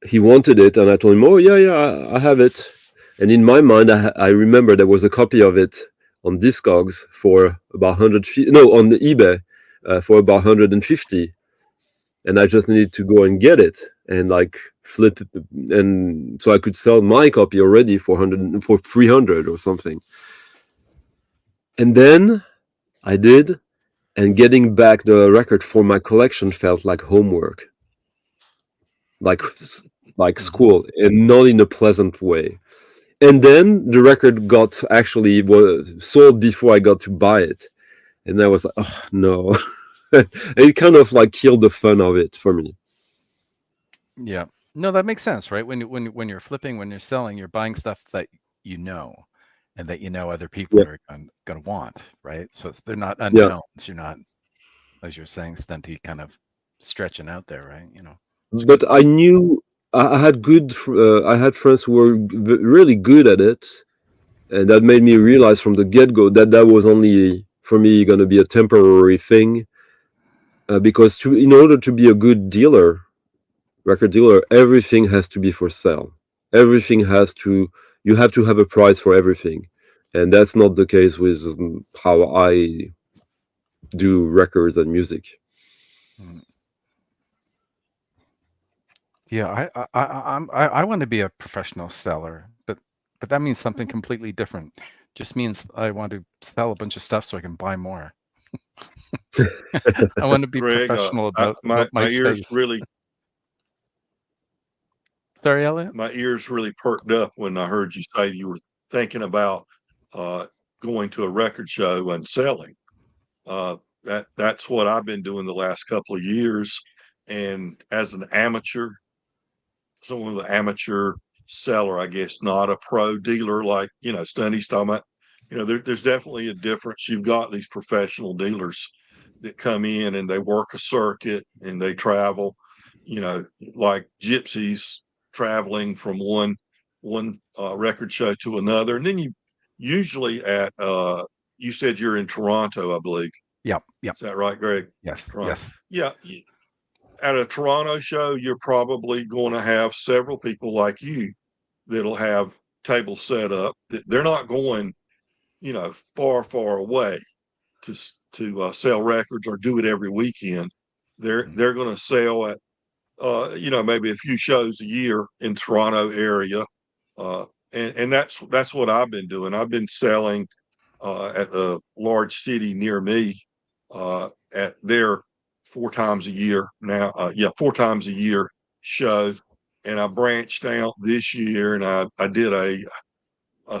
he wanted it, and I told him, oh yeah, I have it. And in my mind, I remember there was a copy of it on Discogs for about 150, no, on the eBay for about 150, and I just needed to go and get it and like flip it, and so I could sell my copy already for 300 or something. And then I did, and getting back the record for my collection felt like homework, like school, and not in a pleasant way. And then the record was sold before I got to buy it, and I was like, oh no. It kind of like killed the fun of it for me. Yeah, no, that makes sense, right? When you're flipping, when you're selling, you're buying stuff that you know, and that you know other people are going to want, right? So they're not unknowns. You're not, as you're saying, Stunty, kind of stretching out there, right? You know. But I knew I had friends who were really good at it, and that made me realize from the get-go that was only for me going to be a temporary thing, because in order to be a good record dealer, everything has to be for sale. You have to have a price for everything, and that's not the case with how I do records and music. Yeah, I want to be a professional seller, but that means something completely different. Just means I want to sell a bunch of stuff so I can buy more. I want to be Greg, professional about my space. ears really. Sorry, Elliott? My ears really perked up when I heard you say you were thinking about going to a record show and selling. That's what I've been doing the last couple of years. And as an amateur, someone with an amateur seller, I guess, not a pro dealer like, Stunty's talking about, there's definitely a difference. You've got these professional dealers that come in and they work a circuit and they travel, like gypsies traveling from one record show to another. And then you usually you said you're in Toronto, I believe. Yeah. Is that right, Greg? Yes. Toronto. Yes. Yeah. At a Toronto show, you're probably going to have several people like you that'll have tables set up. They're not going, far away to sell records or do it every weekend. They're going to sell at maybe a few shows a year in Toronto area, and that's what I've been doing. I've been selling at a large city near me at their 4 times a year now. 4 times a year show. And I branched out this year, and I did a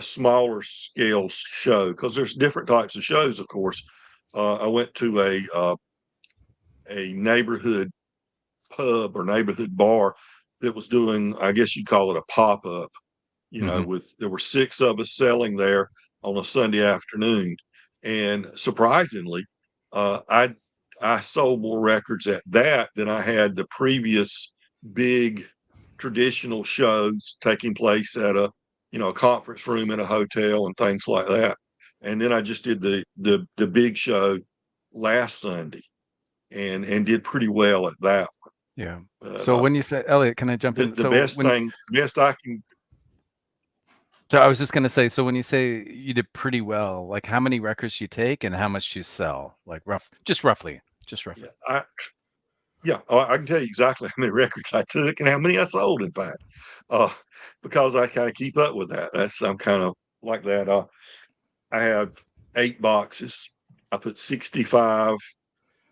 smaller scale show, because there's different types of shows, of course. I went to a neighborhood pub or neighborhood bar that was doing, I guess you'd call it a pop-up, there were 6 of us selling there on a Sunday afternoon. And surprisingly, I sold more records at that than I had the previous big traditional shows taking place at a conference room in a hotel and things like that. And then I just did the big show last Sunday and did pretty well at that one. Yeah. So when you say, Elliott, can I jump in? The best I can. So I was just going to say, so when you say you did pretty well, like how many records you take and how much you sell, like roughly. Yeah, I can tell you exactly how many records I took and how many I sold, in fact, because I kind of keep up with that. I'm kind of like that. I have 8 boxes. I put 65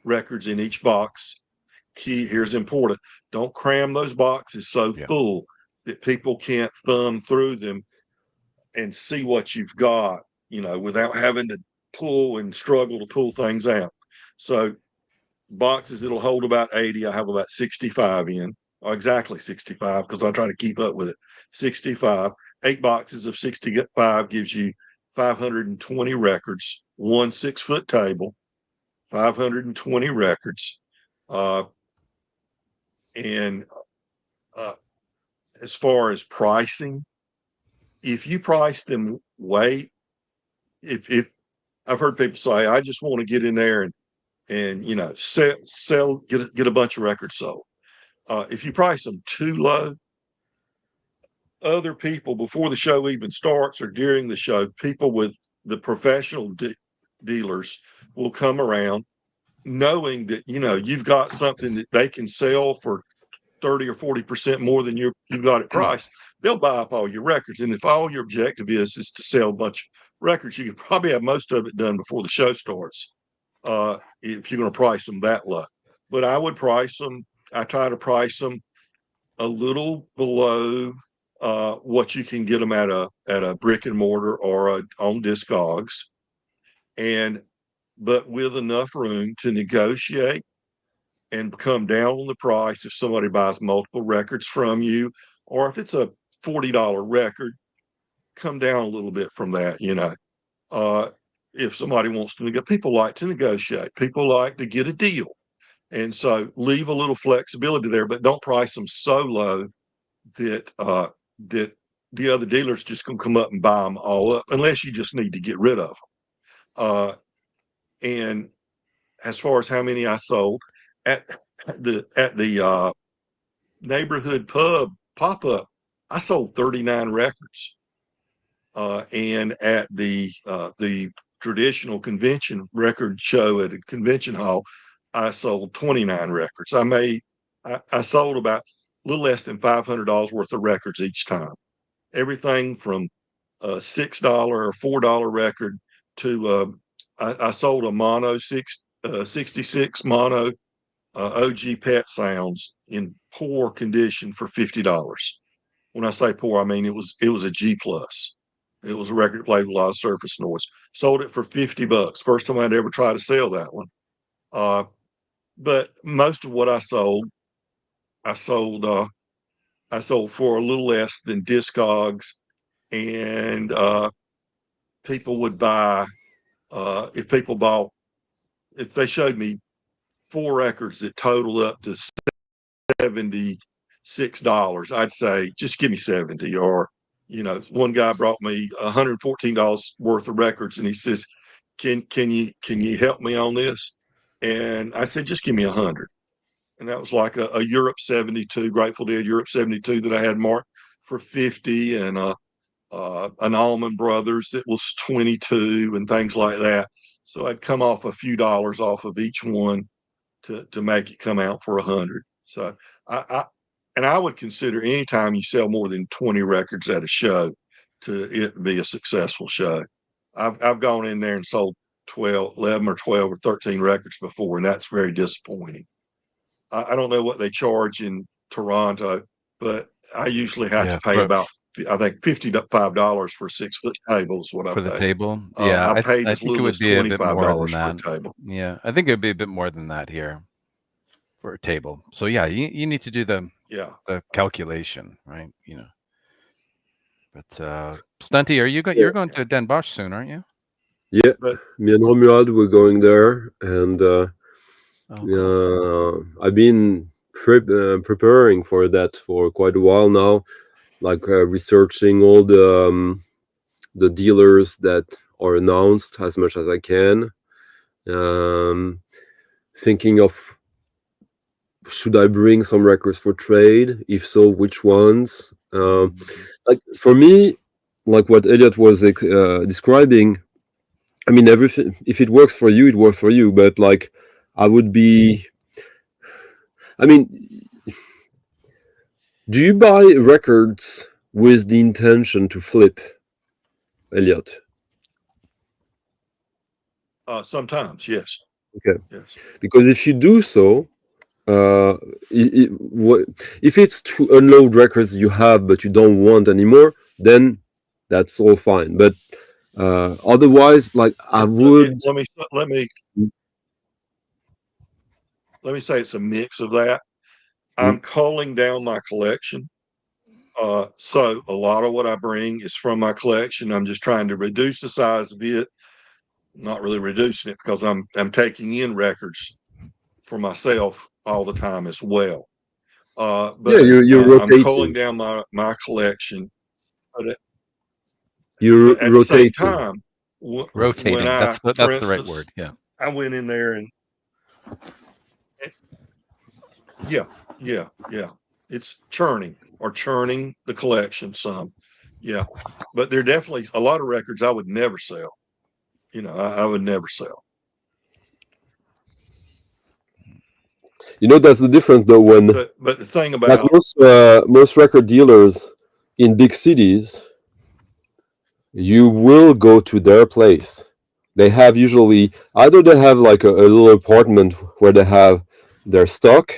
records in each box. Here's important: don't cram those boxes so full that people can't thumb through them and see what you've got, without having to pull and struggle to pull things out. So boxes that'll hold about 80, I have about 65 in, or exactly 65, because I try to keep up with it. 65, 8 boxes of 65 gives you 520 records, 1 6-foot table, 520 records. And as far as pricing, if you price them if I've heard people say, I just want to get in there and sell, get a bunch of records sold. If you price them too low, other people, before the show even starts or during the show, people with the professional dealers will come around knowing that you've got something that they can sell for 30 or 40% more than you've got it priced. They'll buy up all your records. And if all your objective is to sell a bunch of records, you can probably have most of it done before the show starts, if you're going to price them that low. But I try to price them a little below what you can get them at a brick and mortar or on Discogs, but with enough room to negotiate and come down on the price if somebody buys multiple records from you, or if it's a $40 record, come down a little bit from that. If somebody wants to negotiate, people like to negotiate, people like to get a deal, and so leave a little flexibility there, but don't price them so low that that the other dealers just gonna come up and buy them all up, unless you just need to get rid of them. And as far as how many I sold at the neighborhood pub pop-up, I sold 39 records. And at the traditional convention record show at a convention hall, I sold 29 records. I sold about a little less than $500 worth of records each time. Everything from a $6 or $4 record to I sold a mono 66 mono OG Pet Sounds in poor condition for $50. When I say poor, I mean it was a G plus. It was a record played with a lot of surface noise. Sold it for $50. First time I'd ever try to sell that one. But most of what I sold for a little less than Discogs, and people would buy. If they showed me 4 records that totaled up to $76, I'd say just give me 70. Or one guy brought me $114 worth of records, and he says, can you help me on this? And I said, just give me 100. And that was like a Europe 72, Grateful Dead Europe 72 that I had marked for 50, and an Allman Brothers that was 22, and things like that. So I'd come off a few dollars off of each one to make it come out for 100. So I would consider anytime you sell more than 20 records at a show to it be a successful show. I've gone in there and sold 11 or 12 or 13 records before, and that's very disappointing. I don't know what they charge in Toronto, but I usually have to pay about, I think, $55 for a 6-foot table is what I pay. For the table? Yeah. I paid as think it little would as be a bit more than $25 for a that. table. Yeah, I think it'd be a bit more than that here for a table. So yeah, you need to do the calculation, right? You know. But Stunty, you're going to Den Bosch soon, aren't you? Yeah, me and Romuald were going there, and cool. I've been preparing for that for quite a while now, like researching all the dealers that are announced as much as I can, thinking of should I bring some records for trade? If so, which ones? Like for me, like what Elliott was describing, I mean, everything, if it works for you, it works for you. But like, I mean, do you buy records with the intention to flip, Elliott? Sometimes, yes. Okay. Yes. Because if you do so, if it's to unload records you have but you don't want anymore, then that's all fine. But otherwise, like I would. Let me say it's a mix of that. I'm culling down my collection. So a lot of what I bring is from my collection. I'm just trying to reduce the size of it. Not really reducing it because I'm taking in records for myself all the time as well. But you're I'm culling down my collection. But you're at rotating. the same time, rotating. That's the right word. Yeah. I went in there and yeah. It's churning the collection some. Yeah. But there are definitely a lot of records I would never sell. You know, I would never sell. You know, that's the difference though when but the thing about most record dealers in big cities, you will go to their place. They have usually either they have like a little apartment where they have their stock,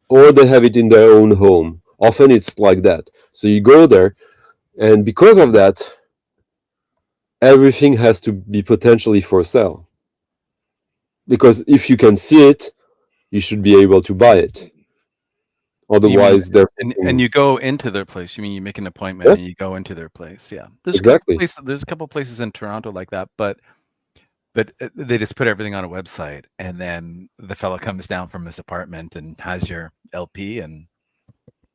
or they have it in their own home. Often it's like that. So you go there, and because of that, everything has to be potentially for sale. Because if you can see it, you should be able to buy it. Otherwise, and you go into their place. You mean you make an appointment and you go into their place? Yeah, there's a couple places in Toronto like that, but they just put everything on a website, and then the fellow comes down from his apartment and has your LP and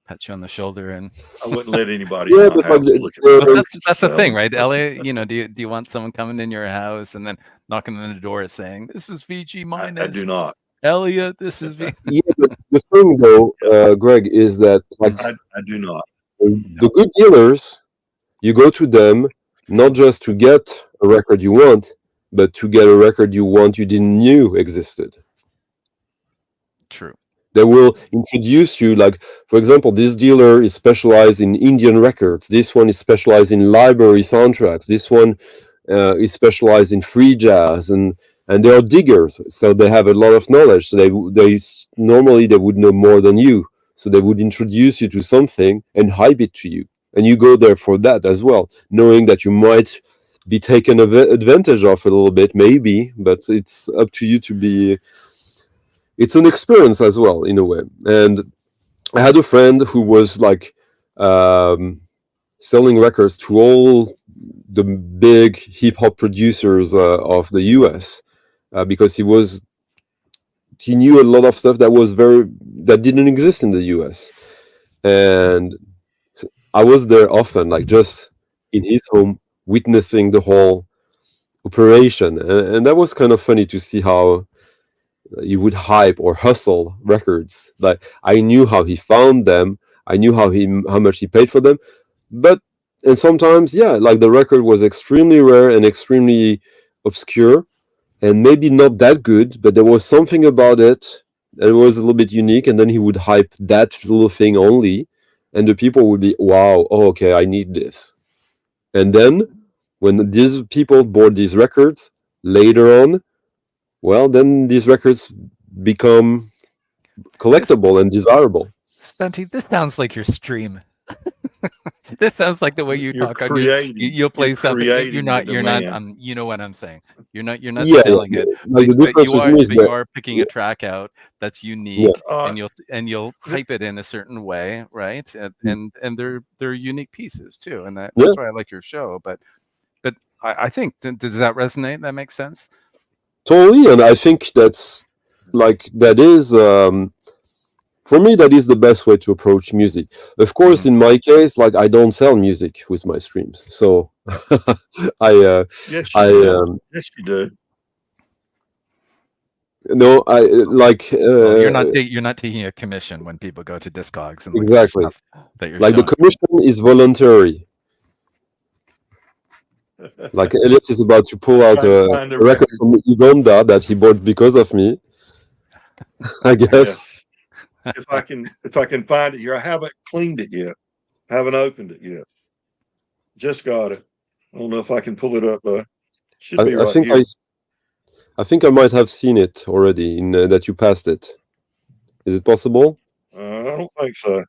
pats you on the shoulder. And I wouldn't let anybody in my house look at it. That's the thing, right, Elliott? You know, do you want someone coming in your house and then knocking on the door saying, "This is VG minus"? I do not. Elliott, this is VG. Yeah, but the thing though, Greg, is that like I do not. The good dealers, you go to them not just to get a record you want, but to get a record you want you didn't knew existed. True. They will introduce you, like, for example, this dealer is specialized in Indian records. This one is specialized in library soundtracks. This one is specialized in free jazz, and they are diggers, so they have a lot of knowledge. So they normally they would know more than you. So they would introduce you to something and hype it to you, and you go there for that as well, knowing that you might be taken advantage of a little bit, maybe, but it's up to you to be. It's an experience as well, in a way. And I had a friend who was like selling records to all the big hip hop producers of the US because he knew a lot of stuff that didn't exist in the US. And I was there often, like just in his home, witnessing the whole operation, and that was kind of funny to see how you would hype or hustle records. Like I knew how he found them, I knew how much he paid for them, and sometimes like the record was extremely rare and extremely obscure and maybe not that good, but there was something about it that was a little bit unique, and then he would hype that little thing only, and the people would be, wow, oh, okay, I need this. And then When these people bought these records later on, well, then these records become collectible and desirable. Stunty, this sounds like your stream. This sounds like the way you You're talk on your. You'll play you're something. creating You're the not. demand. You know what I'm saying. You're not Yeah, selling it. like the difference with me is you that are picking a track out that's unique, and you'll type it in a certain way, right? And they're unique pieces too, and that's why I like your show. But I think does that resonate? That makes sense. Totally, and I think that's like that is. For me, that is the best way to approach music. Of course, in my case, like I don't sell music with my streams, so Yes, you do. No, I like. Well, you're not taking a commission when people go to Discogs and look at the stuff that you're like showing. the commission is voluntary. Like Elliott is about to pull out a record from Uganda that he bought because of me. I guess. Yes. If I can find it here, I haven't cleaned it yet. Haven't opened it yet. Just got it. I don't know if I can pull it up. Should be right here. I think I might have seen it already in that you passed it. Is it possible? I don't think so.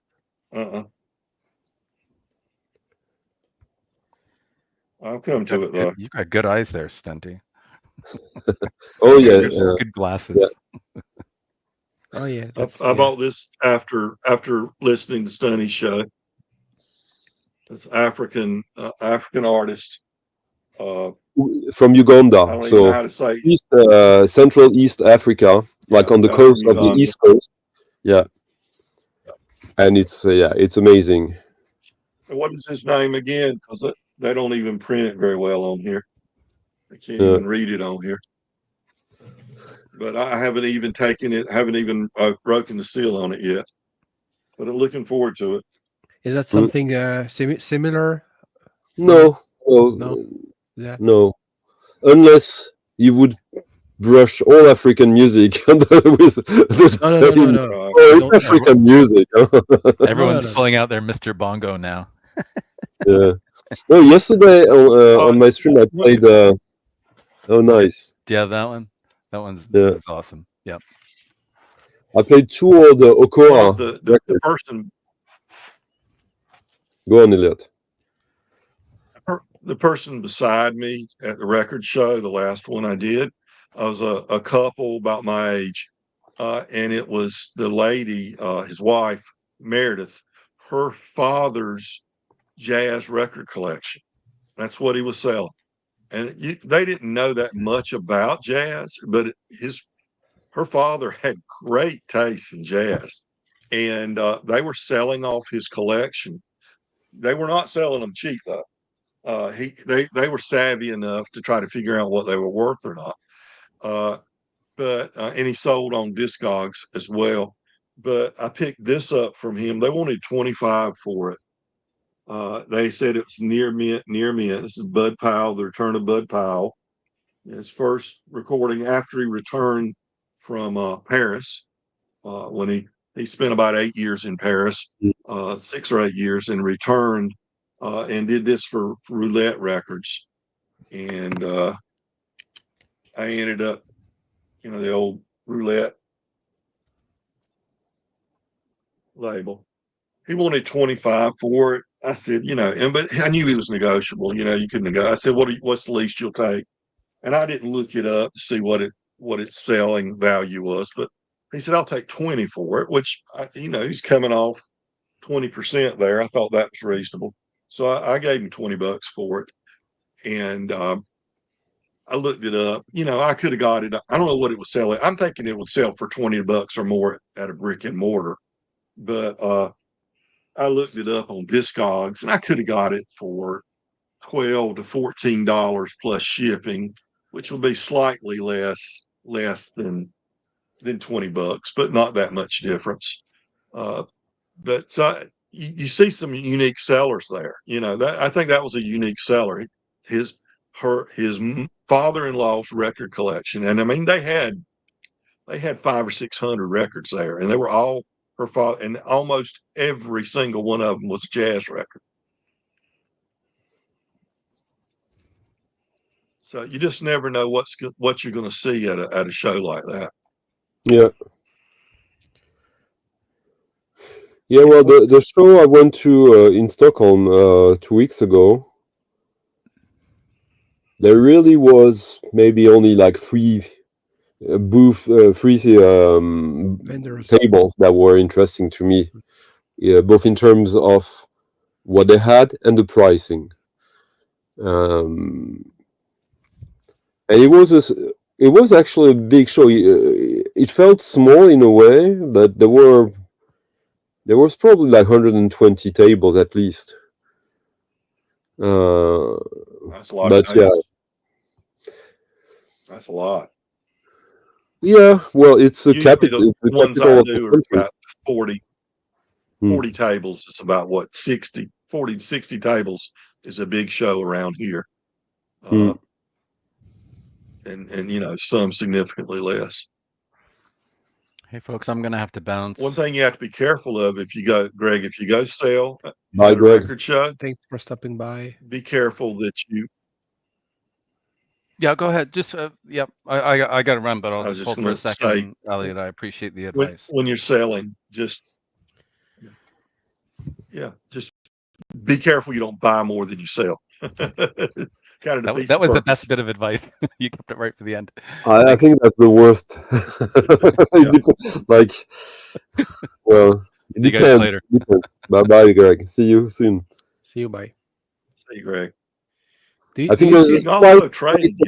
I'll come to it though. You got good eyes there, Stunty. Oh yeah, good glasses. Yeah. Oh yeah, I bought this after listening to Stunty's show. It's African artist from Uganda. I don't even know how to say Central East Africa, like on the coast of the East Coast. Yeah, and it's amazing. What is his name again? Because they don't even print it very well on here. I can't even read it on here. But I haven't even taken it, haven't even broken the seal on it yet. But I'm looking forward to it. Is that something similar? No. Yeah. No. Unless you would brush all African music with no. African music. Everyone's pulling out their Mr. Bongo now. Yeah. Well, yesterday on my stream I played. Oh, nice. Yeah, that one. That's awesome. Yep. I played two of the Okora. The person. Go on, Elliott. The person beside me at the record show, the last one I did, I was a couple about my age, and it was the lady, his wife, Meredith, her father's jazz record collection. That's what he was selling. And they didn't know that much about jazz, but her father had great taste in jazz, and they were selling off his collection. They were not selling them cheap though. They were savvy enough to try to figure out what they were worth or not. And he sold on Discogs as well. But I picked this up from him. They wanted $25 for it. They said it was near mint. This is Bud Powell, the return of Bud Powell. His first recording after he returned from Paris, when he spent about 8 years in Paris, 6 or 8 years, and returned and did this for Roulette Records. And I ended up, the old Roulette label. He wanted $25 for it. I said, but I knew he was negotiable. You couldn't negotiate. I said, what's the least you'll take? And I didn't look it up to see what its selling value was. But he said, I'll take 20 for it, which, he's coming off 20% there. I thought that was reasonable. So I gave him $20 for it. And I looked it up. I could have got it. I don't know what it was selling. I'm thinking it would sell for $20 or more at a brick and mortar. But I looked it up on Discogs, and I could have got it for $12 to $14 plus shipping, which would be slightly less than $20, but not that much difference. But so you see some unique sellers there. I think that was a unique seller. His father-in-law's record collection, and I mean they had 500 or 600 records there, and they were all her father, and almost every single one of them was a jazz record. So you just never know what you're going to see at a show like that. Yeah. Yeah, well, the show I went to in Stockholm 2 weeks ago, there really was maybe only like three tables that were interesting to me, both in terms of what they had and the pricing. And it was actually a big show. It felt small in a way, but there was probably like 120 tables at least. That's a lot. But yeah, that's a lot. Yeah, well, it's a capital. The ones I do are about 40 tables. It's about what 40 to 60 tables is a big show around here. And you know, some significantly less. Hey folks, I'm gonna have to bounce. One thing you have to be careful of if you go, Greg, if you go sell at a Greg. record show. Thanks for stopping by. Be careful that you. Yeah, go ahead. Just yep. I got to run, but I'll just hold for a second, Elliott. I appreciate the advice. When you're selling, just be careful you don't buy more than you sell. Kind of that was the best bit of advice. You kept it right for the end. I think that's the worst. Like, well, it See you guys later. Bye, Greg. See you soon. See you. Bye. See you, Greg. I think there's a slight,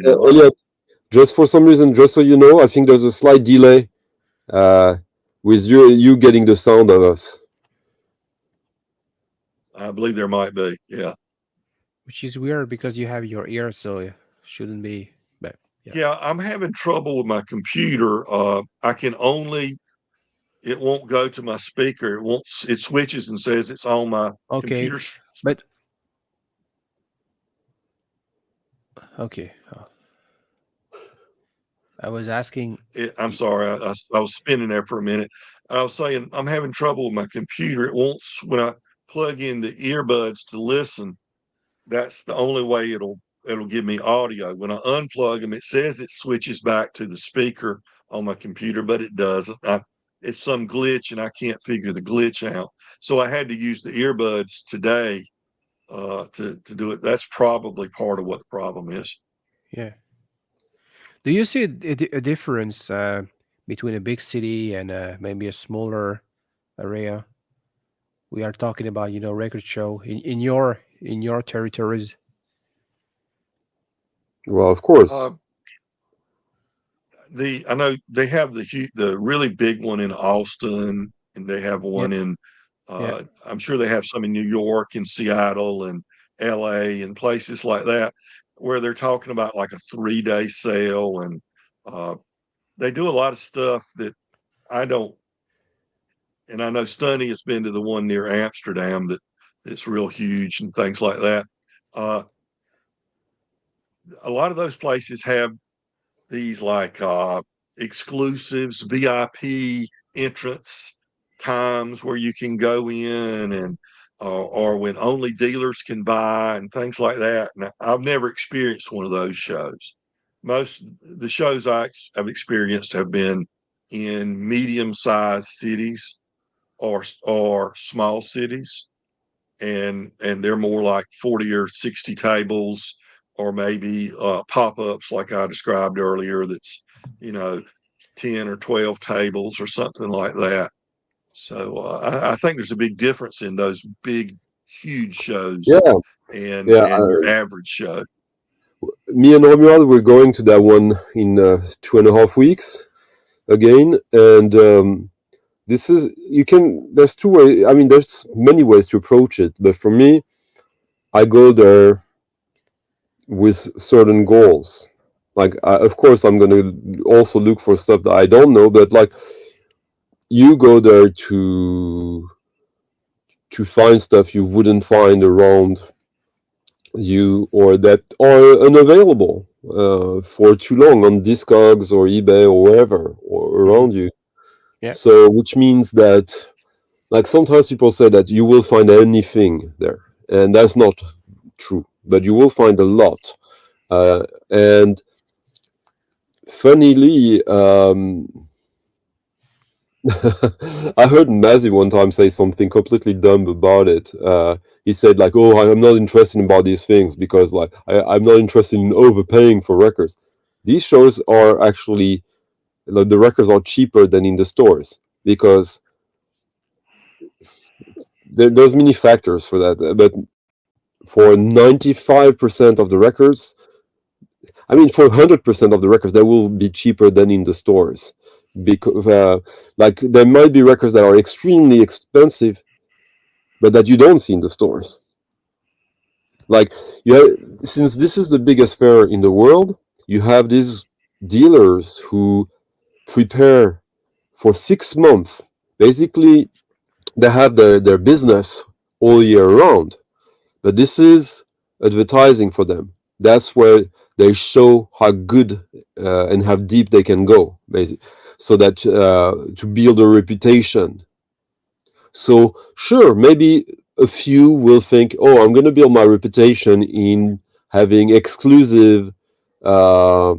Elliott, just for some reason, just so you know, I think there's a slight delay with you getting the sound of us. I believe there might be, yeah. Which is weird because you have your ear, so it shouldn't be. But yeah, I'm having trouble with my computer. It won't go to my speaker. It switches and says it's on my computer. But okay. I was asking. I'm sorry, I was spinning there for a minute. I was saying I'm having trouble with my computer. It won't, when I plug in the earbuds to listen, that's the only way it'll give me audio. When I unplug them, it says it switches back to the speaker on my computer, but it doesn't. It's some glitch, and I can't figure the glitch out. So I had to use the earbuds today to do it. That's probably part of what the problem is. Yeah. Do you see a difference between a big city and maybe a smaller area? We are talking about, record show in your territories. Well, of course. I know they have the really big one in Austin, and they have one in. I'm sure they have some in New York and Seattle and LA and places like that, where they're talking about like a 3-day sale, and they do a lot of stuff that I don't. And I know Stunty has been to the one near Amsterdam that's real huge and things like that. A lot of those places have these like exclusives, VIP entrance times where you can go in and or when only dealers can buy and things like that. Now, I've never experienced one of those shows. Most of the shows I've experienced have been in medium-sized cities or small cities, and they're more like 40 or 60 tables, or maybe pop-ups like I described earlier, that's 10 or 12 tables or something like that. So I think there's a big difference in those big, huge shows and your average show. Me and Romuald, we're going to that one in 2.5 weeks again, and there's 2 ways. I mean, there's many ways to approach it, but for me, I go there with certain goals. Like, of course, I'm going to also look for stuff that I don't know, but like, you go there to find stuff you wouldn't find around you, or that are unavailable for too long on Discogs or eBay or wherever or around you. Yeah. So, which means that, like, sometimes people say that you will find anything there, and that's not true. But you will find a lot, And funnily, I heard Mazzy one time say something completely dumb about it. He said like, "Oh, I'm not interested about these things because like I'm not interested in overpaying for records." These shows are actually, like, the records are cheaper than in the stores because there's many factors for that. But for 95% of the records, I mean, for 100% of the records, they will be cheaper than in the stores. Because like there might be records that are extremely expensive, but that you don't see in the stores. Like since this is the biggest fair in the world, you have these dealers who prepare for 6 months. Basically, they have their business all year round, but this is advertising for them. That's where they show how good and how deep they can go, basically, so that to build a reputation. So sure, maybe a few will think, "Oh, I'm going to build my reputation in having exclusive, uh,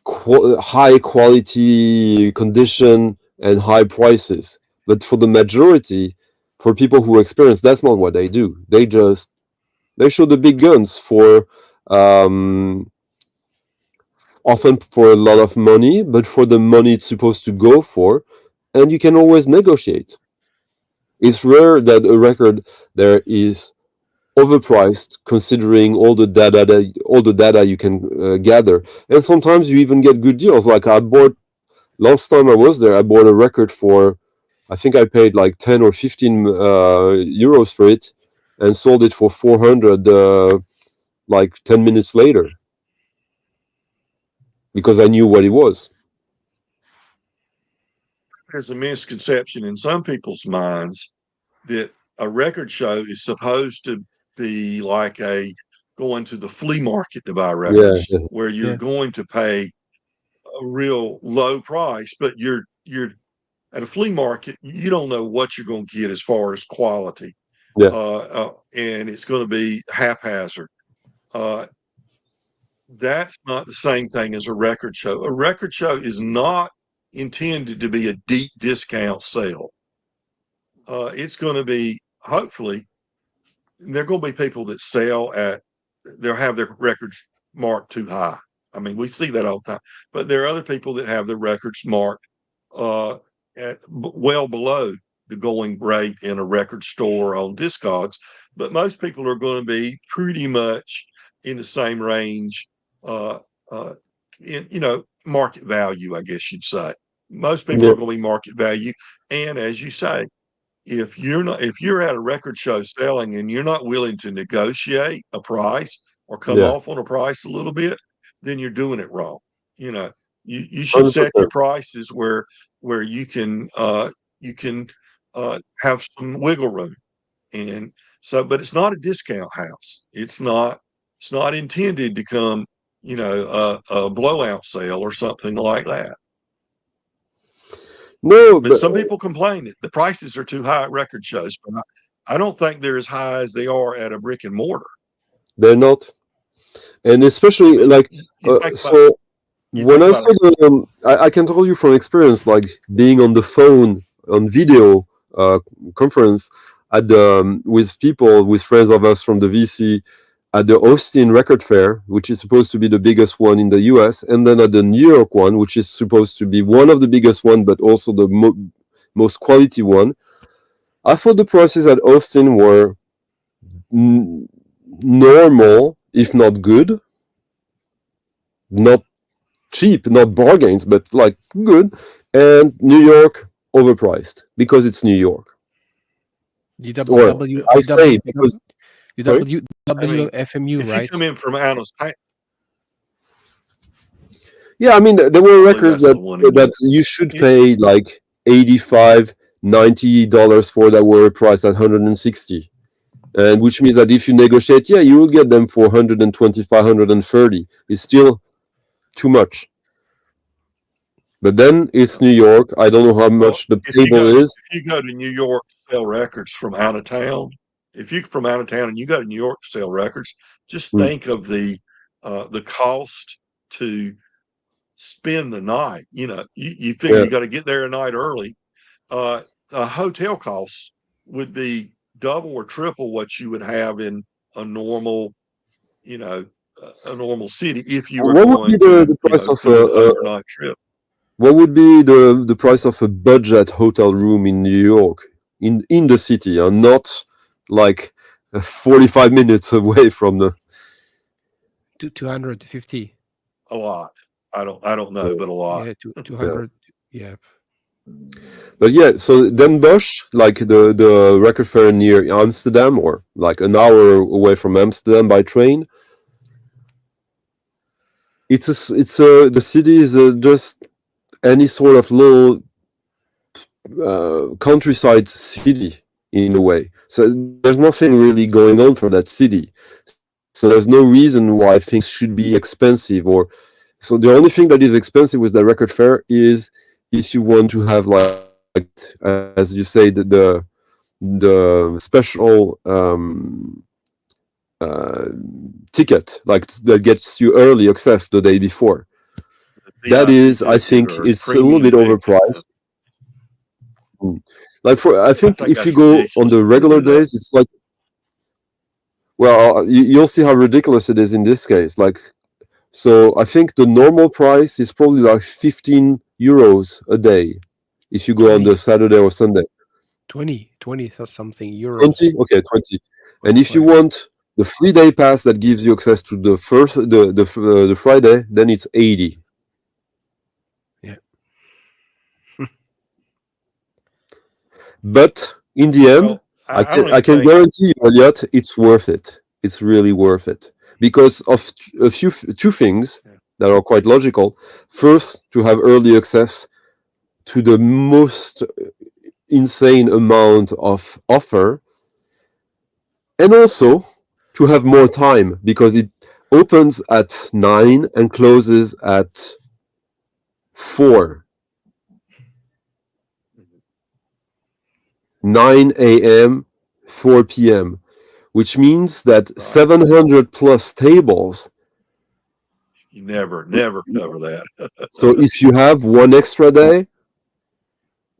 high quality condition and high prices." But for the majority, for people who experience, that's not what they do. They show the big guns for often for a lot of money, but for the money it's supposed to go for, and you can always negotiate. It's rare that a record there is overpriced considering all the data you can gather, and sometimes you even get good deals. Like I bought last time I was there, I bought a record for, I think I paid like 10 or 15 euros for it, and sold it for 400 like 10 minutes later because I knew what it was. There's a misconception in some people's minds that a record show is supposed to be like going to the flea market to buy records, where you're going to pay a real low price, but you're at a flea market, you don't know what you're going to get as far as quality. And it's going to be haphazard. That's not the same thing as a record show. A record show is not intended to be a deep discount sale. It's going to be, hopefully, there are going to be people that sell they'll have their records marked too high. I mean, we see that all the time. But there are other people that have their records marked at well below the going rate in a record store on Discogs. But most people are going to be pretty much in the same range, in market value, I guess you'd say. Most people are going to be market value. And as you say, if you're at a record show selling and you're not willing to negotiate a price or come off on a price a little bit, then you're doing it wrong. You should 100%. Set your prices where you can have some wiggle room. And so, but it's not a discount house. It's not intended to come, a blowout sale or something like that. No, but some people complain that the prices are too high at record shows, but I don't think they're as high as they are at a brick and mortar. They're not, and especially like so. When I saw I can tell you from experience, like being on the phone on video conference at with friends of us from the VC at the Austin Record Fair, which is supposed to be the biggest one in the US, and then at the New York one, which is supposed to be one of the biggest one, but also the most quality one. I thought the prices at Austin were normal, if not good, not cheap, not bargains, but like good. And New York overpriced because it's New York. WFMU, right? If you come in from out of state. Yeah, I mean, there were records that you should pay like $85, $90 for that were priced at $160. And which means that if you negotiate, you will get them for $125, $130. It's still too much. But then it's New York. I don't know how much the table is. If you go to New York to sell records from out of town, if you're from out of town and you go to New York to sell records, just think of the the cost to spend the night. You figure you got to get there a night early. Hotel costs would be double or triple what you would have in a normal, a normal city if you were going to the price of do an overnight trip. What would be the price of a budget hotel room in New York, in the city, and not like 45 minutes away from the 250? A lot. I don't know, but a lot. Yeah, 200. Yeah. But yeah, so Den Bosch, like the record fair near Amsterdam, or like an hour away from Amsterdam by train. The city is just any sort of little countryside city in a way. So there's nothing really going on for that city. So there's no reason why things should be expensive. So the only thing that is expensive with the record fair is if you want to have, like as you say, the special ticket, like that gets you early access the day before. That is, I think, it's a little bit overpriced. Like I think if you go on the regular days, it's like, well, you'll see how ridiculous it is in this case. Like, so I think the normal price is probably like 15 euros a day if you go on the Saturday or Sunday. 20 or something euros. 20? Okay, 20. And if you want the 3-day pass that gives you access to the Friday, then it's 80. Yeah. But in the end, I can guarantee you, Elliott, it's worth it. It's really worth it because of two things that are quite logical. First, to have early access to the most insane amount of offer, and also to have more time because it opens at 9 and closes at 4. 9 a.m., 4 p.m., which means that 700 plus tables. You never cover that. So if you have one extra day,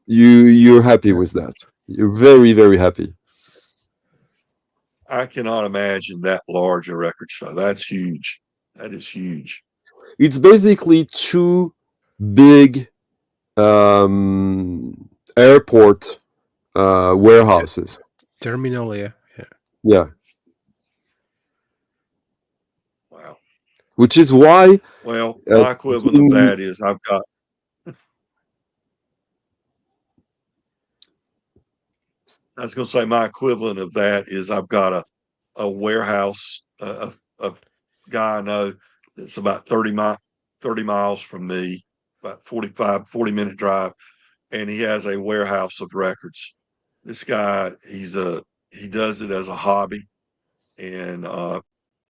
you're happy with that. You're very, very happy. I cannot imagine that large a record show. That's huge. That is huge. It's basically 2 big airport warehouses. Terminal, yeah. Yeah. Wow. Which is why. Well, my equivalent of that is I've got. I was going to say my equivalent of that is I've got a warehouse, a guy I know that's about 30 miles from me, about 40-minute drive, and he has a warehouse of records. This guy, he does it as a hobby, and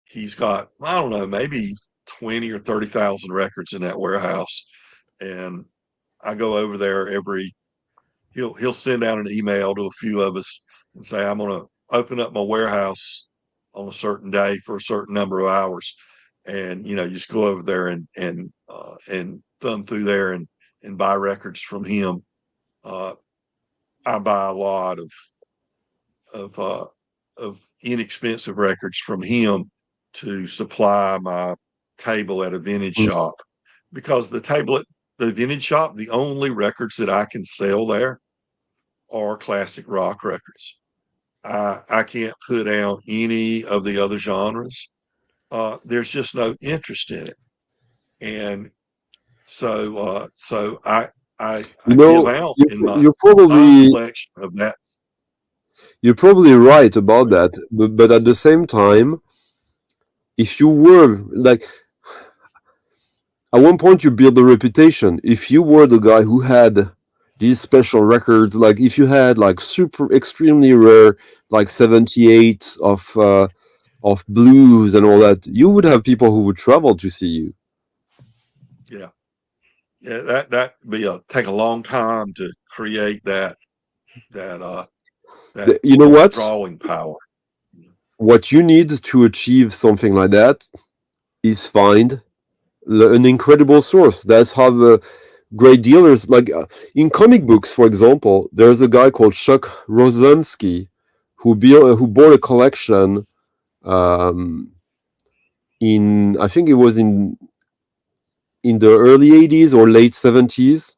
he's got, I don't know, maybe 20 or 30,000 records in that warehouse. And I go over there he'll send out an email to a few of us and say, I'm going to open up my warehouse on a certain day for a certain number of hours. And, just go over there and thumb through there and buy records from him. I buy a lot of inexpensive records from him to supply my table at a vintage shop, because the table at the vintage shop, the only records that I can sell there are classic rock records. I can't put out any of the other genres. There's just no interest in it. And so I give out in my collection of that. You're probably right about that, but at the same time, if you were like, at one point you build a reputation. If you were the guy who had these special records, like if you had like super extremely rare, like 78s of blues and all that, you would have people who would travel to see you. Yeah, that take a long time to create that you know what? Drawing power. What you need to achieve something like that is find an incredible source. That's how the great dealers, like in comic books, for example, there's a guy called Chuck Rozumsky who bought a collection in, I think it was in the early 80s or late 70s,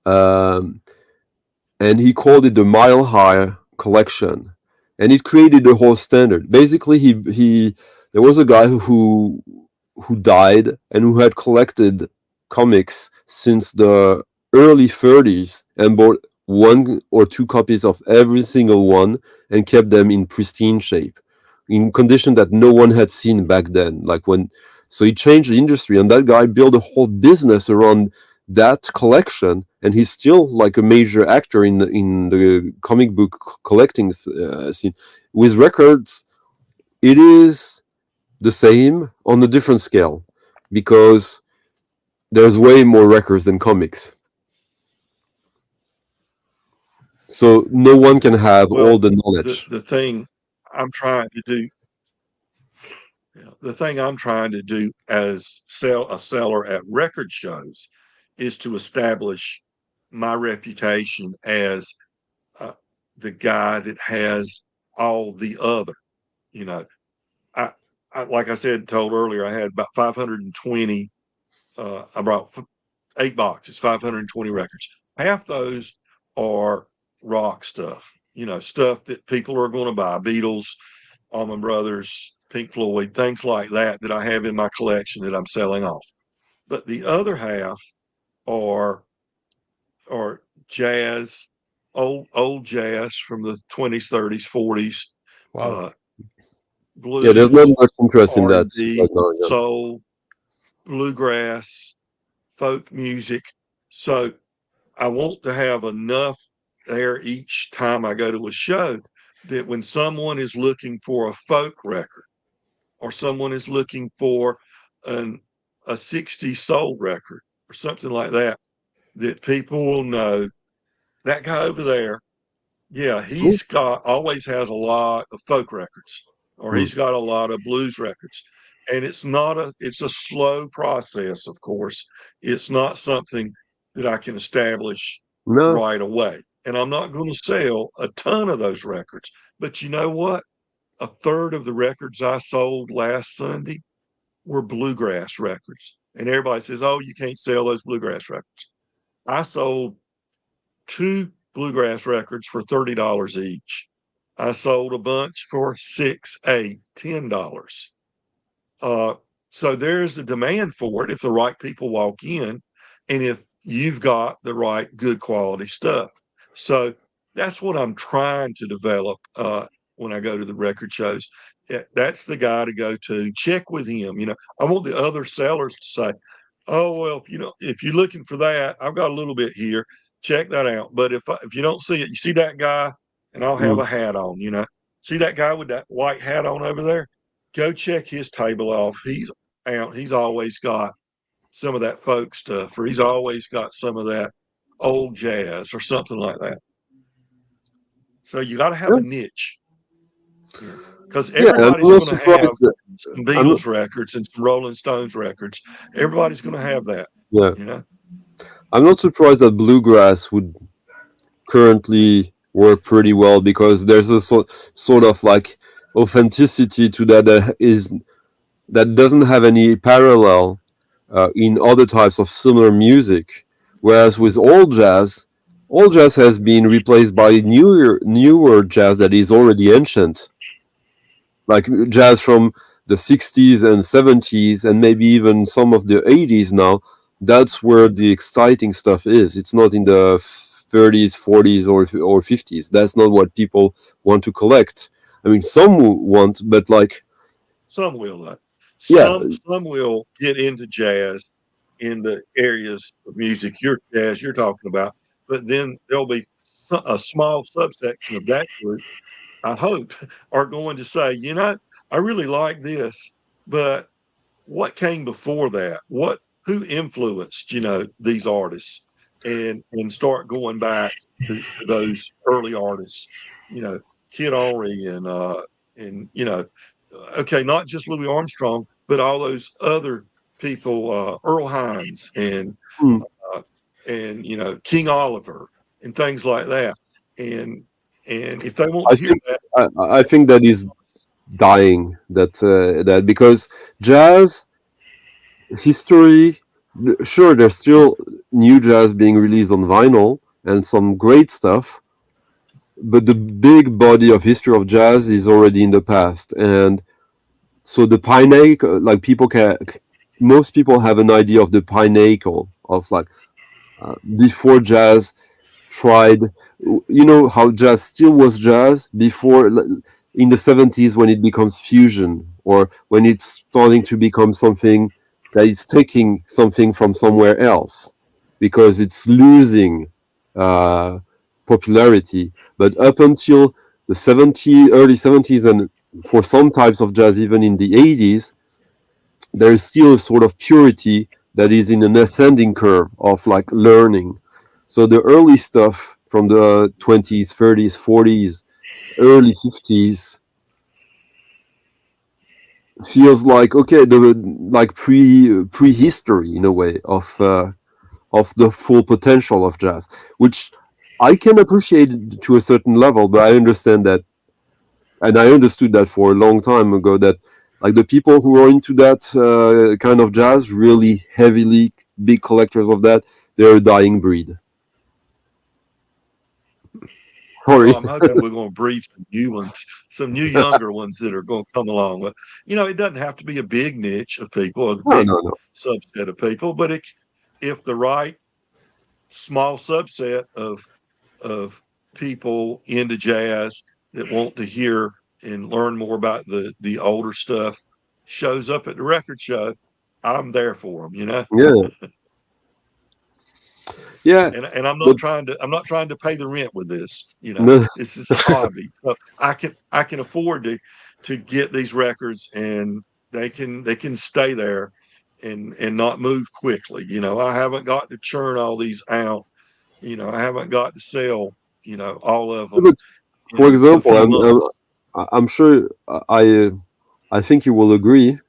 and he called it the Mile High Collection, and it created a whole standard. Basically, there was a guy who died and who had collected comics since the early 30s and bought 1 or 2 copies of every single one and kept them in pristine shape, in condition that no one had seen back then. So he changed the industry, and that guy built a whole business around that collection, and he's still like a major actor in the comic book collecting scene. With records, it is the same on a different scale, because there's way more records than comics. So no one can have all the knowledge. The thing I'm trying to do as a seller at record shows is to establish my reputation as the guy that has all the other. I like I told earlier, I had about 520. I brought 8 boxes, 520 records. Half those are rock stuff, stuff that people are going to buy. Beatles, Allman Brothers, Pink Floyd, things like that I have in my collection that I'm selling off. But the other half are jazz, old jazz from the 20s, 30s, 40s. Wow. Blues, yeah, there's not much interest in that right now, soul, bluegrass, folk music. So I want to have enough there each time I go to a show that when someone is looking for a folk record, or someone is looking for a 60s soul record or something like that, that people will know that guy over there, yeah, he's always has a lot of folk records, or he's got a lot of blues records. And it's a slow process, of course. It's not something that I can establish right away. And I'm not going to sell a ton of those records. But you know what? 1/3 of the records I sold last Sunday were bluegrass records. And everybody says, oh, you can't sell those bluegrass records. I sold 2 bluegrass records for $30 each. I sold a bunch for $6, $8, $10. So there's a demand for it if the right people walk in, and if you've got the right good quality stuff. So that's what I'm trying to develop when I go to the record shows. That's the guy to go to. Check with him. I want the other sellers to say, oh, well, if you're looking for that, I've got a little bit here. Check that out. But if you don't see it, you see that guy, and I'll have a hat on, see that guy with that white hat on over there? Go check his table off. He's out. He's always got some of that folk stuff, or he's always got some of that old jazz or something like that. So you got to have a niche, because everybody's going to have some Beatles records and some Rolling Stones records. Everybody's going to have that. Yeah. I'm not surprised that bluegrass would currently work pretty well, because there's a sort of like authenticity to that doesn't have any parallel in other types of similar music. Whereas with old jazz has been replaced by newer jazz that is already ancient, like jazz from the 60s and 70s, and maybe even some of the 80s now. That's where the exciting stuff is. It's not in the 30s, 40s, or 50s. That's not what people want to collect. I mean, some want, but like some will. Some will get into jazz in the areas of music you're talking about, but then there'll be a small subsection of that group, I hope, are going to say, I really like this, but what came before that? Who influenced, these artists, and start going back to those early artists, Kid Ory and okay, not just Louis Armstrong, but all those other people, Earl Hines and King Oliver and things like that. And if they want to hear that, I think that is dying. That because jazz history, sure, there's still new jazz being released on vinyl and some great stuff, but the big body of history of jazz is already in the past. And so the pinnacle, like most people have an idea of the pinnacle of like before jazz tried, how jazz still was jazz before, in the 70s, when it becomes fusion, or when it's starting to become something that is taking something from somewhere else because it's losing popularity. But up until the early 70s, and for some types of jazz even in the 80s, there is still a sort of purity that is in an ascending curve of like learning. So the early stuff from the 20s, 30s, 40s, early 50s feels like, okay, like prehistory in a way of the full potential of jazz, which I can appreciate to a certain level, but I understand that, and I understood that for a long time ago, that like the people who are into that kind of jazz, really heavily big collectors of that, they're a dying breed. Sorry. Well, I'm hoping we're going to breed some new ones, some new younger ones that are going to come along. With, it doesn't have to be a big niche of people, a big subset of people, but if the right small subset of people into jazz that want to hear and learn more about the older stuff shows up at the record show, I'm there for them, Yeah. Yeah. And I'm not trying to pay the rent with this, This is a hobby. So I can afford to get these records, and they can stay there and not move quickly. I haven't got to churn all these out. I haven't got to sell, all of them. For example, I'm sure I think you will agree.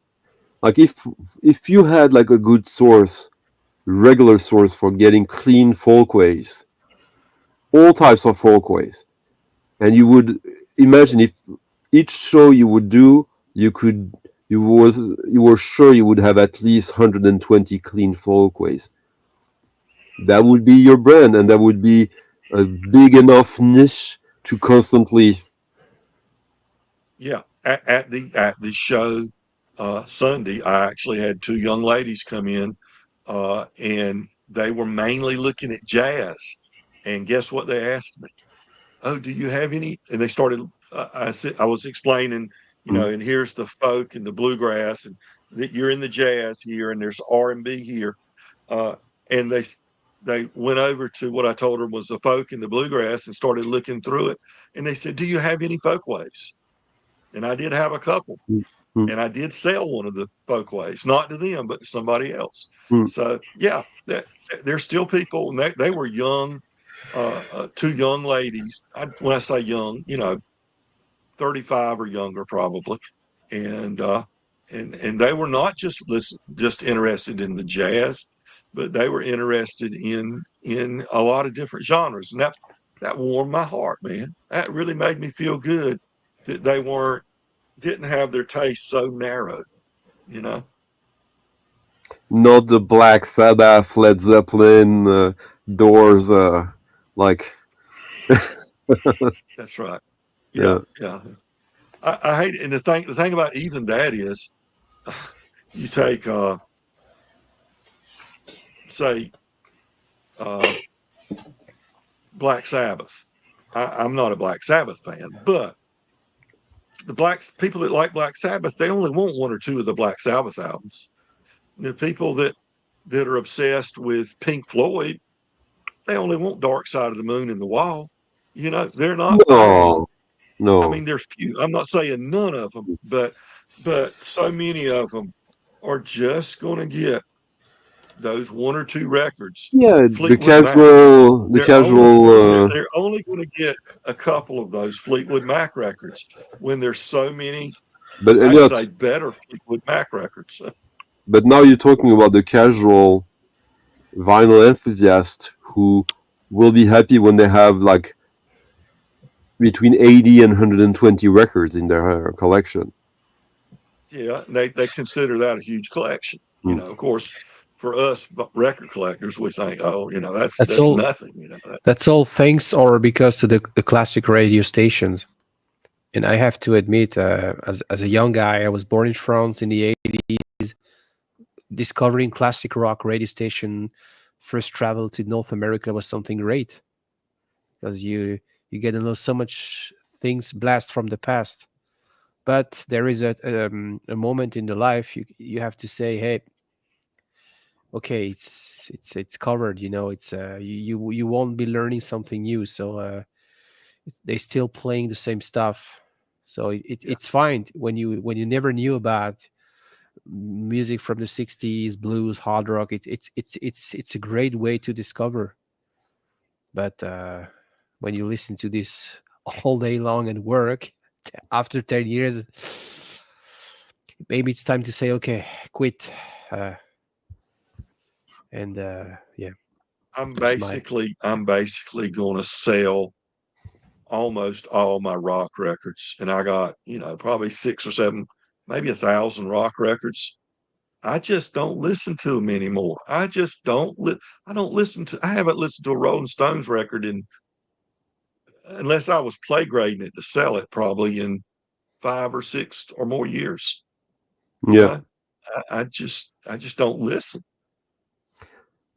Like if you had like a good regular source for getting clean folkways, all types of folkways, and you would imagine if each show you would do, you were sure you would have at least 120 clean folkways. That would be your brand, and that would be a big enough niche to constantly. Yeah, at the show Sunday, I actually had two young ladies come in, and they were mainly looking at jazz. And guess what they asked me? Oh, do you have any? And they started. I was explaining, and here's the folk and the bluegrass, and that you're in the jazz here, and there's R&B here, and they went over to what I told them was the folk and the bluegrass and started looking through it, and they said, "Do you have any folkways?" And I did have a couple, and I did sell one of the folkways, not to them, but to somebody else. So yeah, there's still people, and they were young. Two young ladies. When I say young, 35 or younger probably, and they were not just interested in the jazz, but they were interested in a lot of different genres, and that warmed my heart, man. That really made me feel good that they didn't have their taste so narrow, Not the Black Sabbath, Led Zeppelin, Doors, like. That's right. Yeah. I hate it. And the thing about even that is, you take say Black Sabbath. I'm not a Black Sabbath fan, but the people that like Black Sabbath, they only want one or two of the Black Sabbath albums. The people that are obsessed with Pink Floyd, they only want Dark Side of the Moon and The Wall. They're not. No. I mean, there's few. I'm not saying none of them, but so many of them are just going to get those one or two records. Yeah, the casual. They're only going to get a couple of those Fleetwood Mac records when there's so many But I'd Elliott, say better Fleetwood Mac records. but now you're talking about the casual vinyl enthusiast who will be happy when they have like between 80 and 120 records in their collection. Yeah, they consider that a huge collection. You know, of course, for us record collectors, we think, oh, you know, that's all nothing. You know, that's all thanks or because to the classic radio stations. And I have to admit, as a young guy, I was born in France in the 80s. Discovering classic rock radio station, first travel to North America was something great, because you get to know so much things blast from the past. But there is a moment in the life you have to say, hey, okay, it's covered. You know, it's you won't be learning something new. So they still playing the same stuff. So it's fine when you never knew about music from the 60s, blues, hard rock. It's a great way to discover. But when you listen to this all day long and work after 10 years, maybe it's time to say, okay, quit. And yeah, I'm basically going to sell almost all my rock records, and I got, you know, probably 6 or 7, maybe 1,000 rock records. I just don't listen to them anymore. I just don't. I don't listen to. I haven't listened to a Rolling Stones record unless I was play grading it to sell it, probably in 5 or 6 or more years. Yeah. I just don't listen.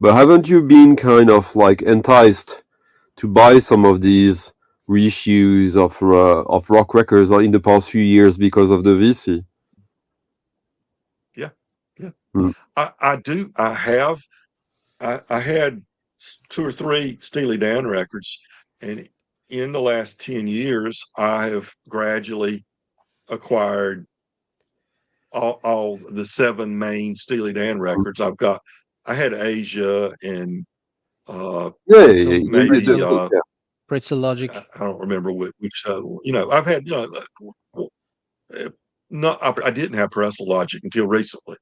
But haven't you been kind of like enticed to buy some of these reissues of rock records in the past few years because of the VC? Yeah. Hmm. I do. I have. I had 2 or 3 Steely Dan records, and in the last 10 years, I have gradually acquired all the 7 main Steely Dan records. I had Asia and maybe Pretzel Logic. I don't remember which you know, I've had, you know, I didn't have Pretzel Logic until recently.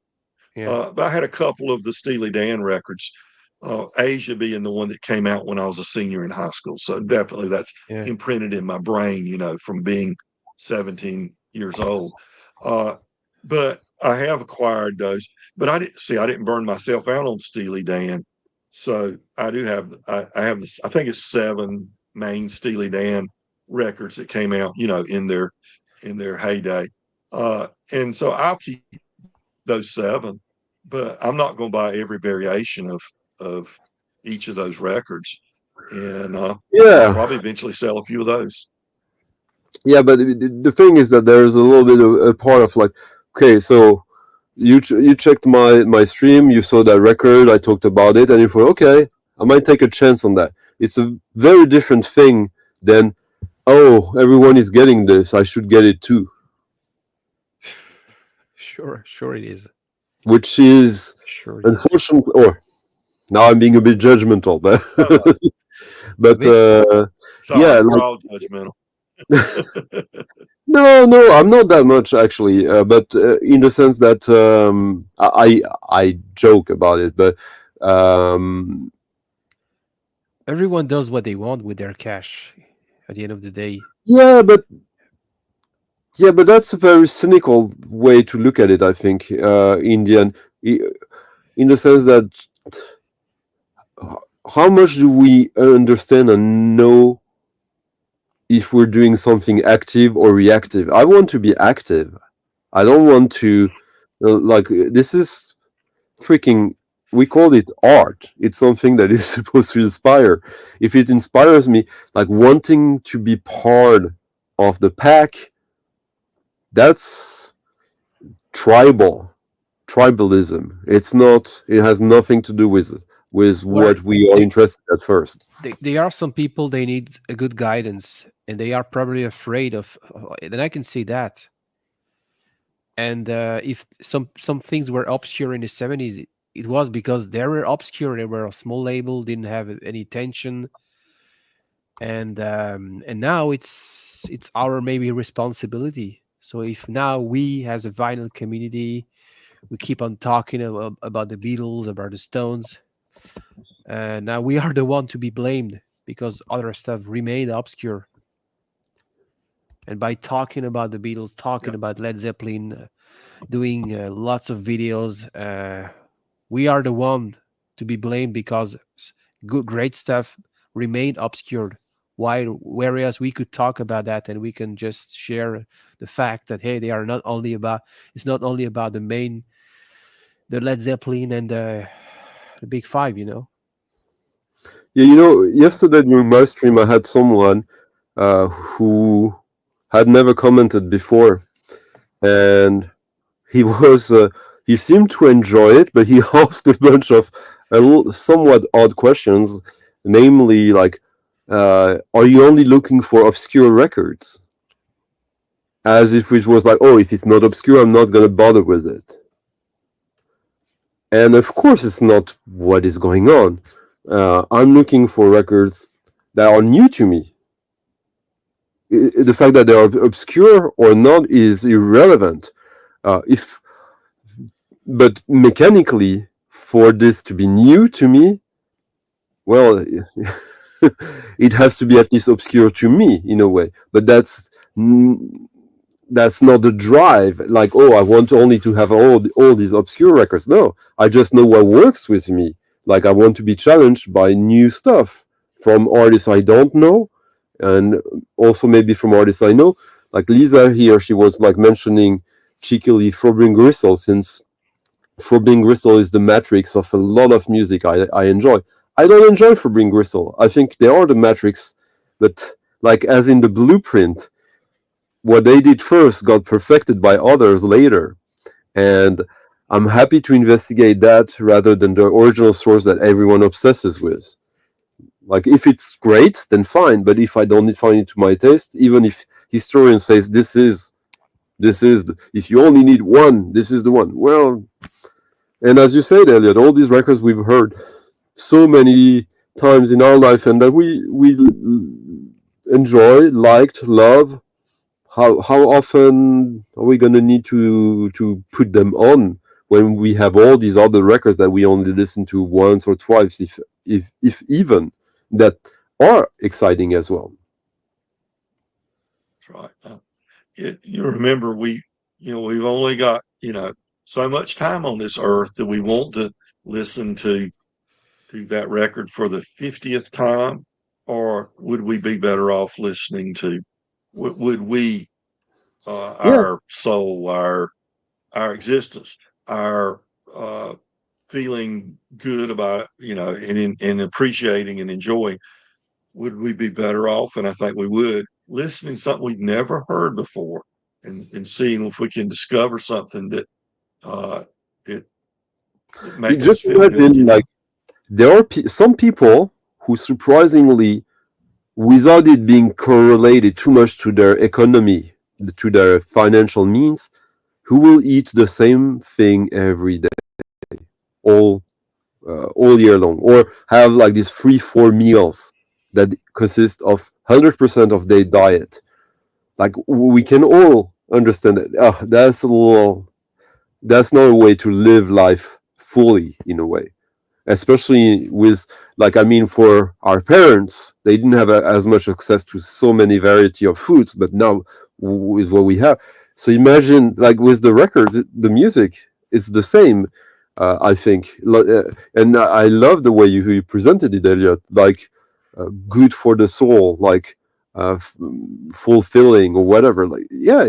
Yeah. But I had a couple of the Steely Dan records, Asia being the one that came out when I was a senior in high school. So definitely that's imprinted in my brain, you know, from being 17 years old. But I have acquired those. But I didn't burn myself out on Steely Dan. So I do have, I have this, I think it's 7 main Steely Dan records that came out, you know, in their heyday. And so I'll keep those 7, but I'm not going to buy every variation of each of those records. And I'll probably eventually sell a few of those. Yeah, but the thing is that there's a little bit of a part of like, okay, so you checked my stream, you saw that record, I talked about it, and you thought, okay, I might take a chance on that. It's a very different thing than, oh, everyone is getting this, I should get it too. Sure it is. Which is unfortunately, or now I'm being a bit judgmental, but yeah, we're all judgmental. No, I'm not that much actually, but in the sense that I joke about it, but everyone does what they want with their cash at the end of the day. Yeah, but that's a very cynical way to look at it, I think, in the end, in the sense that how much do we understand and know if we're doing something active or reactive? I want to be active. I don't want to, like, this is freaking, we call it art. It's something that is supposed to inspire. If it inspires me, like wanting to be part of the pack, that's tribalism. It's not, it has nothing to do with what we are interested at first. There are some people, they need a good guidance, and they are probably afraid of, and I can see that. And if some things were obscure in the 70s, it was because they were obscure. They were a small label, didn't have any attention, and now it's our maybe responsibility So if now we, as a vinyl community, we keep on talking about the Beatles, about the Stones, now we are the one to be blamed because other stuff remained obscure. And by talking about the Beatles, talking about Led Zeppelin, doing lots of videos, we are the one to be blamed because good, great stuff remained obscured. Whereas we could talk about that and we can just share the fact that hey, they are not only about. It's not only about the Led Zeppelin and the Big Five. Yeah, yesterday during my stream, I had someone who had never commented before, and he was he seemed to enjoy it, but he asked a bunch of somewhat odd questions, namely like, "Are you only looking for obscure records?" As if it was like, "Oh, if it's not obscure, I'm not gonna bother with it." And of course, it's not what is going on. I'm looking for records that are new to me. The fact that they are obscure or not is irrelevant. But mechanically, for this to be new to me, well, it has to be at least obscure to me in a way. But that's not the drive. Like, oh, I want only to have all these obscure records. No, I just know what works with me. Like, I want to be challenged by new stuff from artists I don't know, and also maybe from artists I know. Like Lisa here, she was like mentioning cheekily Forbidden Gristle, since Forbidden Gristle is the matrix of a lot of music I enjoy. I don't enjoy Forbidden Gristle. I think they are the matrix, but like as in the blueprint, what they did first got perfected by others later. And I'm happy to investigate that rather than the original source that everyone obsesses with. Like, if it's great, then fine. But if I don't find it to my taste, even if historians say this is, if you only need one, this is the one. Well, and as you said, Elliott, all these records we've heard so many times in our life and that we enjoy, liked, love. How often are we gonna need to put them on when we have all these other records that we only listen to once or twice, if even, that are exciting as well? That's right. You remember we've only got so much time on this earth that we want to listen to that record for the 50th time, or would we be better off listening to would we our soul, our existence, our feeling good about and appreciating and enjoying, would we be better off? And I think we would, listening to something we've never heard before and seeing if we can discover something that it makes us feel imagine, good. like, there are some people who surprisingly, without it being correlated too much to their economy, to their financial means, who will eat the same thing every day, all year long, or have like these 3-4 meals that consist of 100% of their diet. Like, we can all understand that. That's not a way to live life fully, in a way. Especially with, like, I mean, for our parents, they didn't have as much access to so many variety of foods, but now with what we have. So imagine, like, with the records, the music is the same. I think, and I love the way you presented it, Elliott. Like, good for the soul, like fulfilling or whatever. Like, yeah,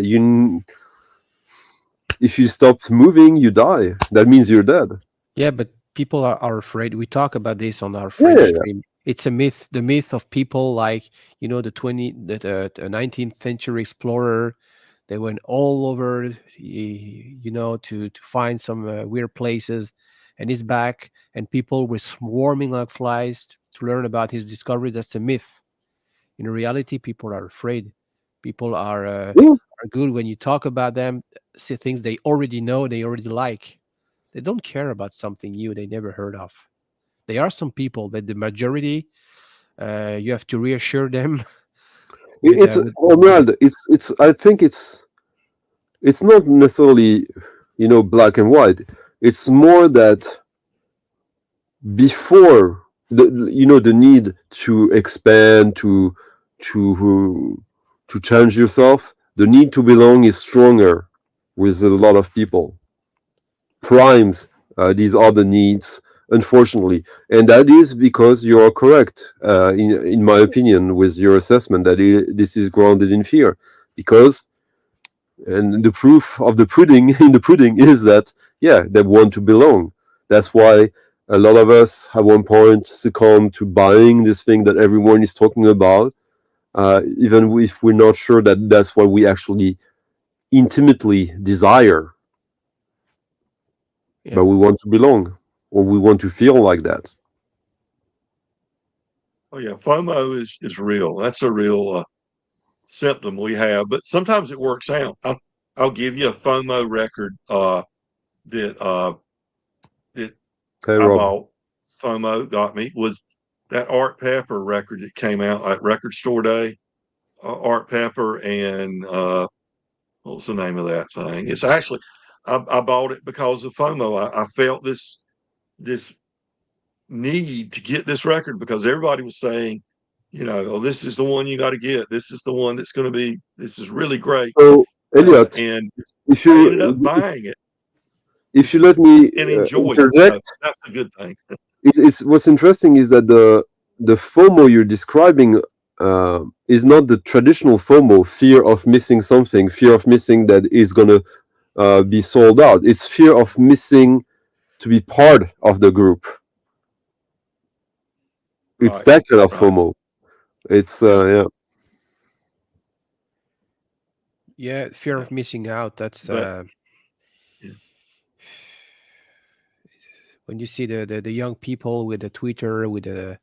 if you stop moving, you die. That means you're dead. Yeah, but people are afraid. We talk about this on our French stream. It's a myth. The myth of people like the 19th century explorer. They went all over, to find some weird places, and he's back, and people were swarming like flies to learn about his discovery. That's a myth. In reality, people are afraid. People are good when you talk about them, see things they already know, they already like. They don't care about something new they never heard of. There are some people, but the majority, you have to reassure them. I think it's it's not necessarily, black and white. It's more that before the need to expand, to change yourself, the need to belong is stronger with a lot of people. Primes these other needs, unfortunately, and that is because you are correct, in my opinion, with your assessment that this is grounded in fear, because, and the proof of the pudding in the pudding is that, yeah, they want to belong. That's why a lot of us at one point succumb to buying this thing that everyone is talking about, even if we're not sure that that's what we actually intimately desire. Yeah. But we want to belong, or we want to feel like that. Oh yeah, FOMO is real. That's a real symptom we have, but sometimes it works out. I'll give you a FOMO record that Hey, I Rob. bought. FOMO got me was that Art Pepper record that came out at Record Store Day. Art Pepper and what's the name of that thing? It's actually I bought it because of FOMO. I felt this need to get this record because everybody was saying, oh, this is the one you got to get. This is the one that's going to be. This is really great. So, Elliott, and if I ended up buying it. If you let me and enjoy interject, it. That's a good thing. It's what's interesting is that the FOMO you're describing is not the traditional FOMO, fear of missing something, fear of missing that is gonna be sold out. It's fear of missing to be part of the group. It's Right, that kind of right. FOMO. It's yeah. Yeah, fear of missing out. That's But yeah. when you see the young people with the Twitter, with the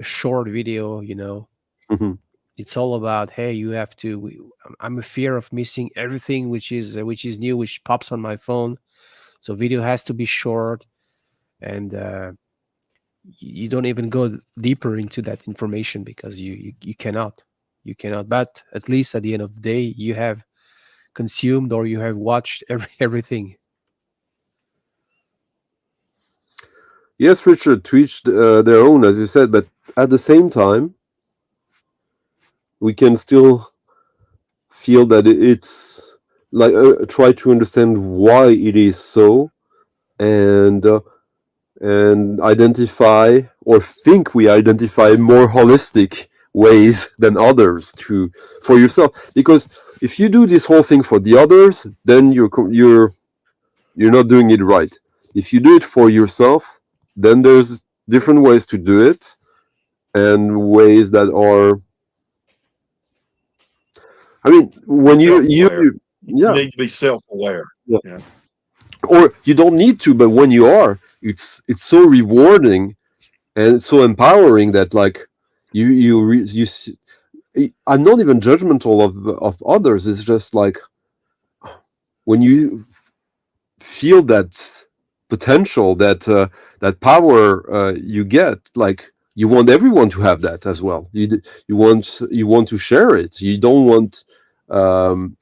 short video, Mhm. it's all about, hey, you have to. I'm a fear of missing everything which is new, which pops on my phone. So video has to be short, and you don't even go deeper into that information because you cannot. You cannot. But at least at the end of the day, you have consumed or you have watched everything. Yes, Richard, to each their own, as you said, but at the same time, we can still feel that it's like try to understand why it is so, and identify or think we identify more holistic ways than others to for yourself. Because if you do this whole thing for the others, then you're not doing it right. If you do it for yourself, then there's different ways to do it, and ways that are, I mean, when Self-aware. You yeah, need to be self-aware. yeah. Yeah. Or you don't need to, but when you are, it's so rewarding and so empowering that, like, I'm not even judgmental of others. It's just like when you feel that potential, that power you get, like, you want everyone to have that as well. You want to share it. You don't want and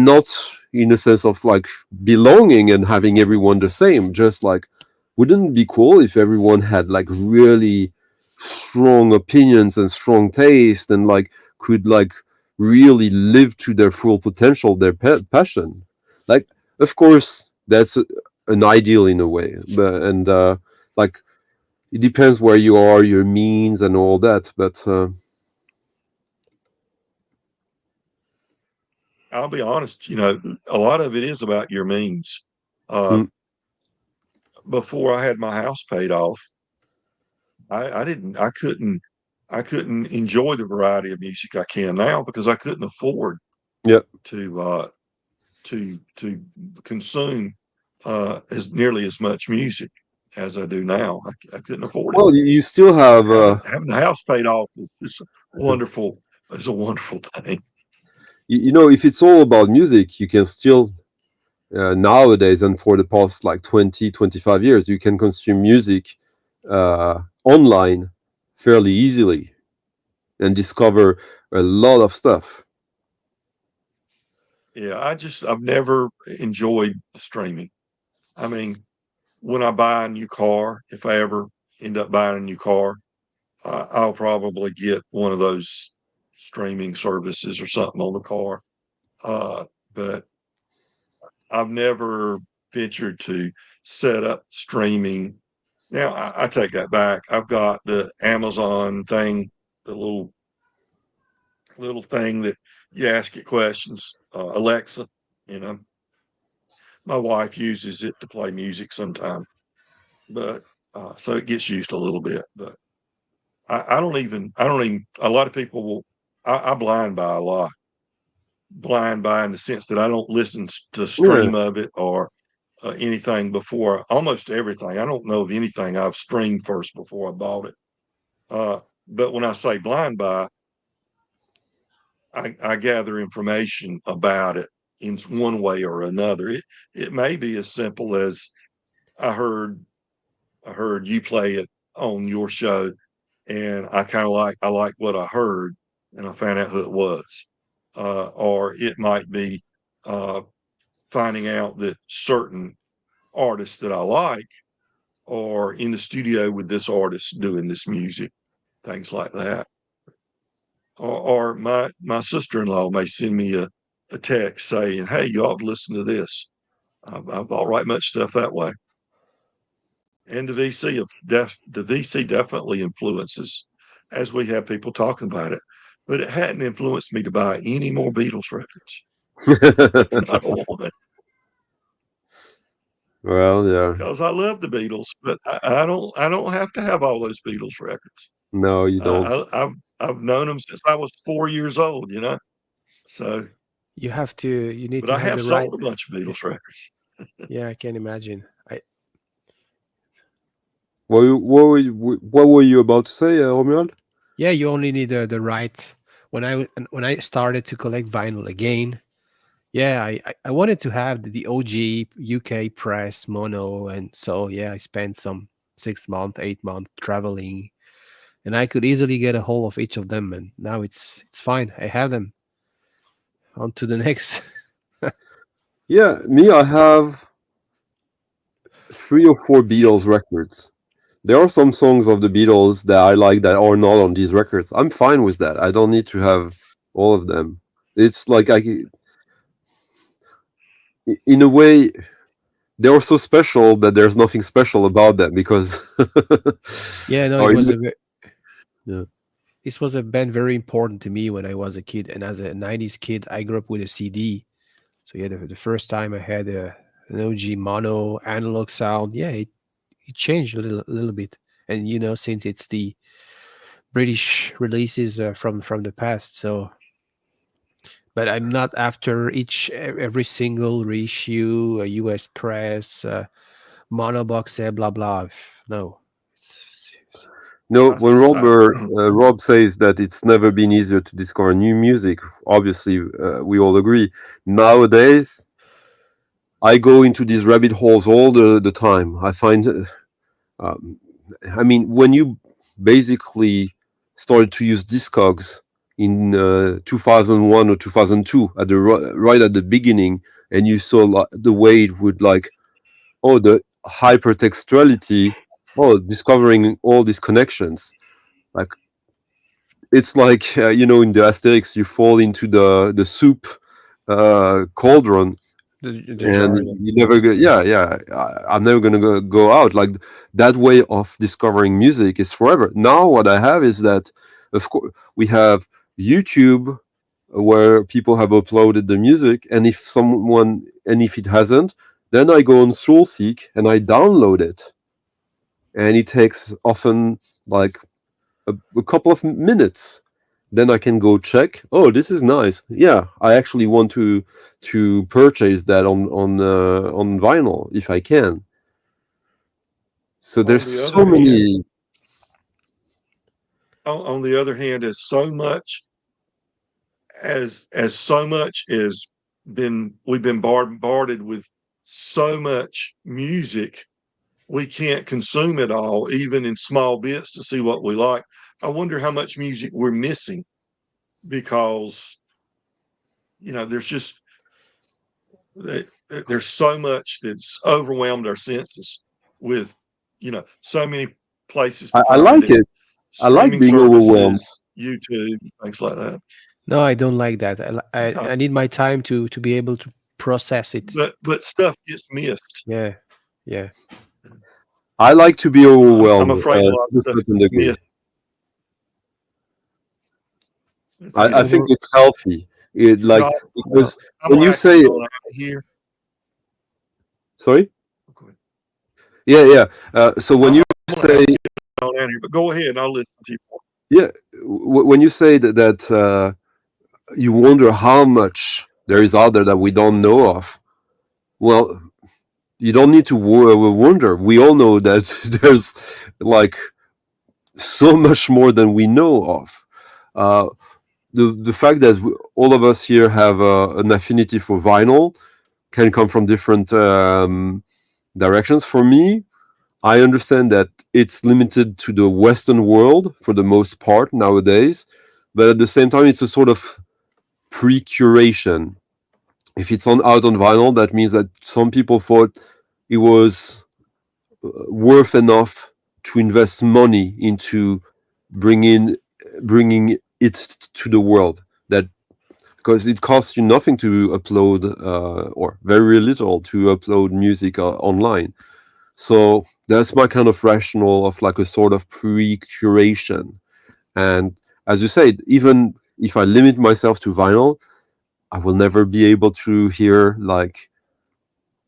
not in a sense of like belonging and having everyone the same. Just like, wouldn't it be cool if everyone had like really strong opinions and strong taste, and like could like really live to their full potential, their passion? Like, of course, that's an ideal in a way, but and like, it depends where you are, your means, and all that. But I'll be honest, a lot of it is about your means. mm, Before I had my house paid off, I couldn't enjoy the variety of music I can now because I couldn't afford yeah. to consume as nearly as much music as I do now. I couldn't afford it. Well, you still have Having the house paid off is wonderful. It's a wonderful thing. if it's all about music, you can still nowadays, and for the past like 20-25 years, you can consume music online fairly easily and discover a lot of stuff. Yeah, I've never enjoyed streaming. I mean, when I buy a new car, if I ever end up buying a new car, I'll probably get one of those streaming services or something on the car. But I've never ventured to set up streaming. Now, I take that back. I've got the Amazon thing, the little thing that you ask it questions, Alexa, you know. My wife uses it to play music sometime, but so it gets used a little bit. But I don't even, a lot of people will, I blind buy a lot. Blind buy in the sense that I don't listen to stream of it or anything before. Almost everything. I don't know of anything I've streamed first before I bought it. But when I say blind buy, I gather information about it in one way or another. It may be as simple as I heard you play it on your show, and I like what I heard, and I found out who it was. Or it might be finding out that certain artists that I like are in the studio with this artist doing this music, things like that. Or my sister-in-law may send me a text saying, "Hey, you ought to listen to this." I'll write much stuff that way. And the VC definitely influences, as we have people talking about it. But it hadn't influenced me to buy any more Beatles records. I don't want it. Well, yeah. Because I love the Beatles, but I don't have to have all those Beatles records. No, you don't. I've known them since I was 4 years old, you know. So You need but to I have have the right. sold a bunch of Beatles records. Yeah, I can imagine. What were you about to say, Romuald? Yeah, you only need the right. When I started to collect vinyl again, yeah, I wanted to have the OG UK press mono, and so yeah, I spent some 6 month, 8 month traveling, and I could easily get a hold of each of them, and now it's fine. I have them. On to the next. Yeah, me, I have 3 or 4 Beatles records. There are some songs of the Beatles that I like that are not on these records. I'm fine with that. I don't need to have all of them. It's like in a way, they are so special that there's nothing special about them because. Yeah, no, or yeah. This was a band very important to me when I was a kid, and as a '90s kid, I grew up with a CD. So yeah, the first time I had an OG mono analog sound, yeah, it changed a little bit. And since it's the British releases from the past, so but I'm not after every single reissue, US press, mono box set, blah blah. No, No, when I Rob says that it's never been easier to discover new music, obviously we all agree. Nowadays, I go into these rabbit holes all the time. I find, I mean, when you basically started to use Discogs in 2001 or 2002, right at the beginning, and you saw the way it would the hypertextuality, discovering all these connections. Like it's like in the Asterix, you fall into the soup cauldron, the jar. and you never go. Yeah. I'm never gonna go out. Like that way of discovering music is forever. Now what I have is that, of course, we have YouTube where people have uploaded the music, and if it hasn't, then I go on SoulSeek and I download it, and it takes often like a couple of minutes. Then I can go check. Oh, this is nice. Yeah, I actually want to purchase that on vinyl if I can. So on there's the so other hand, many. on the other hand, as so much as we've been bombarded with so much music, we can't consume it all, even in small bits, to see what we like. I wonder how much music we're missing because there's just There's so much that's overwhelmed our senses with, so many places to I find like it. it. I like Streaming being overwhelmed. services, YouTube, things like that. No, I don't like that. Okay. I need my time to be able to process it. But stuff gets missed. Yeah, yeah. I like to be overwhelmed. I'm afraid a lot of stuff gets missed. I think it's healthy. Because when you say here. Sorry. Yeah. So when you say on out here, but go ahead and I'll listen to you. Yeah, when you say that you wonder how much there is out there that we don't know of, well, you don't need to wonder. We all know that there's like so much more than we know of. The fact that all of us here have an affinity for vinyl can come from different directions. For me, I understand that it's limited to the Western world for the most part nowadays, but at the same time, it's a sort of pre-curation. If it's out on vinyl, that means that some people thought it was worth enough to invest money into bringing it to the world. That because it costs you nothing to upload, or very little to upload music online. So that's my kind of rationale of like a sort of pre-curation. And as you said, even if I limit myself to vinyl, I will never be able to hear like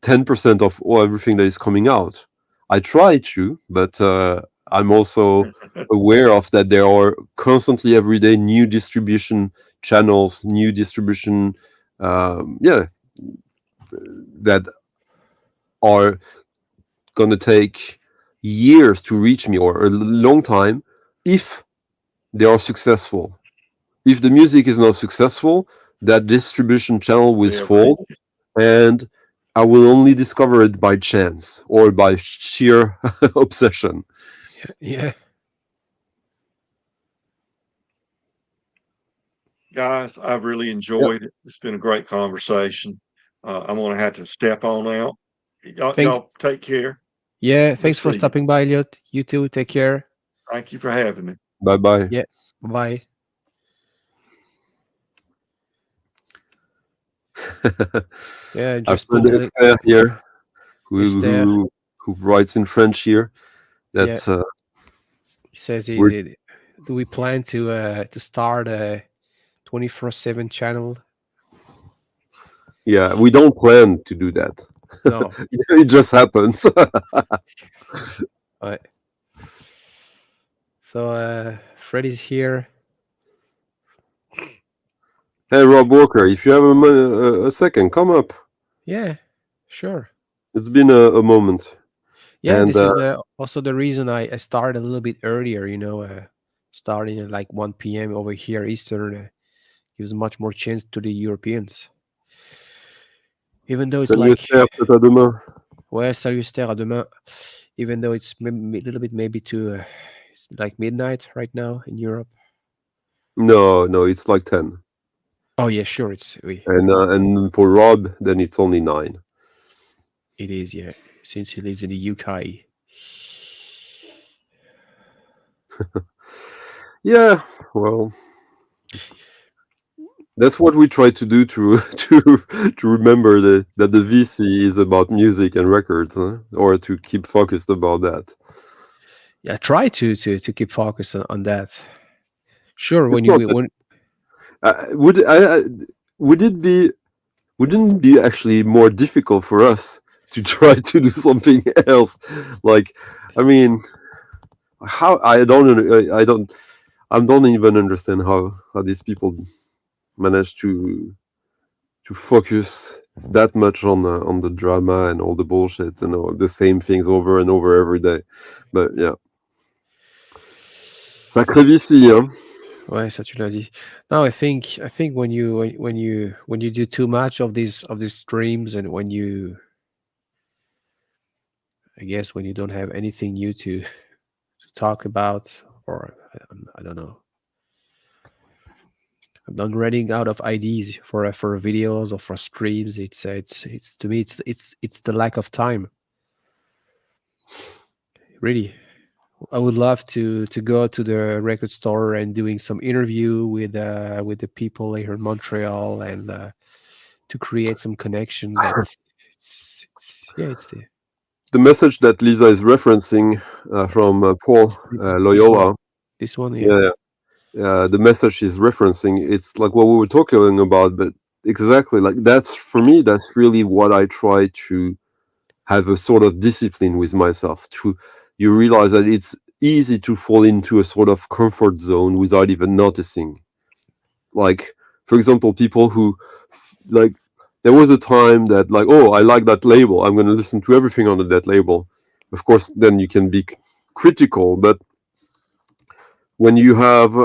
10% of everything that is coming out. I try to, but I'm also aware of that there are constantly every day new distribution channels, new distribution, that are going to take years to reach me, or a long time, if they are successful. If the music is not successful, that distribution channel will fall, and I will only discover it by chance or by sheer obsession. Yeah. Guys, I've really enjoyed it. It's been a great conversation. I'm going to have to step on out. Y'all take care. Yeah, thanks for stopping by, Elliott. You too. Take care. Thank you for having me. Bye-bye. Yeah, bye. Yeah, just our friend Esther here, who writes in French here. That he says, do we plan to start a 24/7 channel? Yeah, we don't plan to do that. No, it just happens. Right. So Freddy's here. Hey, Rob Walker, if you have a second, come up. Yeah, sure. It's been a moment. Yeah, and this is also the reason I started a little bit earlier, starting at like 1 p.m. over here, Eastern, gives much more chance to the Europeans. Even though it's salut like... Esther, peut-être à demain. Ouais, salut Esther, à demain. Even though it's a little bit maybe too... it's like midnight right now in Europe. No, it's like 10. Oh yeah, sure. And for Rob, then it's only 9. It is, yeah. Since he lives in the UK. Yeah, well, that's what we try to do to remember that the VC is about music and records, or to keep focused about that. Yeah, try to keep focused on that. Sure, wouldn't it be actually more difficult for us to try to do something else? Like, I mean, how I don't even understand how these people manage to focus that much on the drama and all the bullshit and all the same things over and over every day. But yeah, sacré vici, hein. Ouais, ça tu l'as dit. No, I think when you do too much of these streams, and when you don't have anything new to talk about, or I don't know. I'm not running out of ideas for videos or for streams. It's to me it's the lack of time. Really, I would love to go to the record store and doing some interview with the people here in Montreal and to create some connection. But it's the message that Lisa is referencing from Paul Loyola. This one, yeah. The message is referencing, it's like what we were talking about, but exactly like that's for me. That's really what I try to have a sort of discipline with myself. You realize that it's easy to fall into a sort of comfort zone without even noticing. Like, for example, people who like, there was a time that like, oh, I like that label, I'm going to listen to everything under that label. Of course, then you can be critical, but when you have,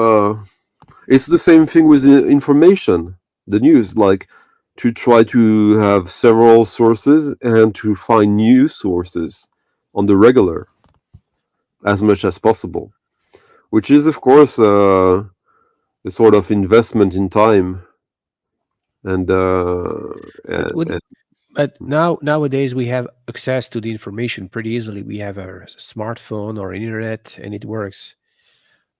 it's the same thing with the information, the news, like to try to have several sources and to find new sources on the regular as much as possible, which is, of course, a sort of investment in time. But nowadays we have access to the information pretty easily. We have a smartphone or internet, and it works.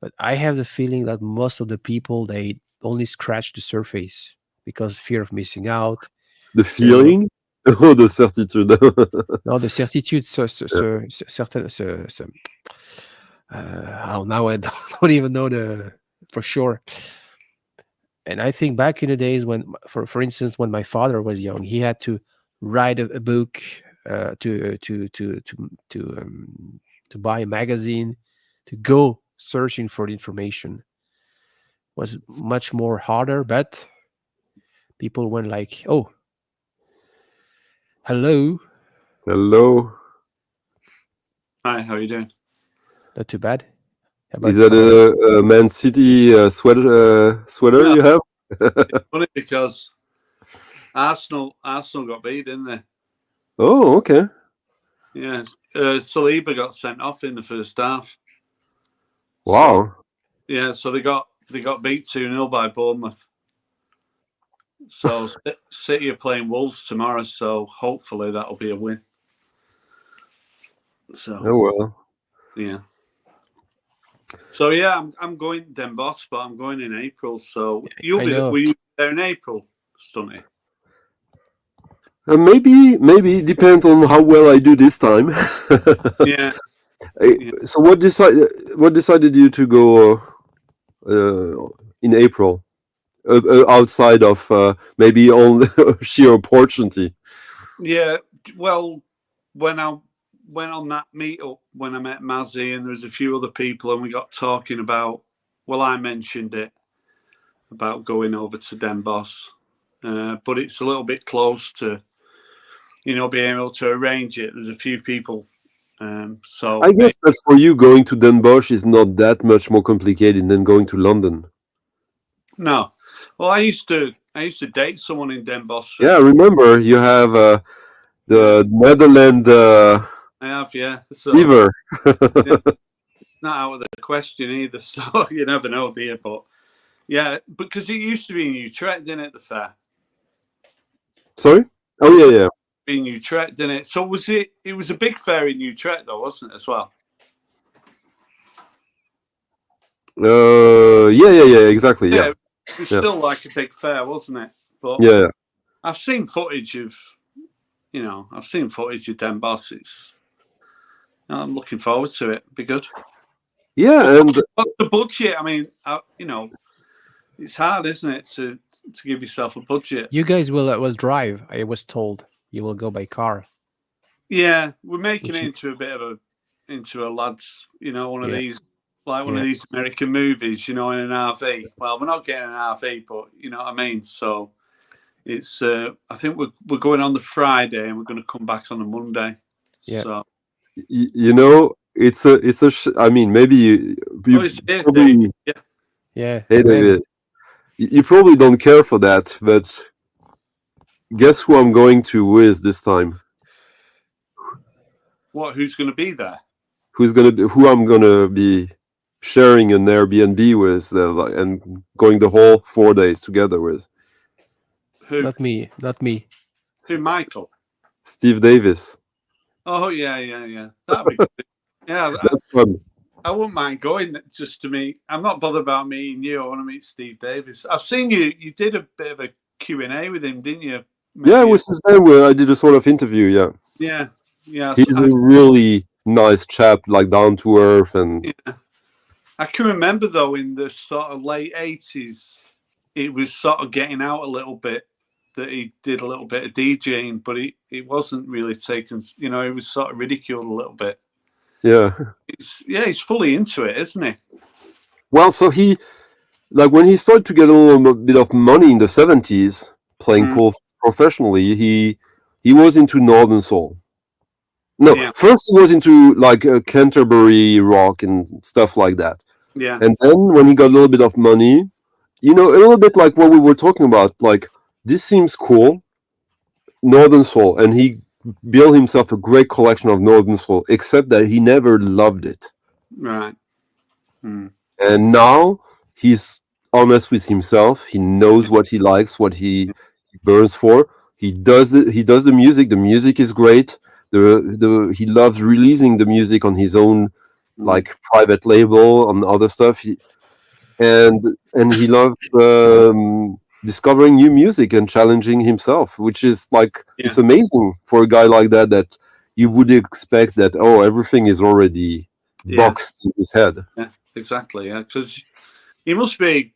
But I have the feeling that most of the people, they only scratch the surface because fear of missing out. The feeling, or the certitude. No, the certitude. Now I don't even know for sure. And I think back in the days when, for instance, when my father was young, he had to write a book to buy a magazine, to go searching for the information. Was much more harder, but people went like, "Oh, hello, hi, how are you doing? Not too bad." Is that a Man City sweater No. you have? It's funny because Arsenal got beat, didn't they? Oh, okay. Yeah, Saliba got sent off in the first half. Wow. So they got beat 2-0 by Bournemouth. So City are playing Wolves tomorrow, so hopefully that'll be a win. So oh well. Yeah. So yeah, I'm going Den Bosch, but I'm going in April. So were you there in April, Stunty? Maybe it depends on how well I do this time. Yeah. So what decided you to go in April, outside of maybe on sheer opportunity? Yeah. Well, when I went on that meetup, when I met Mazzy and there was a few other people, and we got talking about, well, I mentioned it about going over to Den Bosch, but it's a little bit close to, being able to arrange it. There's a few people. So I guess that for you, going to Den Bosch is not that much more complicated than going to London. No. Well, I used to date someone in Den Bosch. Yeah, I remember you have the Netherlands. I have, yeah. So, fever. Not out of the question either. So you never know, do you? But yeah, because it used to be in Utrecht, didn't it? The fair. Sorry. Oh yeah. In Utrecht, didn't it? So was it? It was a big fair in Utrecht, though, wasn't it, as well? Yeah, exactly. Yeah. It was still like a big fair, wasn't it? But yeah. I've seen footage of, Den Bosch. I'm looking forward to it. It'll be good. Yeah, and what's the budget? I mean, it's hard, isn't it, to give yourself a budget? You guys will drive. I was told you will go by car. Yeah, we're making it into a bit of a lads, one of these, like one of these American movies, in an RV. Well, we're not getting an RV, but you know what I mean. So it's, I think we're going on the Friday and we're going to come back on the Monday. Yeah. So I mean, maybe you probably, yeah. Hey, David, you probably don't care for that, but guess who I'm going to with this time? What? Who's going to be there? Who I'm going to be sharing an Airbnb with, and going the whole 4 days together with. Who? Not me. Who? Michael? Steve Davis. Oh yeah. That'd be good. Yeah, That's fun. I wouldn't mind going just to meet. I'm not bothered about meeting you. I want to meet Steve Davis. I've seen you. You did a bit of a Q&A with him, didn't you? Yeah, it was his band where I did a sort of interview. Yeah. He's a really nice chap, like down to earth, and I can remember though in the sort of late 80s, it was sort of getting out a little bit that he did a little bit of DJing, but it wasn't really taken. You know, it was sort of ridiculed a little bit. Yeah. He's fully into it, isn't he? Well, so he, like when he started to get a little bit of money in the 70s, playing professionally, he was into Northern Soul. No, first he was into like Canterbury rock and stuff like that. Yeah. And then when he got a little bit of money, you know, a little bit like what we were talking about, like this seems cool, Northern Soul, and he built himself a great collection of Northern Soul, except that he never loved it. Right. And now he's honest with himself. He knows what he likes, what he burns for. He does it. He does the music. The music is great. He loves releasing the music on his own, like private label, on other stuff. And he loves discovering new music and challenging himself, which is like it's amazing for a guy like that. That you would expect that everything is already boxed in his head. Yeah, exactly. Yeah, because he must be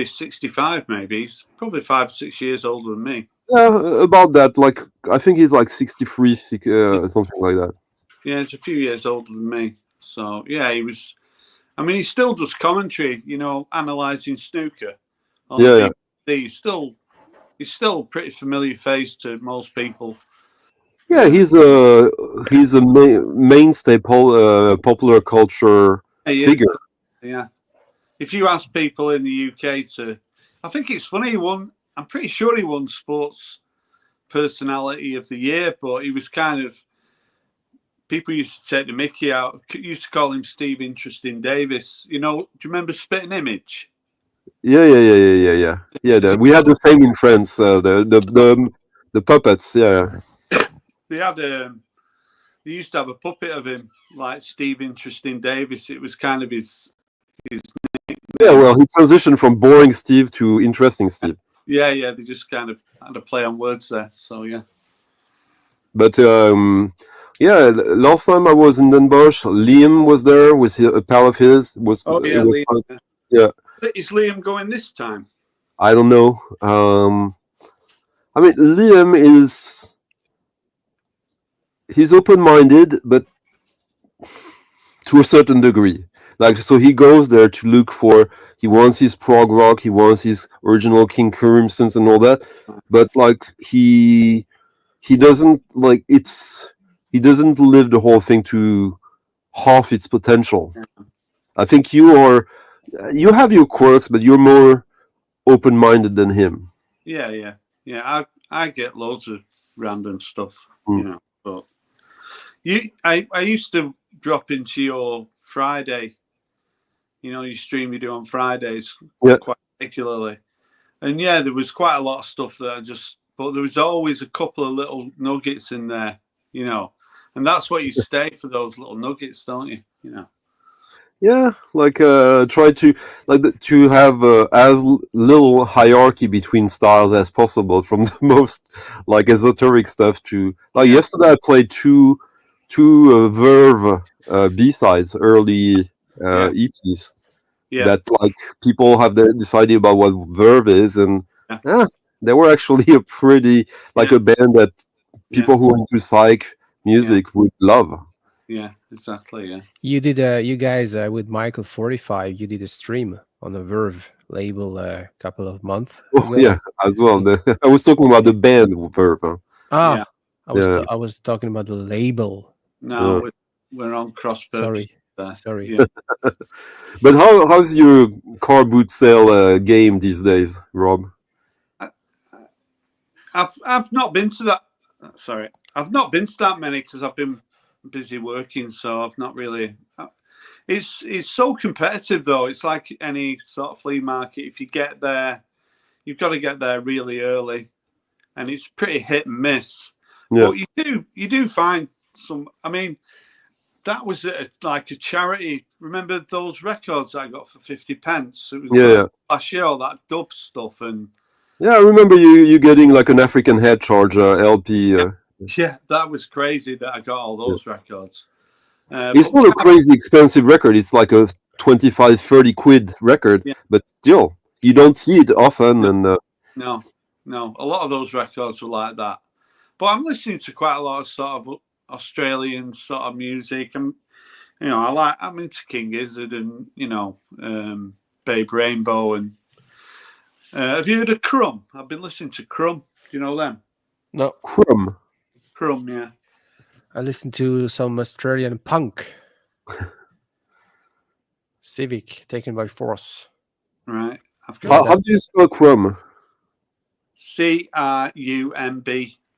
65 maybe. He's probably 5-6 years older than me. Yeah, about that. Like I think he's like 63, something like that. Yeah, he's a few years older than me. So yeah, he was. I mean, he still does commentary. You know, analysing snooker. Yeah. He's still a pretty familiar face to most people. Yeah, he's a mainstay popular culture figure. Yeah. If you ask people in the UK I think it's funny. I'm pretty sure he won Sports Personality of the Year, but he was kind of. People used to take the mickey out. Used to call him Steve Interesting Davis. You know, do you remember Spitting Image? Yeah. We had the same in France. The puppets. Yeah. They had they used to have a puppet of him, like Steve Interesting Davis. It was kind of his name. Yeah, well, he transitioned from boring Steve to interesting Steve. Yeah. They just kind of had a play on words there. So yeah. But last time I was in Den Bosch, Liam was there with a pal of his. Liam. Fun. Yeah. Is Liam going this time? I don't know. I mean, Liam he's open-minded, but to a certain degree. Like, so he goes there to look for. He wants his prog rock. He wants his original King Crimson and all that. But like he doesn't like it's. He doesn't live the whole thing to half its potential. I think you have your quirks, but you're more open-minded than him. Yeah. I get loads of random stuff, you know. But I used to drop into your Friday, you know, your stream you do on Fridays quite regularly, and there was quite a lot of stuff that but there was always a couple of little nuggets in there, you know. And that's what you stay for, those little nuggets, don't you? You know. Yeah, like try to have as little hierarchy between styles as possible, from the most like esoteric stuff to yesterday I played two Verve B-sides, early EPs that like people have this idea about what Verve is, and they were actually a pretty a band that people who are into psych music would love. Yeah, exactly. Yeah. You did you guys with Michael 45. You did a stream on the Verve label a couple of months ago. Yeah, as well. I was talking about the band Verve. I was talking about the label. No, we're on cross purpose. Sorry. Yeah. But how's your car boot sale game these days, Rob? I've not been to that. Sorry, I've not been to that many because I've been busy working, so I've not really. It's so competitive though. It's like any sort of flea market. If you get there, you've got to get there really early, and it's pretty hit and miss. Yeah. But you do find some. I mean, that was like a charity. Remember those records I got for 50p? It was last year, all that dub stuff, and yeah, I remember you getting like an African Head Charger LP. Yeah, that was crazy that I got all those records. It's not a crazy expensive record. It's like a 25, 30 quid record, but still, you don't see it often. And no, a lot of those records were like that. But I'm listening to quite a lot of sort of Australian sort of music, and I'm into King Gizzard and Babe Rainbow, and have you heard of Crumb? I've been listening to Crumb. Do you know them? No. Crumb, yeah. I listened to some Australian punk. Civic, Taken by Force. Right. How do you spell Crumb? Crumb.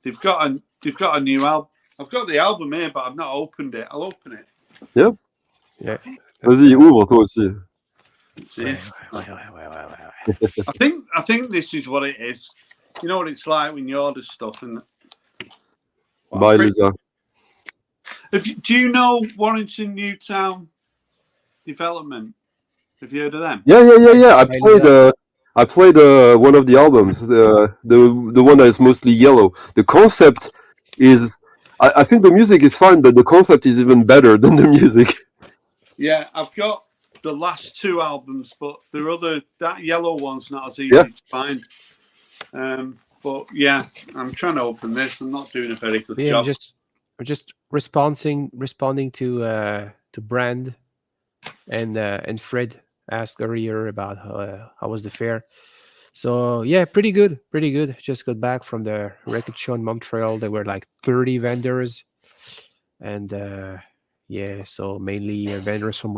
They've got a new album. I've got the album here, but I've not opened it. I'll open it. Yep. Yeah. Vas-y, ouvre toi aussi. I think this is what it is. You know what it's like when you order stuff and. Bye, Lisa. Do you know Warrington Newtown Development? Have you heard of them? Yeah. I played one of the albums, the one that is mostly yellow. The concept is, I think the music is fine, but the concept is even better than the music. Yeah, I've got the last two albums, but that yellow one's not as easy to find. But yeah, I'm trying to open this. I'm not doing a very good job. I'm just responding to Brand and Fred asked earlier about how was the fair. So yeah, pretty good. Just got back from the record show in Montreal. There were like 30 vendors, and so mainly vendors from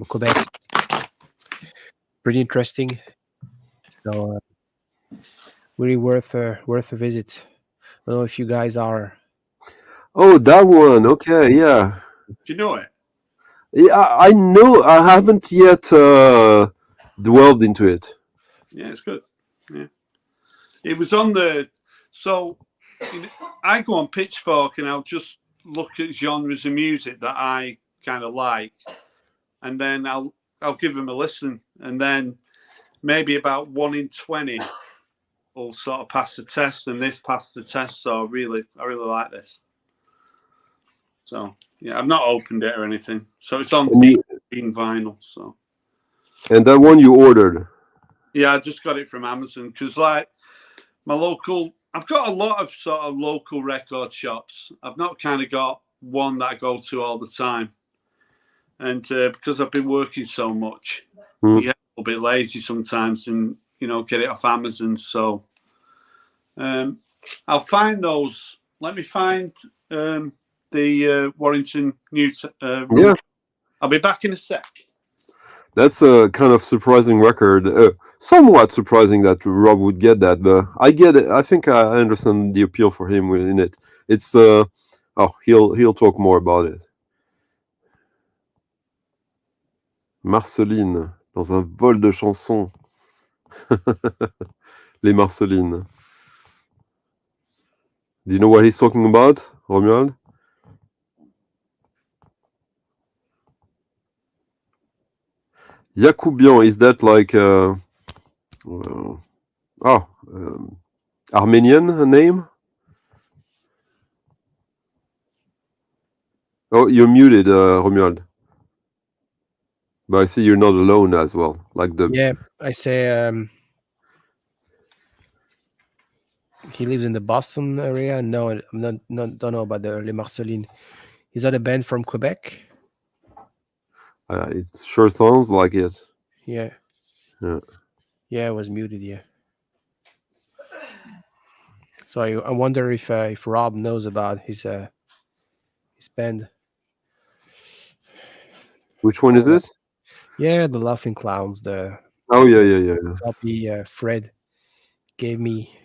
Quebec. Pretty interesting. So really worth a visit. I don't know if you guys are. Oh, that one. Okay, yeah. Do you know it? Yeah, I know. I haven't yet dwelled into it. Yeah, it's good. Yeah, it was on the. So I go on Pitchfork and I'll just look at genres of music that I kind of like, and then I'll give them a listen, and then maybe about 1 in 20 will sort of pass the test, and this passed the test. So I really like this. So yeah, I've not opened it or anything. So it's on green vinyl. So. And that one you ordered? Yeah, I just got it from Amazon because, like, I've got a lot of sort of local record shops. I've not kind of got one that I go to all the time, and because I've been working so much, you get a little bit lazy sometimes, and get it off Amazon. So I'll find those. Let me find the Warrington Newtown. Yeah, I'll be back in a sec. That's a kind of surprising record. Somewhat surprising that Rob would get that, but I get it. I think I understand the appeal for him in it. It's he'll talk more about it. Marceline dans un vol de chansons. Les Marcelines. Do you know what he's talking about, Romuald? Yakubian, is that like Armenian name? Oh, you're muted, Romuald. But I see you're not alone as well. Yeah, I say he lives in the Boston area. No, I'm don't know about the Les Marcelines. Is that a band from Quebec? It sure sounds like it. Yeah, it was muted. Yeah. So I wonder if Rob knows about his band. Which one is it? Yeah, the Laughing Clowns. Yeah. Copy Fred gave me.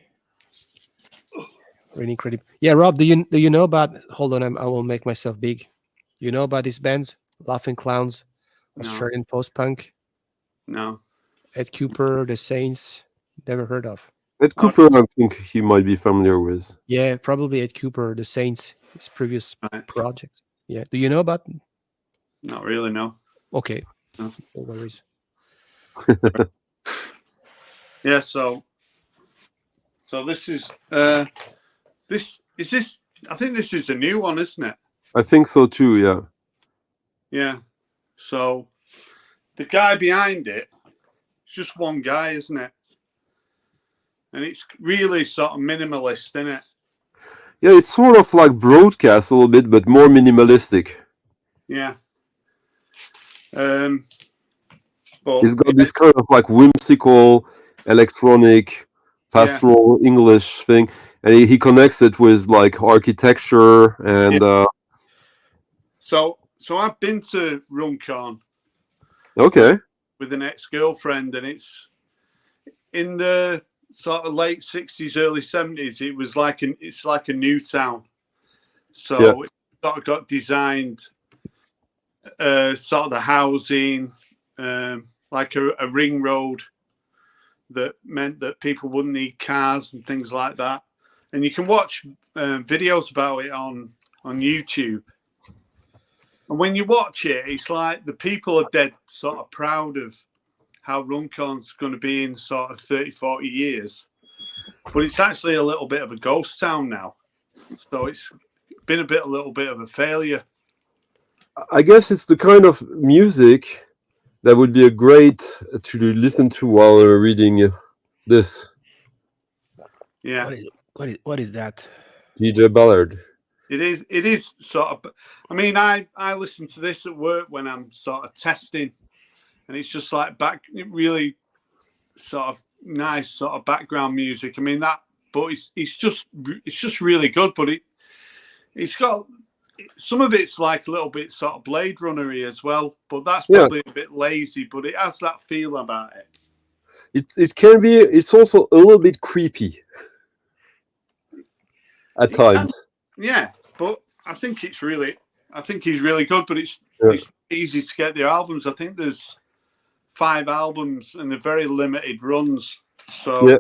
Really incredible. Yeah, Rob, do you know about? Hold on, I will make myself big. You know about these bands, Laughing Clowns, Australian post-punk. No. Ed Cooper, The Saints. Never heard of. Ed Cooper, I think he might be familiar with. Yeah, probably Ed Cooper, The Saints, his previous project. Yeah. Do you know about? Not really, no. Okay. No worries. Yeah, so this is this I think this is a new one, isn't it? I think so too, yeah. Yeah. So the guy behind it, it's just one guy, isn't it? And it's really sort of minimalist, isn't it? Yeah, it's sort of like broadcast a little bit, but more minimalistic. Yeah. But he's got this kind of like whimsical, electronic, pastoral English thing, and he connects it with like architecture and. So I've been to Runcorn. Okay. With an ex-girlfriend, and it's in the sort of late 60s, early 70s. It was like it's like a new town. So it sort of got designed, sort of the housing, like a ring road that meant that people wouldn't need cars and things like that. And you can watch videos about it on YouTube. And when you watch it, it's like the people are dead sort of proud of how Runcorn's going to be in sort of 30, 40 years. But it's actually a little bit of a ghost town now. So it's been a little bit of a failure. I guess it's the kind of music that would be a great to listen to while reading this. Yeah. What is that? DJ Ballard. It is sort of, I mean, I listen to this at work when I'm sort of testing, and it's just like really sort of nice sort of background music. I mean but it's just really good, but it's got some of it's like a little bit sort of Blade Runner-y as well, but that's probably a bit lazy, but it has that feel about it. It can be, it's also a little bit creepy at times. Yeah, but I think he's really good, but it's easy to get their albums. I think there's 5 albums and they're very limited runs. So,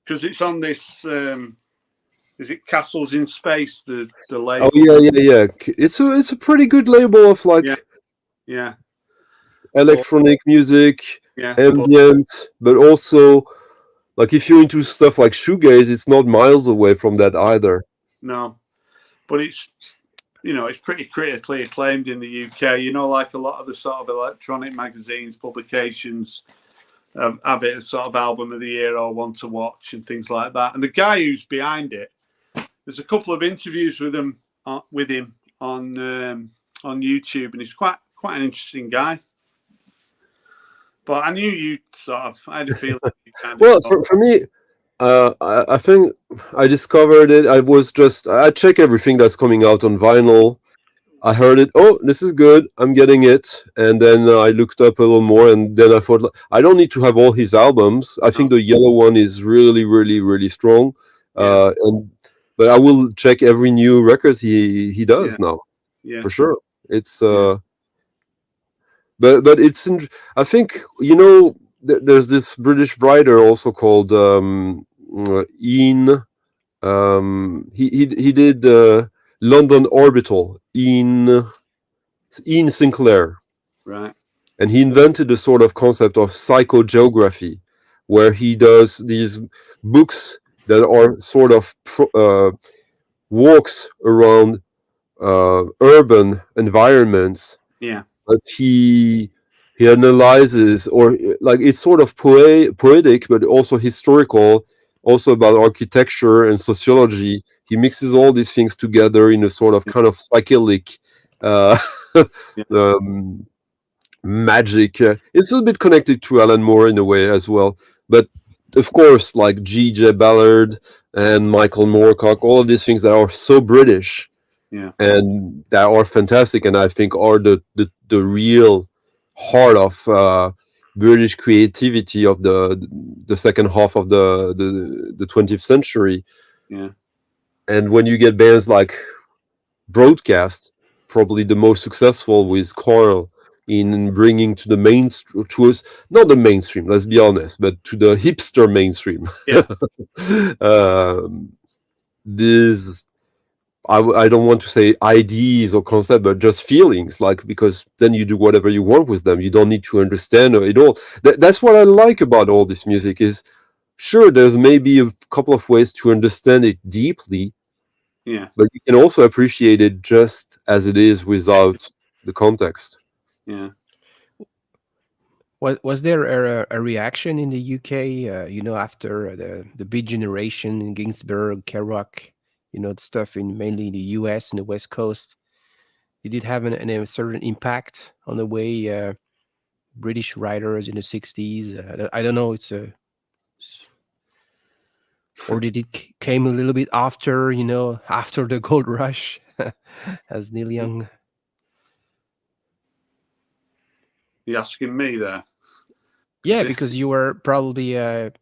because it's on this, is it Castles in Space, the label? Oh yeah. It's a pretty good label of like electronic music, ambient, but also like if you're into stuff like shoegaze, it's not miles away from that either. No, but it's pretty critically acclaimed in the UK. Like a lot of the sort of electronic magazines, publications have it as sort of album of the year or one to watch and things like that. And the guy who's behind it, there's a couple of interviews with him on YouTube, and he's quite an interesting guy. But I knew I had a feeling. Well, for me, I think I discovered it. I check everything that's coming out on vinyl. I heard it. Oh, this is good. I'm getting it. And then I looked up a little more, and then I thought, I don't need to have all his albums. I think the yellow one is really, really, really strong. But I will check every new record he does now, for sure. It's but it's I think there's this British writer also called Ian. He did London Orbital. Ian Sinclair, right? And he invented a sort of concept of psychogeography, where he does these books that are sort of walks around urban environments. Yeah. But he analyzes, or like it's sort of poetic, but also historical, also about architecture and sociology. He mixes all these things together in a sort of kind of psychedelic magic. It's a bit connected to Alan Moore in a way as well. But of course, like G.J. Ballard and Michael Moorcock, all of these things that are so British. Yeah. And that are fantastic, and I think are the real heart of British creativity of the second half of the 20th century. Yeah. And when you get bands like Broadcast, probably the most successful with Coil, in bringing to the mainstream, to us, not the mainstream, let's be honest, but to the hipster mainstream. Yeah. This, I don't want to say ideas or concept, but just feelings, like, because then you do whatever you want with them. You don't need to understand it all. That's what I like about all this music is, sure, there's maybe a couple of ways to understand it deeply, yeah, but you can also appreciate it just as it is without the context. yeah. Was there a reaction in the UK, after the big generation in Ginsberg, Kerouac, the stuff mainly in the US and the West Coast? Did it have a certain impact on the way British writers in the 60s? I don't know. Or did it came a little bit after, after the gold rush, as Neil Young? You asking me there? Yeah, because you were probably at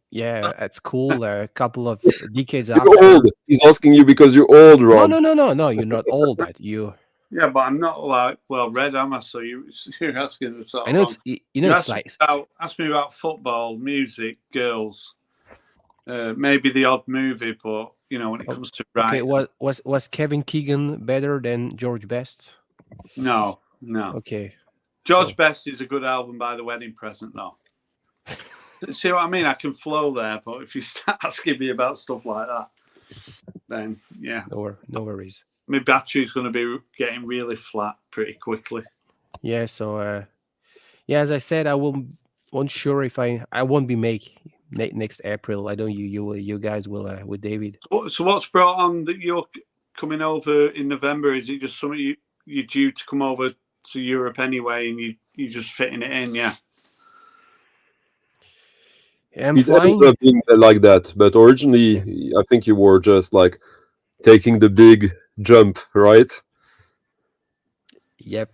school a couple of decades You're after. old. He's asking you because you're old, Rob. No. You're not old. You. Yeah, but I'm not like well read, am I? So you're asking the sort. I know of it's it's like ask me about football, music, girls, maybe the odd movie, but when it comes to writing. Okay, was Kevin Keegan better than George Best? No. Okay. George Best is a good album by The Wedding Present, though. See what I mean? I can flow there, but if you start asking me about stuff like that, then yeah. No worries. My battery's going to be getting really flat pretty quickly. Yeah, so as I said, I won't sure if I won't be next April. I don't you guys will with David. So what's brought on that you're coming over in November? Is it just something you're due to come over to Europe anyway, and you just fitting it in? Yeah. It ends up being like that, but originally I think you were just like taking the big jump, right? Yep.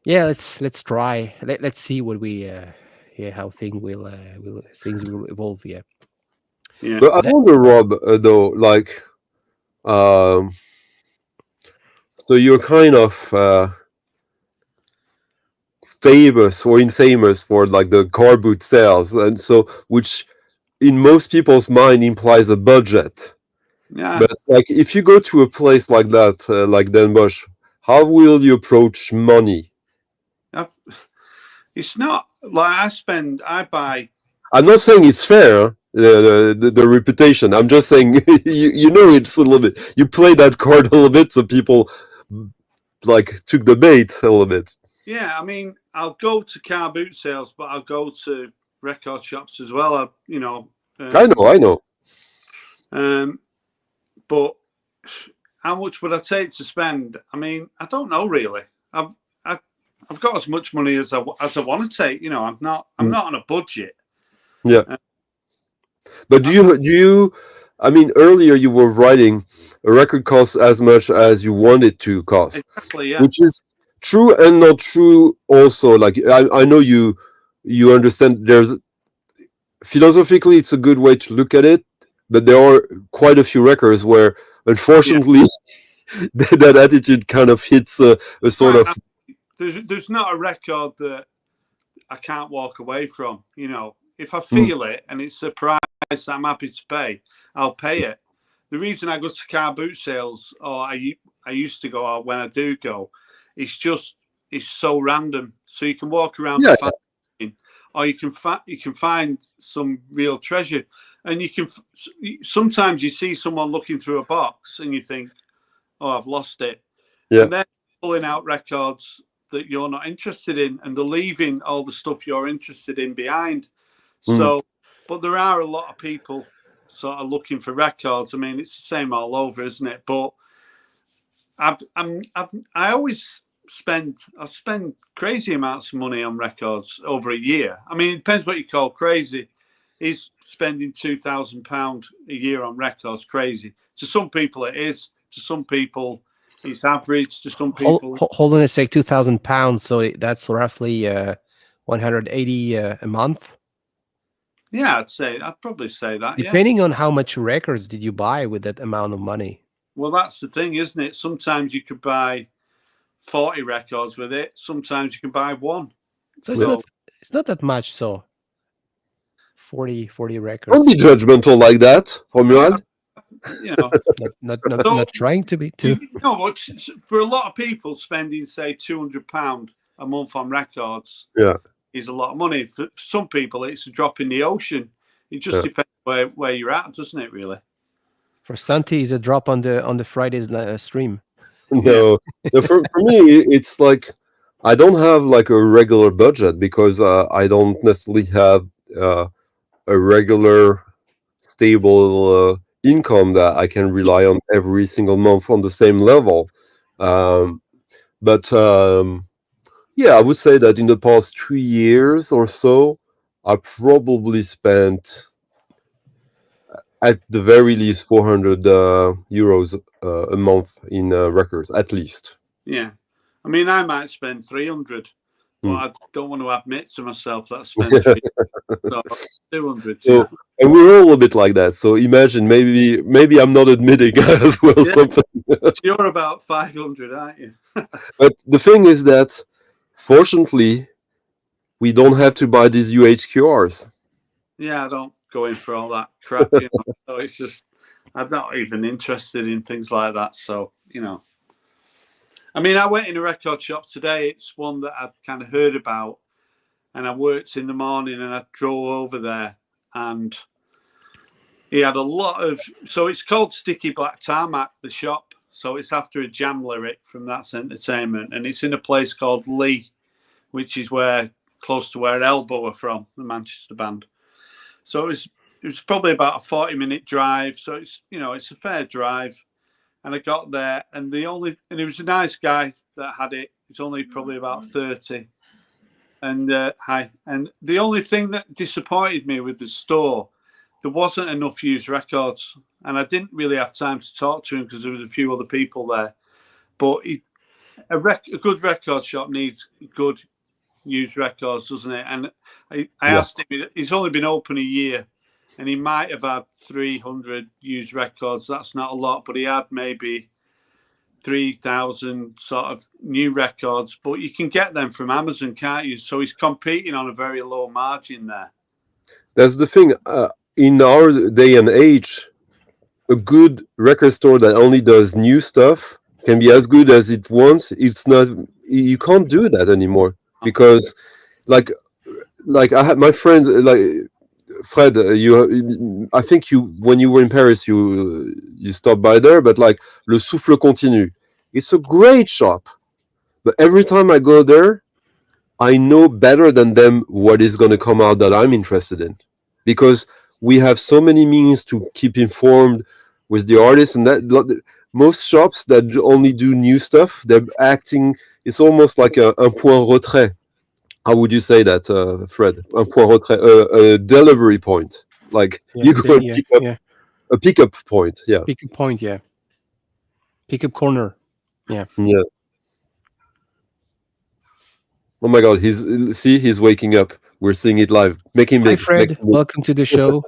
Yeah, let's try. Let's see what we how things will evolve. Yeah. But I wonder, Rob, though, like, so you're kind of famous or infamous for like the car boot sales, and so which in most people's mind implies a budget. Yeah. But like, if you go to a place like that, like Den Bosch, how will you approach money? It's not like I buy. I'm not saying it's fair, the reputation. I'm just saying it's a little bit. You play that card a little bit, so people like took the bait a little bit. Yeah, I mean, I'll go to car boot sales, but I'll go to record shops as well. I know. But how much would I take to spend? I mean, I don't know really. I've got as much money as I want to take. I'm not on a budget. Yeah. But do you? I mean, earlier you were writing a record costs as much as you want it to cost. Exactly. Yeah. Which is true and not true. Also, like I know you understand. There's philosophically, it's a good way to look at it, but there are quite a few records where, unfortunately, that attitude kind of hits a sort of. There's not a record that I can't walk away from. If I feel it and it's a price I'm happy to pay, I'll pay it. The reason I go to car boot sales, or I used to go, or when I do go, it's so random. So you can walk around, or you can find some real treasure, and sometimes you see someone looking through a box and you think, oh, I've lost it. Yeah. And then pulling out records that you're not interested in, and they're leaving all the stuff you're interested in behind. So, but there are a lot of people sort of looking for records. I mean, it's the same all over, isn't it? But I always spend crazy amounts of money on records over a year. I mean, it depends what you call crazy. Is spending £2,000 a year on records crazy? To some people it is. To some people it's average. To some people, hold on a sec. £2,000. So that's roughly 180 a month. Yeah, I'd probably say that. Depending on how much records did you buy with that amount of money. Well, that's the thing, isn't it? Sometimes you could buy 40 records with it. Sometimes you can buy one. So it's not that much. So 40 records. Don't be judgmental like that, Romuald. You know, not trying to be too. No, but for a lot of people, spending say £200 a month on records, is a lot of money. For some people, it's a drop in the ocean. It just depends where you're at, doesn't it? Really. For Stunty, is a drop on the Friday's stream. No, for me, it's like I don't have like a regular budget because I don't necessarily have a regular, stable income that I can rely on every single month on the same level. But yeah, I would say that in the past 3 years or so, I probably spent at the very least 400 euros a month in records, at least. Yeah, I mean, I might spend 300, but I don't want to admit to myself that I spent 200. So, and we're all a bit like that. So imagine, maybe I'm not admitting as well. Something. You're about 500, aren't you? But the thing is that, fortunately, we don't have to buy these UHQRs. Yeah, I don't go in for all that crap. You know? So it's just, I'm not even interested in things like that. So, you know, I mean, I went in a record shop today. It's one that I'd kind of heard about, and I worked in the morning and I drove over there, and he had a lot of, so it's called Sticky Black Tarmac, the shop. So it's after a Jam lyric from That's Entertainment, and it's in a place called Lee, which is close to where Elbow are from, the Manchester band. So it was probably about a 40-minute drive. So it's, you know, it's a fair drive. And I got there, and he was a nice guy that had it. He's only probably about 30. And And the only thing that disappointed me with the store, there wasn't enough used records, and I didn't really have time to talk to him because there was a few other people there. But a good record shop needs good used records, doesn't it? And I asked him, he's only been open a year, and he might have had 300 used records. That's not a lot, but he had maybe 3,000 sort of new records. But you can get them from Amazon, can't you? So he's competing on a very low margin there. That's the thing. In our day and age, a good record store that only does new stuff can be as good as it wants. It's not. You can't do that anymore because, like I had my friends like Fred. I think when you were in Paris, you stopped by there. But like Le Souffle Continu, it's a great shop. But every time I go there, I know better than them what is going to come out that I'm interested in, because we have so many means to keep informed with the artists, and that most shops that only do new stuff, they're acting. It's almost like un point retrait. How would you say that, Fred? Un point retrait, a delivery point. Like you go and pick up a pickup point. Yeah. Pickup point. Yeah. Pickup corner. Yeah. Yeah. Oh my God! He's waking up. We're seeing it live. Make him big. Hi, Fred. Welcome to the show.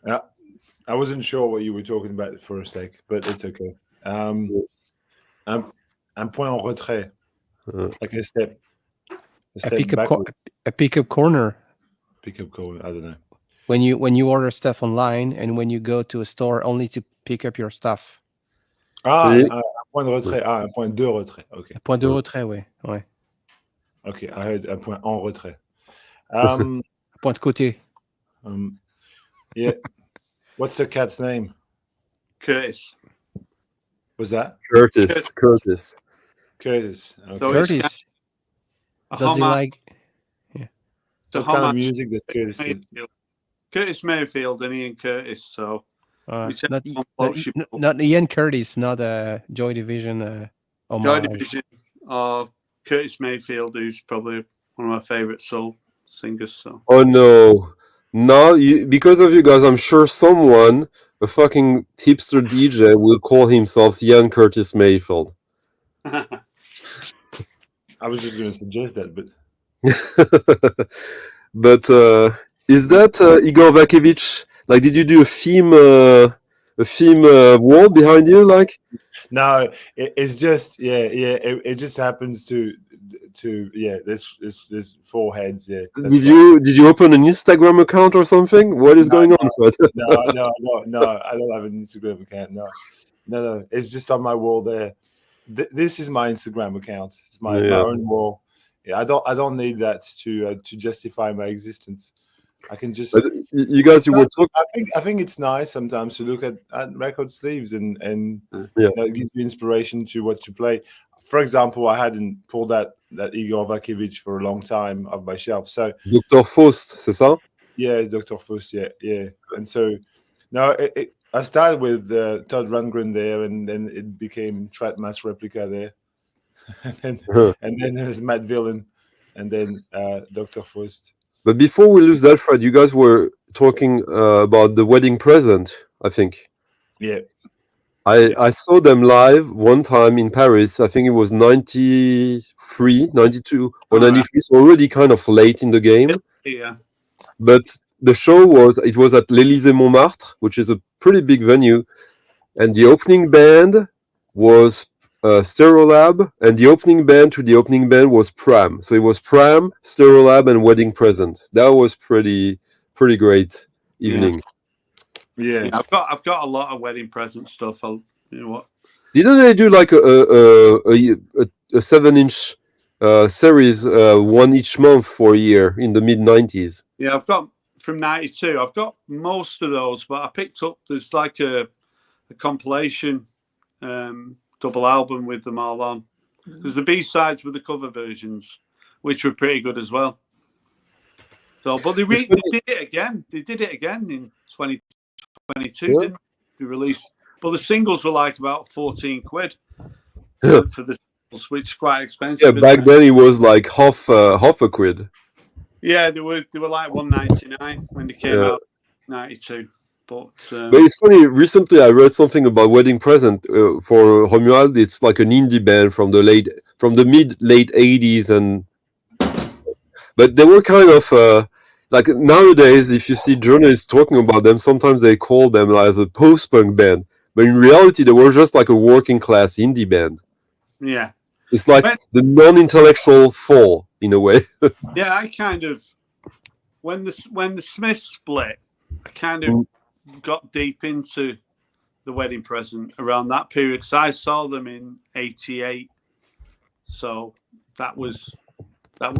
Yeah, I wasn't sure what you were talking about for a sec, but it's okay. Un point en retrait, like a step a pickup corner. Pickup corner. I don't know. When you order stuff online and when you go to a store only to pick up your stuff. Un point de retrait. Un point de retrait. Okay. Un point de retrait, oui. Ouais. Okay, I heard un point en retrait. Un point de côté. Yeah. What's the cat's name? Curtis. Was that? Curtis. Okay. So Curtis. Does he like? Yeah. What kind of music does Curtis do? Curtis Mayfield and Ian Curtis. So not Ian Curtis, not Joy Division. Joy Division or Curtis Mayfield, who's probably one of my favorite soul singers. So. Oh no. Now, because of you guys, I'm sure someone, a fucking hipster DJ, will call himself Ian Curtis Mayfield. I was just going to suggest that, but... But is that Igor Vakevich? Like, did you do a theme theme wall behind you, like? No, it's just it just happens to there's 4 heads. Yeah. Did you open an Instagram account or something? What is going on, Fred? No, I don't have an Instagram account. No, it's just on my wall there. This is my Instagram account. It's my own wall. Yeah, I don't need that to justify my existence. I can just. You guys, you were talking. I think it's nice sometimes to look at record sleeves and that gives you inspiration to what to play. For example, I hadn't pulled that Igor Vakevich for a long time off my shelf. So Dr. Faust, c'est ça? Yeah, Dr. Faust. Yeah. And so now I started with Todd Rundgren there, and then it became Trat Mass Replica there, and then there's Matt Villain, and then Dr. Faust. But before we lose that, Fred, you guys were talking about the wedding present, I think. Yeah. I saw them live one time in Paris. I think it was 93, 92 or 93, so already kind of late in the game. Yeah. But the show was at l'Élysée Montmartre, which is a pretty big venue. And the opening band was Stereolab, and the opening band to the opening band was Pram. So it was Pram, Stereolab, and Wedding Present. That was pretty great evening. Yeah, I've got a lot of Wedding Present stuff. You know what? Didn't they do like a 7-inch series, one each month for a year in the mid-90s? Yeah, I've got from 92. I've got most of those, but I picked up there's like a compilation double album with them all on. There's the B-sides with the cover versions, which were pretty good as well. So, but they did it again. They did it again in 2022, didn't they? Released, but the singles were like about 14 quid for the singles, which is quite expensive. Yeah, back then it was like half a quid. Yeah, they were like 1.99 when they came out, 92. But it's funny. Recently, I read something about Wedding Present for Romuald. It's like an indie band from the mid-late 80s, but they were kind of like nowadays. If you see journalists talking about them, sometimes they call them as a post-punk band, but in reality, they were just like a working-class indie band. Yeah, it's like the non-intellectual Fall in a way. Yeah, I kind of when the Smiths split, I kind of got deep into the Wedding Present around that period because I saw them in '88. So that was that.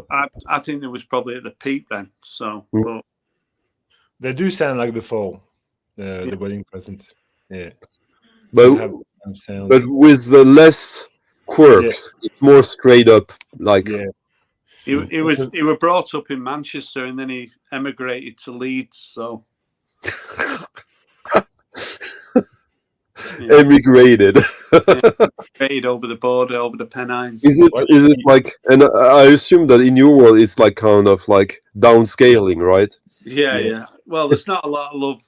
I think it was probably at the peak then. So but, they do sound like the Fall, the Wedding Present. Yeah, but with the less quirks, it's more straight up like. Yeah. He was brought up in Manchester and then he emigrated to Leeds. So. Emigrated. Emigrated over the border, over the Pennines. Is it like? And I assume that in your world, it's like kind of like downscaling, right? Yeah. Well, there's not a lot of love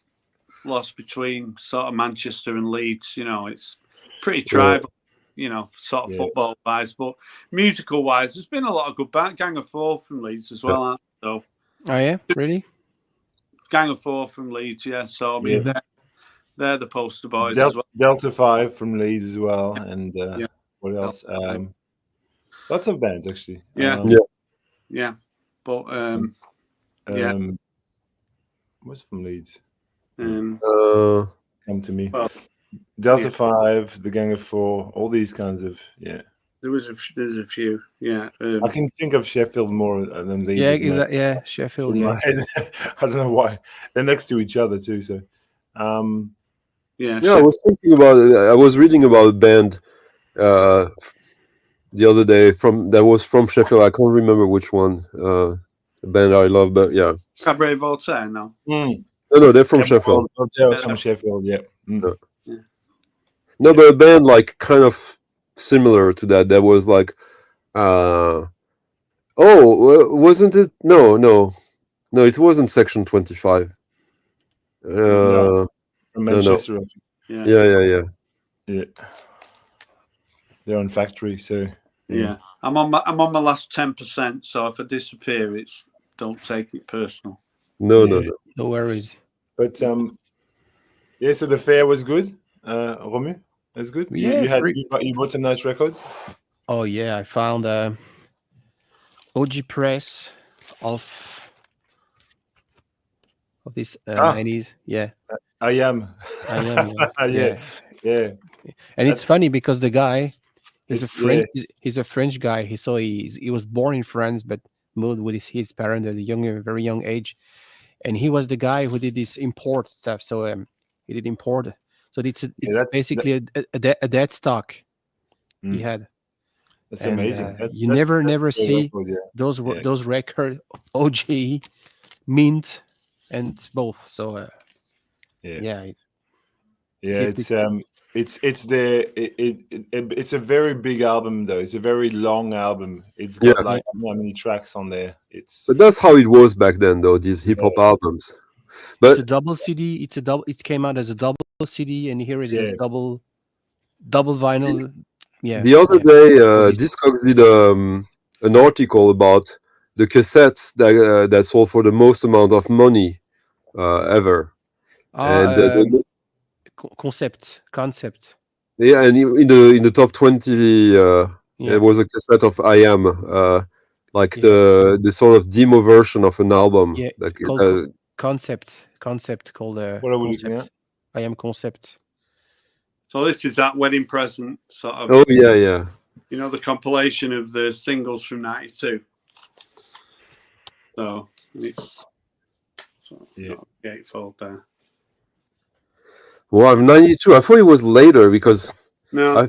lost between sort of Manchester and Leeds. You know, it's pretty tribal. You know, sort of football wise, but musical wise, there's been a lot of good band. Gang of Four from Leeds as well. Aren't they? So, oh yeah, really? Gang of Four from Leeds, yeah. So I mean, they're the poster boys Delta, as well. Delta 5 from Leeds as well, and what else? Lots of bands actually. Yeah. But what's from Leeds? Come to me. Well, Delta 5, the Gang of Four, all these kinds of there's a few, I can think of Sheffield more than Leeds. Yeah, exactly. Sheffield. Yeah, I don't know why they're next to each other too. So, I was thinking about it. I was reading about a band the other day that was from Sheffield. I can't remember which one. A band I love, but yeah. Cabaret Voltaire, no. No, they're from Sheffield. Voltaire from Sheffield, yeah. No, but a band like kind of similar to that. That was like, wasn't it? No, it wasn't Section 25. From Manchester. No. Yeah. They're on Factory, so yeah. I'm on my last 10%. So if I disappear, don't take it personal. No. No worries. But Yeah, so the fair was good. Romu, that's good. Yeah, You bought some nice records. Oh yeah, I found OG press of this 90s. Yeah, I am. Yeah. Yeah, yeah. And it's funny because the guy is a It's French. He's a French guy. He was born in France, but moved with his parents at a very young age. And he was the guy who did this import stuff. So he did import. So it's basically a dead stock he had. That's amazing. You never see those record OG mint and both. So it's a very big album though. It's a very long album. It's got like how many tracks on there. But that's how it was back then, though. These hip hop albums. But it's a double CD. It came out as a double CD, and here is a double vinyl. Yeah. The other day, Discogs did an article about the cassettes that sold for the most amount of money ever. Concept. Yeah, and in the top 20, there was a cassette of I Am, the sort of demo version of an album. Yeah, concept called Concept. I Am Concept. So this is that wedding present sort of. Oh yeah. You know, the compilation of the singles from '92. So it's gatefold there. Wow, 92. I thought it was later because I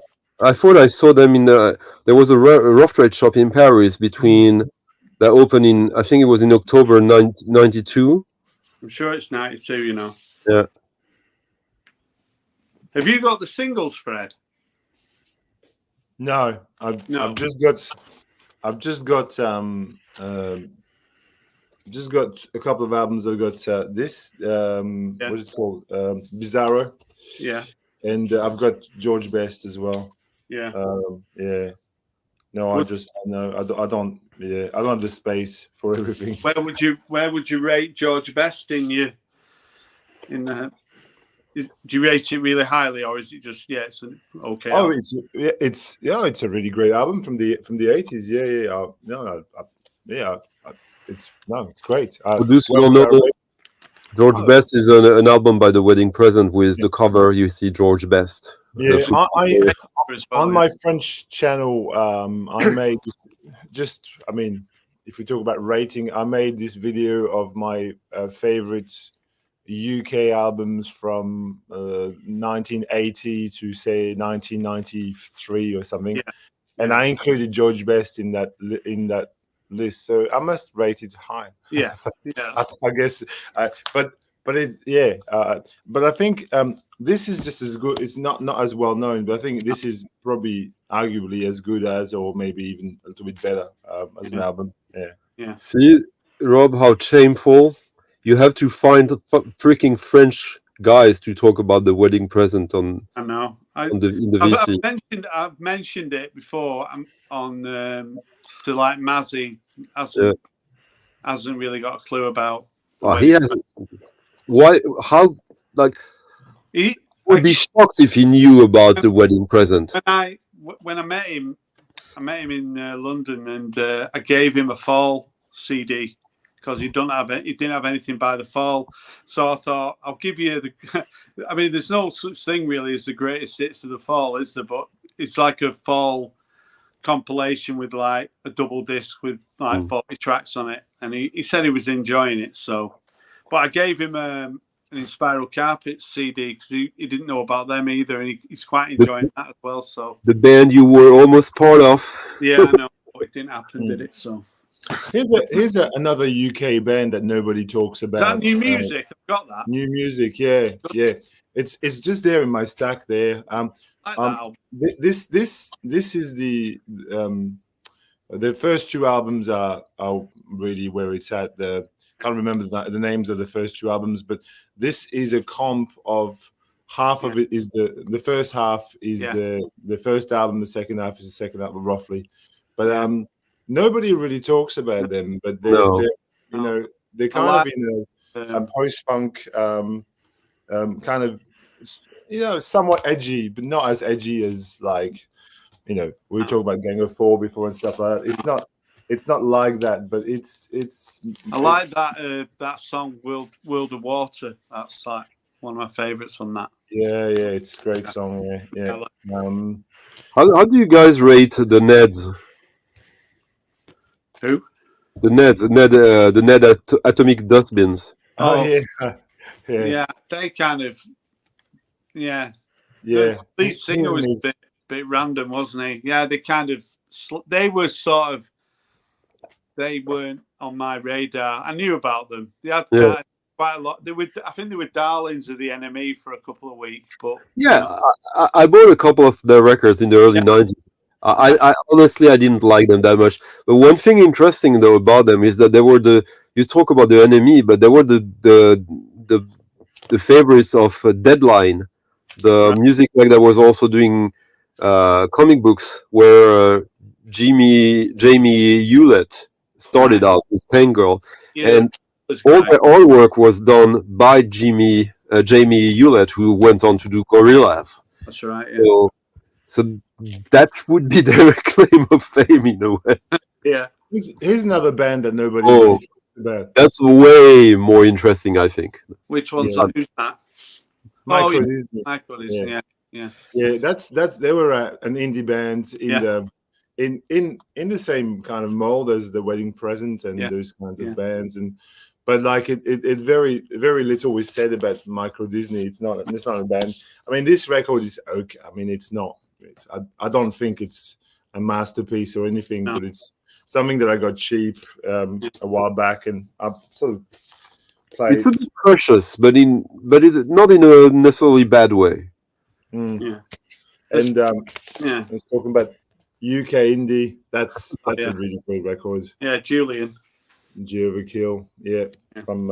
thought I saw them in there was a rough trade shop in Paris between that opened in, I think it was in October 92. I'm sure it's 92, you know. Yeah. Have you got the singles, Fred? No, I've just got a couple of albums. I've got this what is it called, Bizarro. Yeah. And I've got George Best as well. Yeah. No, I don't have the space for everything. Where would you rate George Best do you rate it really highly, or is it just it's an okay? Oh, album? it's a really great album from the 80s. It's great. George Best is an album by The Wedding Present with the cover. You see George Best. Yeah, on my French channel, I made if we talk about rating, I made this video of my favorite UK albums from 1980 to say 1993 or something, and I included George Best in that list, so I must rate it high. Yeah. I guess, but I think this is just as good. It's not as well known, but I think this is probably arguably as good as, or maybe even a little bit better as an album. Yeah. See, Rob, how shameful. You have to find freaking French guys to talk about The Wedding Present on. I know. In the VC. I've mentioned it before on to like Mazzy hasn't really got a clue about. He hasn't. Why? How? Like, he would be shocked if he knew about The Wedding Present. When I met him in London, and I gave him a Fall CD. Because he didn't have anything by the Fall, so I thought I'll give you the. I mean, there's no such thing really as the greatest hits of the Fall, is there? But it's like a Fall compilation with like a double disc with like 40 tracks on it, and he said he was enjoying it. So, but I gave him an Spiral Carpets CD because he didn't know about them either, and he's quite enjoying that as well. So the band you were almost part of. Yeah, I know, but it didn't happen, did it? So. Here's another UK band that nobody talks about. Is that New Music? I've got that. New Music, yeah. It's just there in my stack there. This is the first two albums are really where it's at. Can't remember the names of the first two albums, but this is a comp of half of it is the first half is the first album, the second half is the second album roughly, but nobody really talks about them, but they're kind of in a post-punk kind of somewhat edgy, but not as edgy as like, we talked about Gang of Four before and stuff like that. It's not like that, but it's. I like that song, World of Water. That's like one of my favorites on that. Yeah, it's a great song. Yeah. How do you guys rate the Neds? Who? The Neds, the Ned Atomic Dustbins. Oh yeah. Yeah, they kind of. Yeah. Yeah. The lead singer was a bit random, wasn't he? Yeah, they kind of. They were sort of. They weren't on my radar. I knew about them. They had quite a lot. I think they were darlings of the NME for a couple of weeks. But I bought a couple of their records in the early 90s. I honestly, I didn't like them that much. But one thing interesting though about them is that they were you talk about the NME, but they were the favorites of Deadline, the music like that was also doing comic books, where Jamie Hewlett started out with Tank Girl, and all the artwork was done by Jamie Hewlett, who went on to do Gorillaz. That's right. Yeah. So that would be their claim of fame in a way. Yeah. Here's another band that nobody knows about. That's way more interesting, I think. Which one's who's that? Michael Disney. Michael Disney. Yeah. That's they were an indie band in the same kind of mold as the Wedding Present and those kinds of bands, but like it very very little was said about Michael Disney. It's not a band. I mean, this record is okay. I mean, it's not. I don't think it's a masterpiece or anything, but it's something that I got cheap a while back, and I sort of played. It's a bit precious, but it's not in a necessarily bad way. Yeah. And let's talk about UK indie. That's a really great record. Yeah, Julian. Overkill. Yeah, from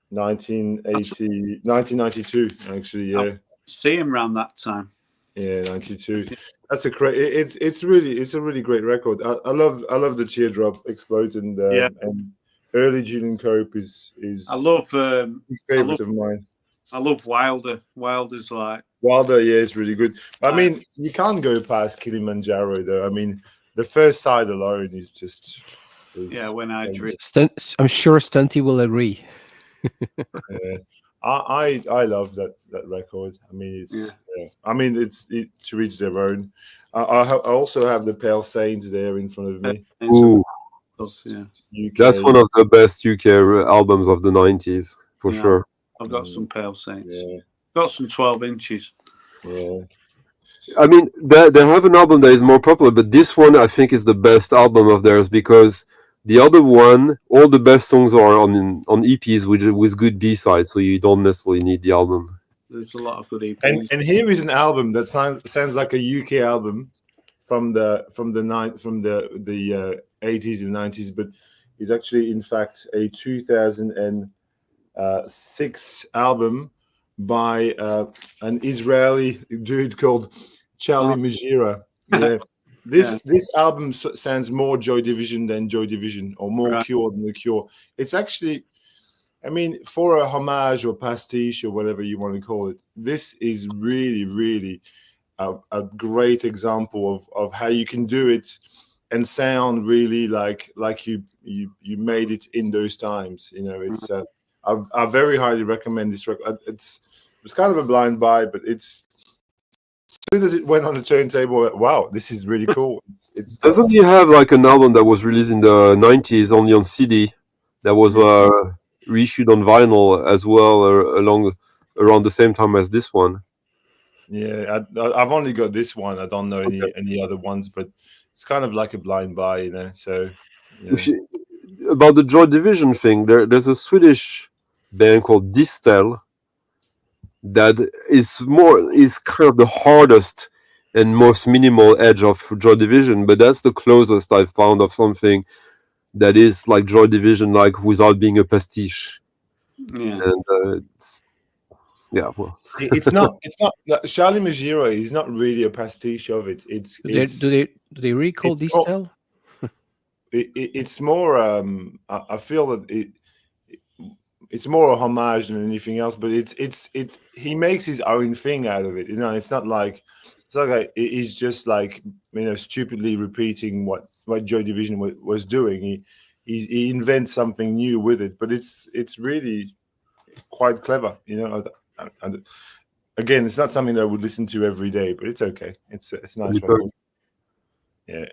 1992 actually. Yeah, see him around that time. Yeah, 92. That's a great. It's a really great record. I love the Teardrop Explodes and early Julian Cope is. I love favorite of mine. I love Wilder. Wilder's like. Wilder, yeah, it's really good. I mean, you can't go past Kilimanjaro though. I mean, the first side alone is just. When I dream. I'm sure Stunty will agree. I love that record. I mean, I mean, it's to reach their own. I also have the Pale Saints there in front of me. Ooh, that's one of the best UK albums of the 90s for sure. I've got some Pale Saints. Got some 12 inches. Yeah. I mean, they have an album that is more popular, but this one I think is the best album of theirs, because the other one, all the best songs are on EPs with good B-sides, so you don't necessarily need the album. There's a lot of good EPs. And here is an album that sounds like a UK album from the 80s and 90s, but is actually in fact a 2006 album by an Israeli dude called Charlie Majira. Yeah. This album sounds more Joy Division than Joy Division, or more Cure than The Cure. It's actually, I mean, for a homage or pastiche or whatever you want to call it, this is really, really a great example of how you can do it and sound really like you made it in those times. You know, it's I very highly recommend this record. It was kind of a blind buy, but as soon as it went on the turntable, wow, this is really cool. Doesn't he have like an album that was released in the 90s only on CD that was reissued on vinyl as well around the same time as this one? Yeah, I've only got this one. I don't know any other ones, but it's kind of like a blind buy, you know. So about the Joy Division thing, there's a Swedish band called Distel that is kind of the hardest and most minimal edge of Joy Division, but that's the closest I've found of something that is like Joy Division, like without being a pastiche. Yeah. And it's not Charlie Majira is not really a pastiche of it. Do they recall Distel? It's more I feel that it's more a homage than anything else. But he makes his own thing out of it. It's not like he's just like stupidly repeating what Joy Division was doing. He invents something new with it, but it's really quite clever. And again, it's not something that I would listen to every day, but it's okay. It's nice. Yeah.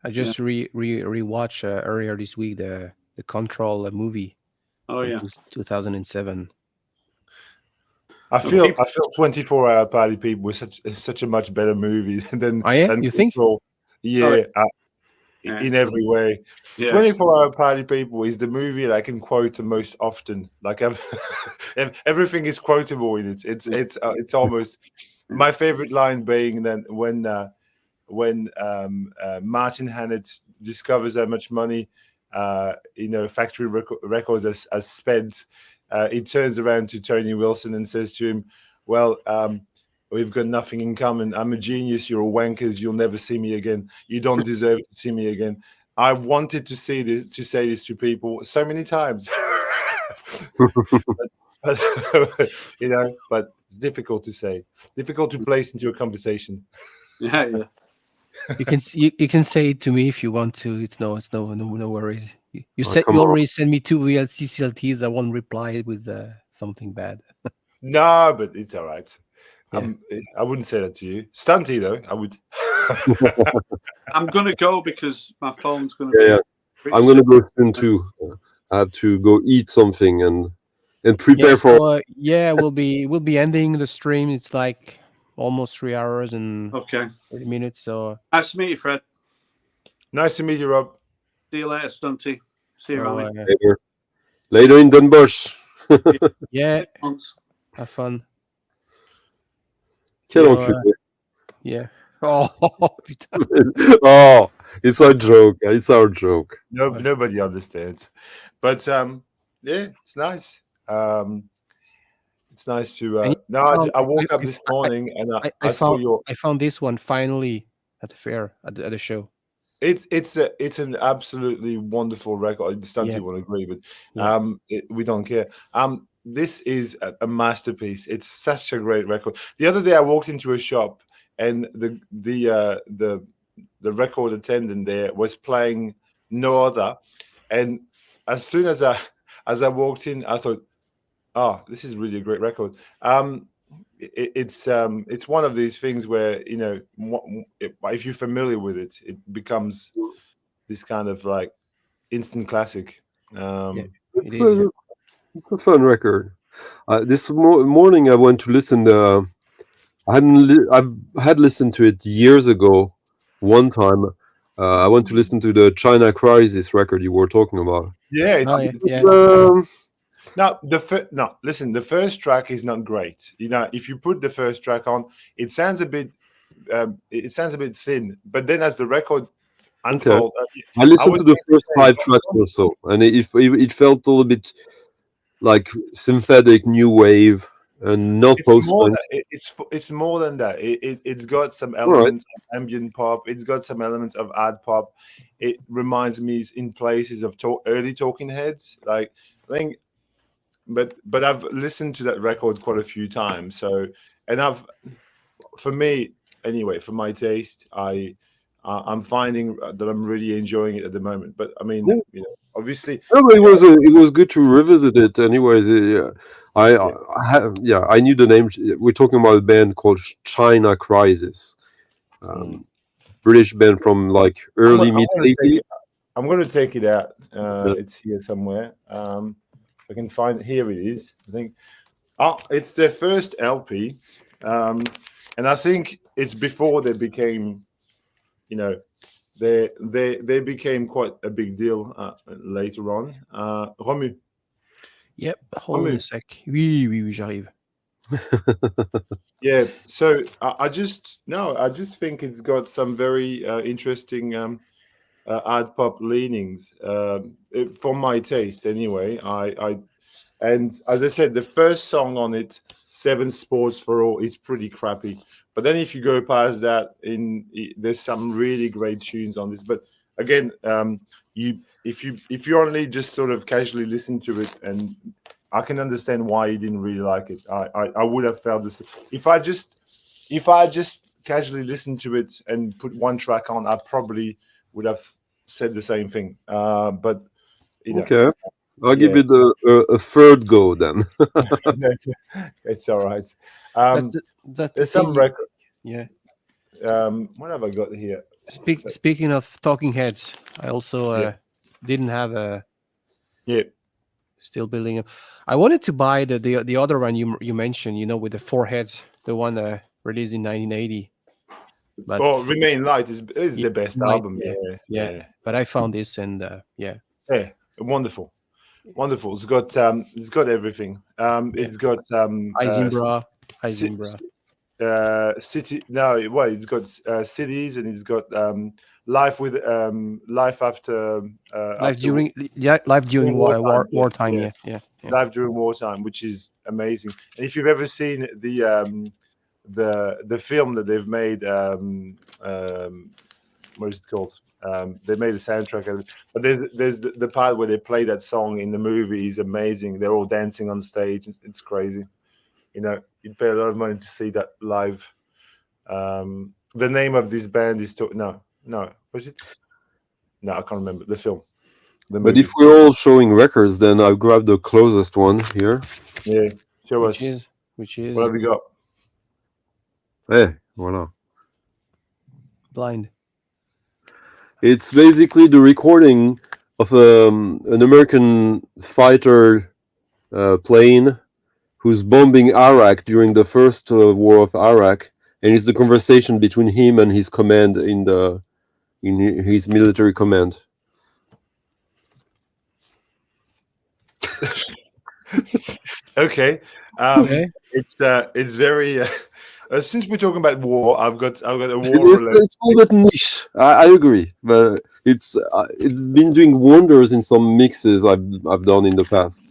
I just rewatched earlier this week the Control movie. Oh yeah, 2007. I feel 24 Hour Party People was such a much better movie than you think? Control. Yeah, in every way. Yeah. 24 Hour Party People is the movie that I can quote the most often. Like everything is quotable in it. It's almost my favorite line being then when Martin Hannett discovers how much money Factory Records has spent. He turns around to Tony Wilson and says to him, "Well, we've got nothing in common. I'm a genius. You're a wankers. You'll never see me again. You don't deserve to see me again." I wanted to say this to people so many times, but it's difficult to say, difficult to place into a conversation. Yeah. You can say it to me if you want to. It's no worries. You already sent me 2 CCLTs. I won't reply with something bad. No, but it's all right. Yeah. I wouldn't say that to you. Stunty though, I would. I'm gonna go because my phone's gonna. Yeah. I'm gonna go soon too. I have to go eat something and prepare for. We'll be ending the stream. It's like almost 3 hours and 30 minutes. So nice to meet you, Fred. Nice to meet you, Rob. See you later, Stunty. See you, Rami. Later in Dunbush. Yeah. Have fun. Yeah. Oh, oh, it's our joke. It's our joke. Nobody understands. But it's nice. It's nice to. I woke up this morning and I found this one finally at the fair at the show. It's an absolutely wonderful record. Stunty won't agree, but we don't care. This is a masterpiece. It's such a great record. The other day I walked into a shop and the record attendant there was playing No Other, and as soon as I walked in, I thought, "Oh, this is really a great record." It's one of these things where if you're familiar with it, it becomes this kind of like instant classic. It is. It's a fun record. This morning I went to listen. I've had listened to it years ago. One time, I went to listen to the China Crisis record you were talking about. Yeah, listen. The first track is not great. If you put the first track on, it sounds a bit thin. But then as the record unfolds, I listened to the first 5 tracks or so, and it felt a little bit like synthetic new wave and not post-punk. It's more than that. It's got some elements of ambient pop. It's got some elements of art pop. It reminds me in places of early Talking Heads. Like I think. But I've listened to that record quite a few times. So, and for me anyway, for my taste, I'm finding that I'm really enjoying it at the moment. But I mean, obviously, it was good to revisit it. Anyways, I knew the name. We're talking about a band called China Crisis, British band from like early mid 80s. I'm going to take it out. It's here somewhere. I can find here it is. I think it's their first LP, and I think it's before they became, they became quite a big deal later on. Romu. Yep. Hold on a sec. Oui, j'arrive. Yeah. So I just think it's got some very interesting art pop leanings for my taste anyway. And as I said, the first song on it, 7 Sports for All, is pretty crappy. But then if you go past that, there's some really great tunes on this. But again, if you only just sort of casually listen to it and I can understand why he didn't really like it. I would have felt this if I just casually listened to it and put one track on. I probably would have said the same thing. But okay, I'll give it a third go then. It's all right. That's some record. Yeah. What have I got here? Speaking of Talking Heads, I also didn't have a. Yeah. Still building up. I wanted to buy the other one you mentioned, with the 4 heads, the one released in 1980. But Remain Light is the best album. Yeah. But I found this and wonderful. It's got everything. It's got Isimbra. City. No, well, it's got cities, and it's got life with life after life during wartime. Yeah. Life during wartime, which is amazing. And if you've ever seen the film that they've made, what is it called? They made a soundtrack, but there's the part where they play that song in the movie is amazing. They're all dancing on stage. It's crazy. You'd pay a lot of money to see that live. The name of this band is no. Was it? No, I can't remember the film. But if we're all showing records, then I'll grab the closest one here. Yeah, show us. Which is what have we got? Hey, voila. Blind. It's basically the recording of an American fighter plane who's bombing Iraq during the first war of Iraq, and it's the conversation between him and his command in his military command. Okay. It's very. Since we're talking about war, I've got a war. It's a little bit niche. I agree, but it's been doing wonders in some mixes I've done in the past.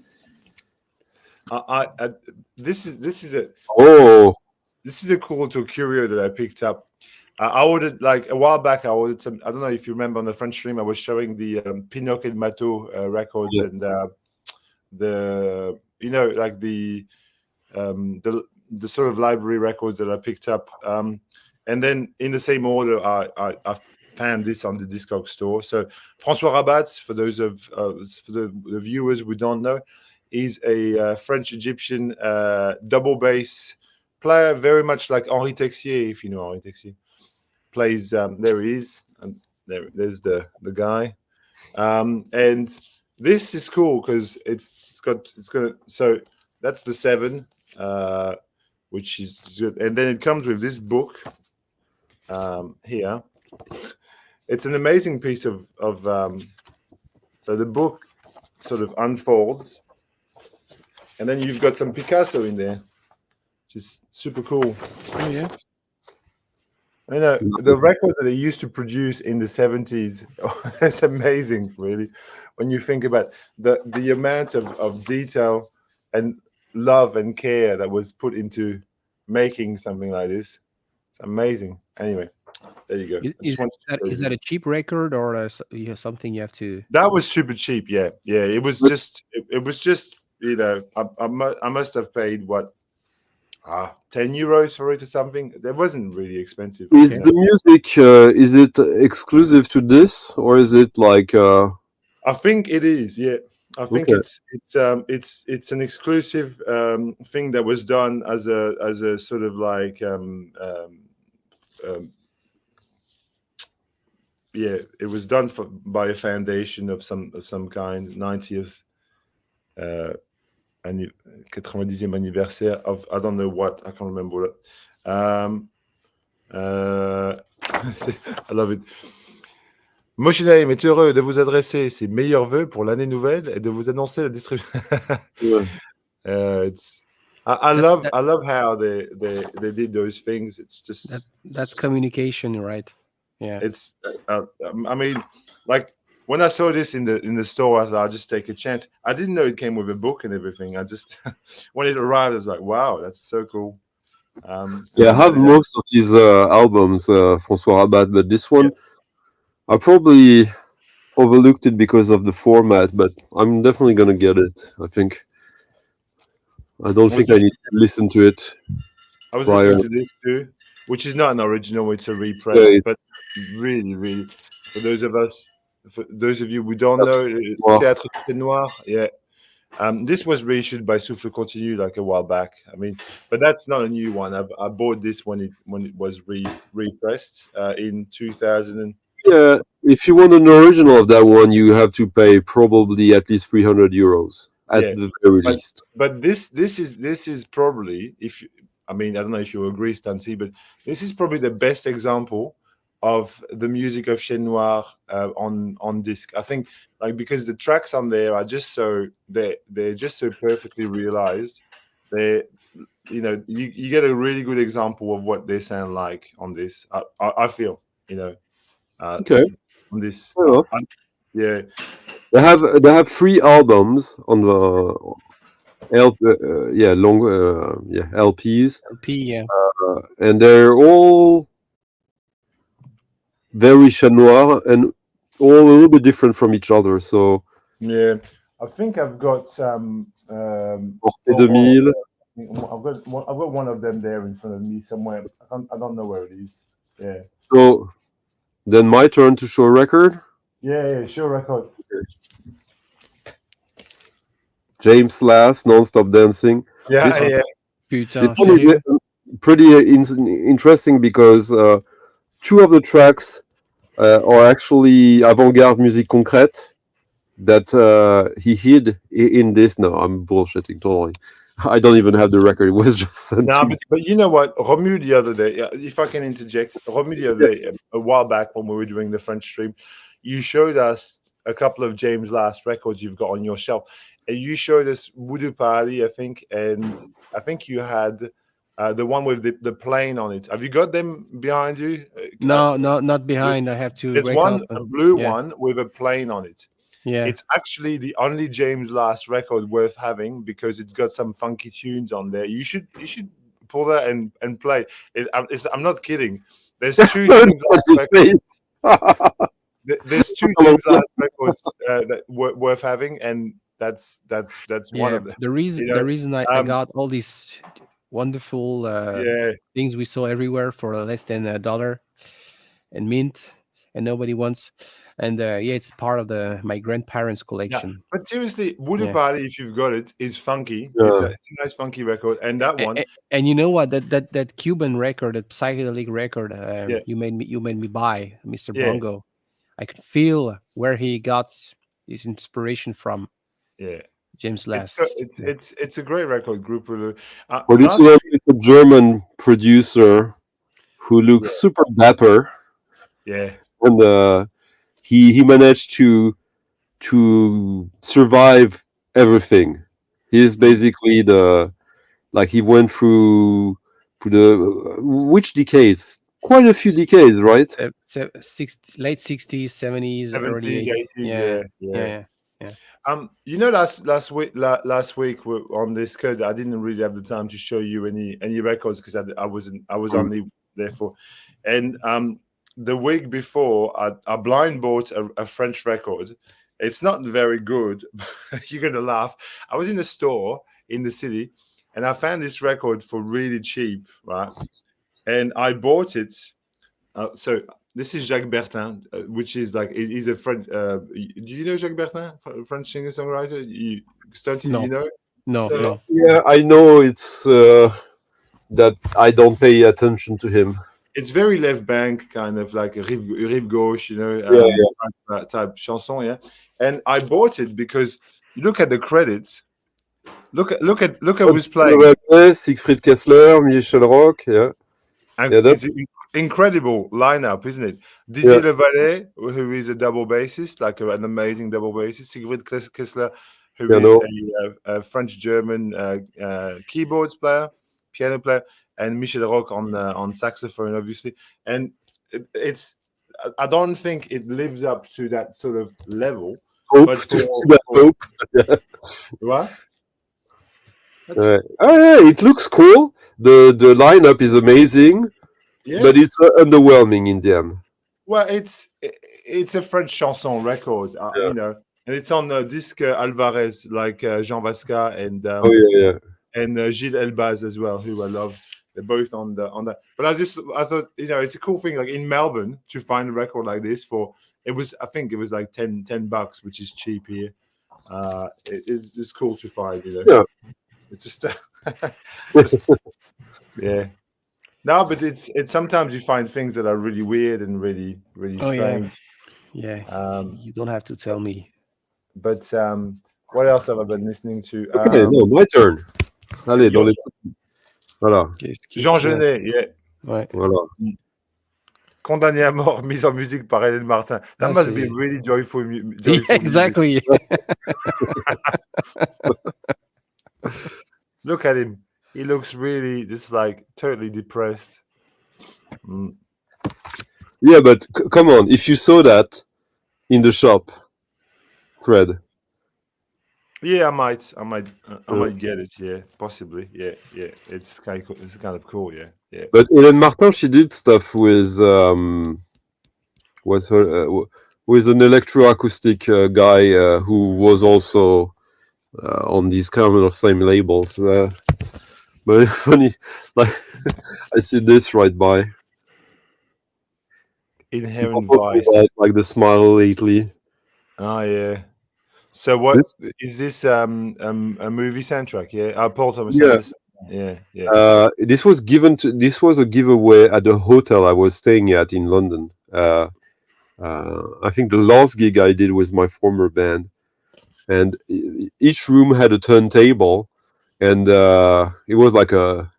This is a cool curio that I picked up. I ordered like a while back. I ordered some. I don't know if you remember on the French stream. I was showing the Pinocchio and Plateau records and the sort of library records that I picked up. And then in the same order, I found this on the Discog store. So François Rabat, for those for the viewers who don't know, is a French-Egyptian double bass player, very much like Henri Texier, if you know Henri Texier. Plays, there he is, and there's the guy. And this is cool because it's gonna. So that's the 7, which is good. And then it comes with this book here. It's an amazing piece of so the book sort of unfolds, and then you've got some Picasso in there, which is super cool. Oh yeah. I know the records that they used to produce in the 70s. It's amazing, really, when you think about the amount of detail and love and care that was put into making something like this. It's amazing. Anyway, there you go. Is that a cheap record or something you have to? That was super cheap. Yeah. It was just. I must have paid what. 10 euros for it or something. That wasn't really expensive. Is the music is it exclusive to this, or is it like I think it is, yeah. I think it's an exclusive thing that was done as a sort of like it was done by a foundation of some kind, 90th 90e anniversaire of I don't know what, I can't remember what. I love it. Moshinaim est heureux de vous adresser ses meilleurs vœux pour l'année nouvelle et de vous annoncer la distribution. I love how they did those things. It's just that's communication, right? Yeah. It's I mean, like when I saw this in the store, I thought I'll just take a chance. I didn't know it came with a book and everything. I just when it arrived, I was like, wow, that's so cool. I have most of his albums, François Rabat, but this one I probably overlooked it because of the format, but I'm definitely gonna get it, I think. I don't think I need to listen to it. I was listening to this too, which is not an original; it's a repress. But really, really, for those of you who don't know, Théâtre Noir, yeah. This was reissued by Souffle Continu like a while back. I mean, but that's not a new one. I bought this when it was repressed in 2000. Yeah, if you want an original of that one, you have to pay probably at least €300 at the very least. But this is probably, I don't know if you agree, Stunty, but this is probably the best example of the music of Chien Noir on disc. I think, like, because the tracks on there are just they're just so perfectly realized. You get a really good example of what they sound like on this. I feel, okay, on this. Yeah, they have 3 albums on the LPs. And they're all very Chien Noir and all a little bit different from each other. So yeah, I think I've got I've got one of them there in front of me somewhere. I don't know where it is. Yeah. So then my turn to show a record. Yeah, show a record. James Last, Non-Stop Dancing. Yeah. This one is pretty interesting because 2 of the tracks are actually avant-garde musique concrète that he hid in this. No, I'm bullshitting totally. I don't even have the record. It was just sent to me. But you know what? Romu the other day, if I can interject, Romu the other day, a while back when we were doing the French stream, you showed us a couple of James Last records you've got on your shelf. And you showed us Voodoo Party, I think, and I think you had the one with the plane on it. Have you got them behind you? No, not behind. I have to. There's one, a blue one with a plane on it. Yeah, it's actually the only James Last record worth having because it's got some funky tunes on there. You should pull that and play. I'm not kidding. There's 2 James Last records. There's 2 James Last records that worth having, and that's one of them. The reason I got all these wonderful things we saw everywhere for less than $1 and mint, and nobody wants. And it's part of my grandparents' collection. Yeah. But seriously, Voodoo Party, if you've got it, is funky. It's a nice funky record, and that one. And you know what? That Cuban record, that psychedelic record, you made me buy, Mr. Bongo. I could feel where he got his inspiration from. Yeah, James Last. It's a great record, group. It's a German producer who looks super dapper. Yeah, and he managed to survive everything. He's basically he went through the which decades? Quite a few decades, right? Late 60s, 70s, early 80s. Yeah. Last week on this code, I didn't really have the time to show you any records because I was only there for, and the week before I blind bought a French record. It's not very good. You're gonna laugh. I was in a store in the city, and I found this record for really cheap, right? And I bought it. So this is Jacques Bertin, which is he's a French. Do you know Jacques Bertin, French singer-songwriter? Stunty, no. You know? No. Yeah, I know. It's that I don't pay attention to him. It's very left bank, kind of like a rive gauche, type chanson, yeah. And I bought it because you look at the credits. Look at who's playing. Siegfried Kessler, Michel Roch, yeah. And it's an incredible lineup, isn't it? Didier Levalet, who is a double bassist, like an amazing double bassist. Siegfried Kessler, who is a French-German keyboards player, piano player, and Michel Roch on saxophone, obviously. And I don't think it lives up to that sort of level. What? It looks cool. The lineup is amazing, but it's underwhelming in the end. Well, it's a French chanson record, and it's on Disque Alvarez, like Jean Vasca and and Gilles Elbaz as well, who I love. They're both on that. But I thought, it's a cool thing, like in Melbourne, to find a record like this I think it was like $10, which is cheap here. It's cool to find, Yeah. It's just, yeah. No, but it's sometimes you find things that are really weird and really, really strange. Yeah. You don't have to tell me. But what else have I been listening to? Okay, no, my turn. Allez, dans les... Voilà. Jean Genet, yeah. Ouais. Voilà. Condamné à mort, mise en musique par Hélène Martin. That must be really joyful. Yeah, exactly. Look at him. He looks really just like totally depressed. Yeah, but come on. If you saw that in the shop, Fred. Yeah, I might get it. Yeah, possibly. Yeah. It's kind of cool. Yeah. But Hélène Martin, she did stuff with with an electroacoustic guy who was also on these kind of same labels. But it's funny, like I see this right by Inherent Vice, like the Smile lately. Oh yeah. So what is this? A movie soundtrack? Yeah. Paul Thomas Anderson. Yeah. This was a giveaway at the hotel I was staying at in London. I think the last gig I did with my former band, and each room had a turntable, and it was like a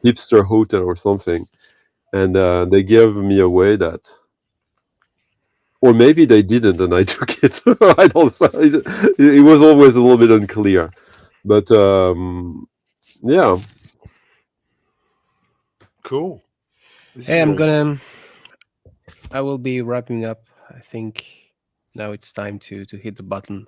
hipster hotel or something, and they gave me away that, or maybe they didn't, and I took it. I don't know. It was always a little bit unclear, but yeah. Cool. Hey, I will be wrapping up. I think now it's time to hit the button.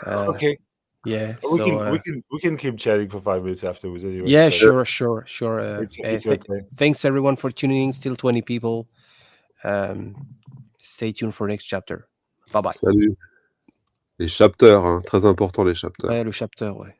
Okay. Yeah. We can keep chatting for 5 minutes afterwards anyway. Yeah, sure. It's okay. Thanks everyone for tuning in. Still 20 people. Stay tuned for next chapter. Bye bye. Salut. Les chapters, hein, très important les chapters. Ouais, le chapter, ouais.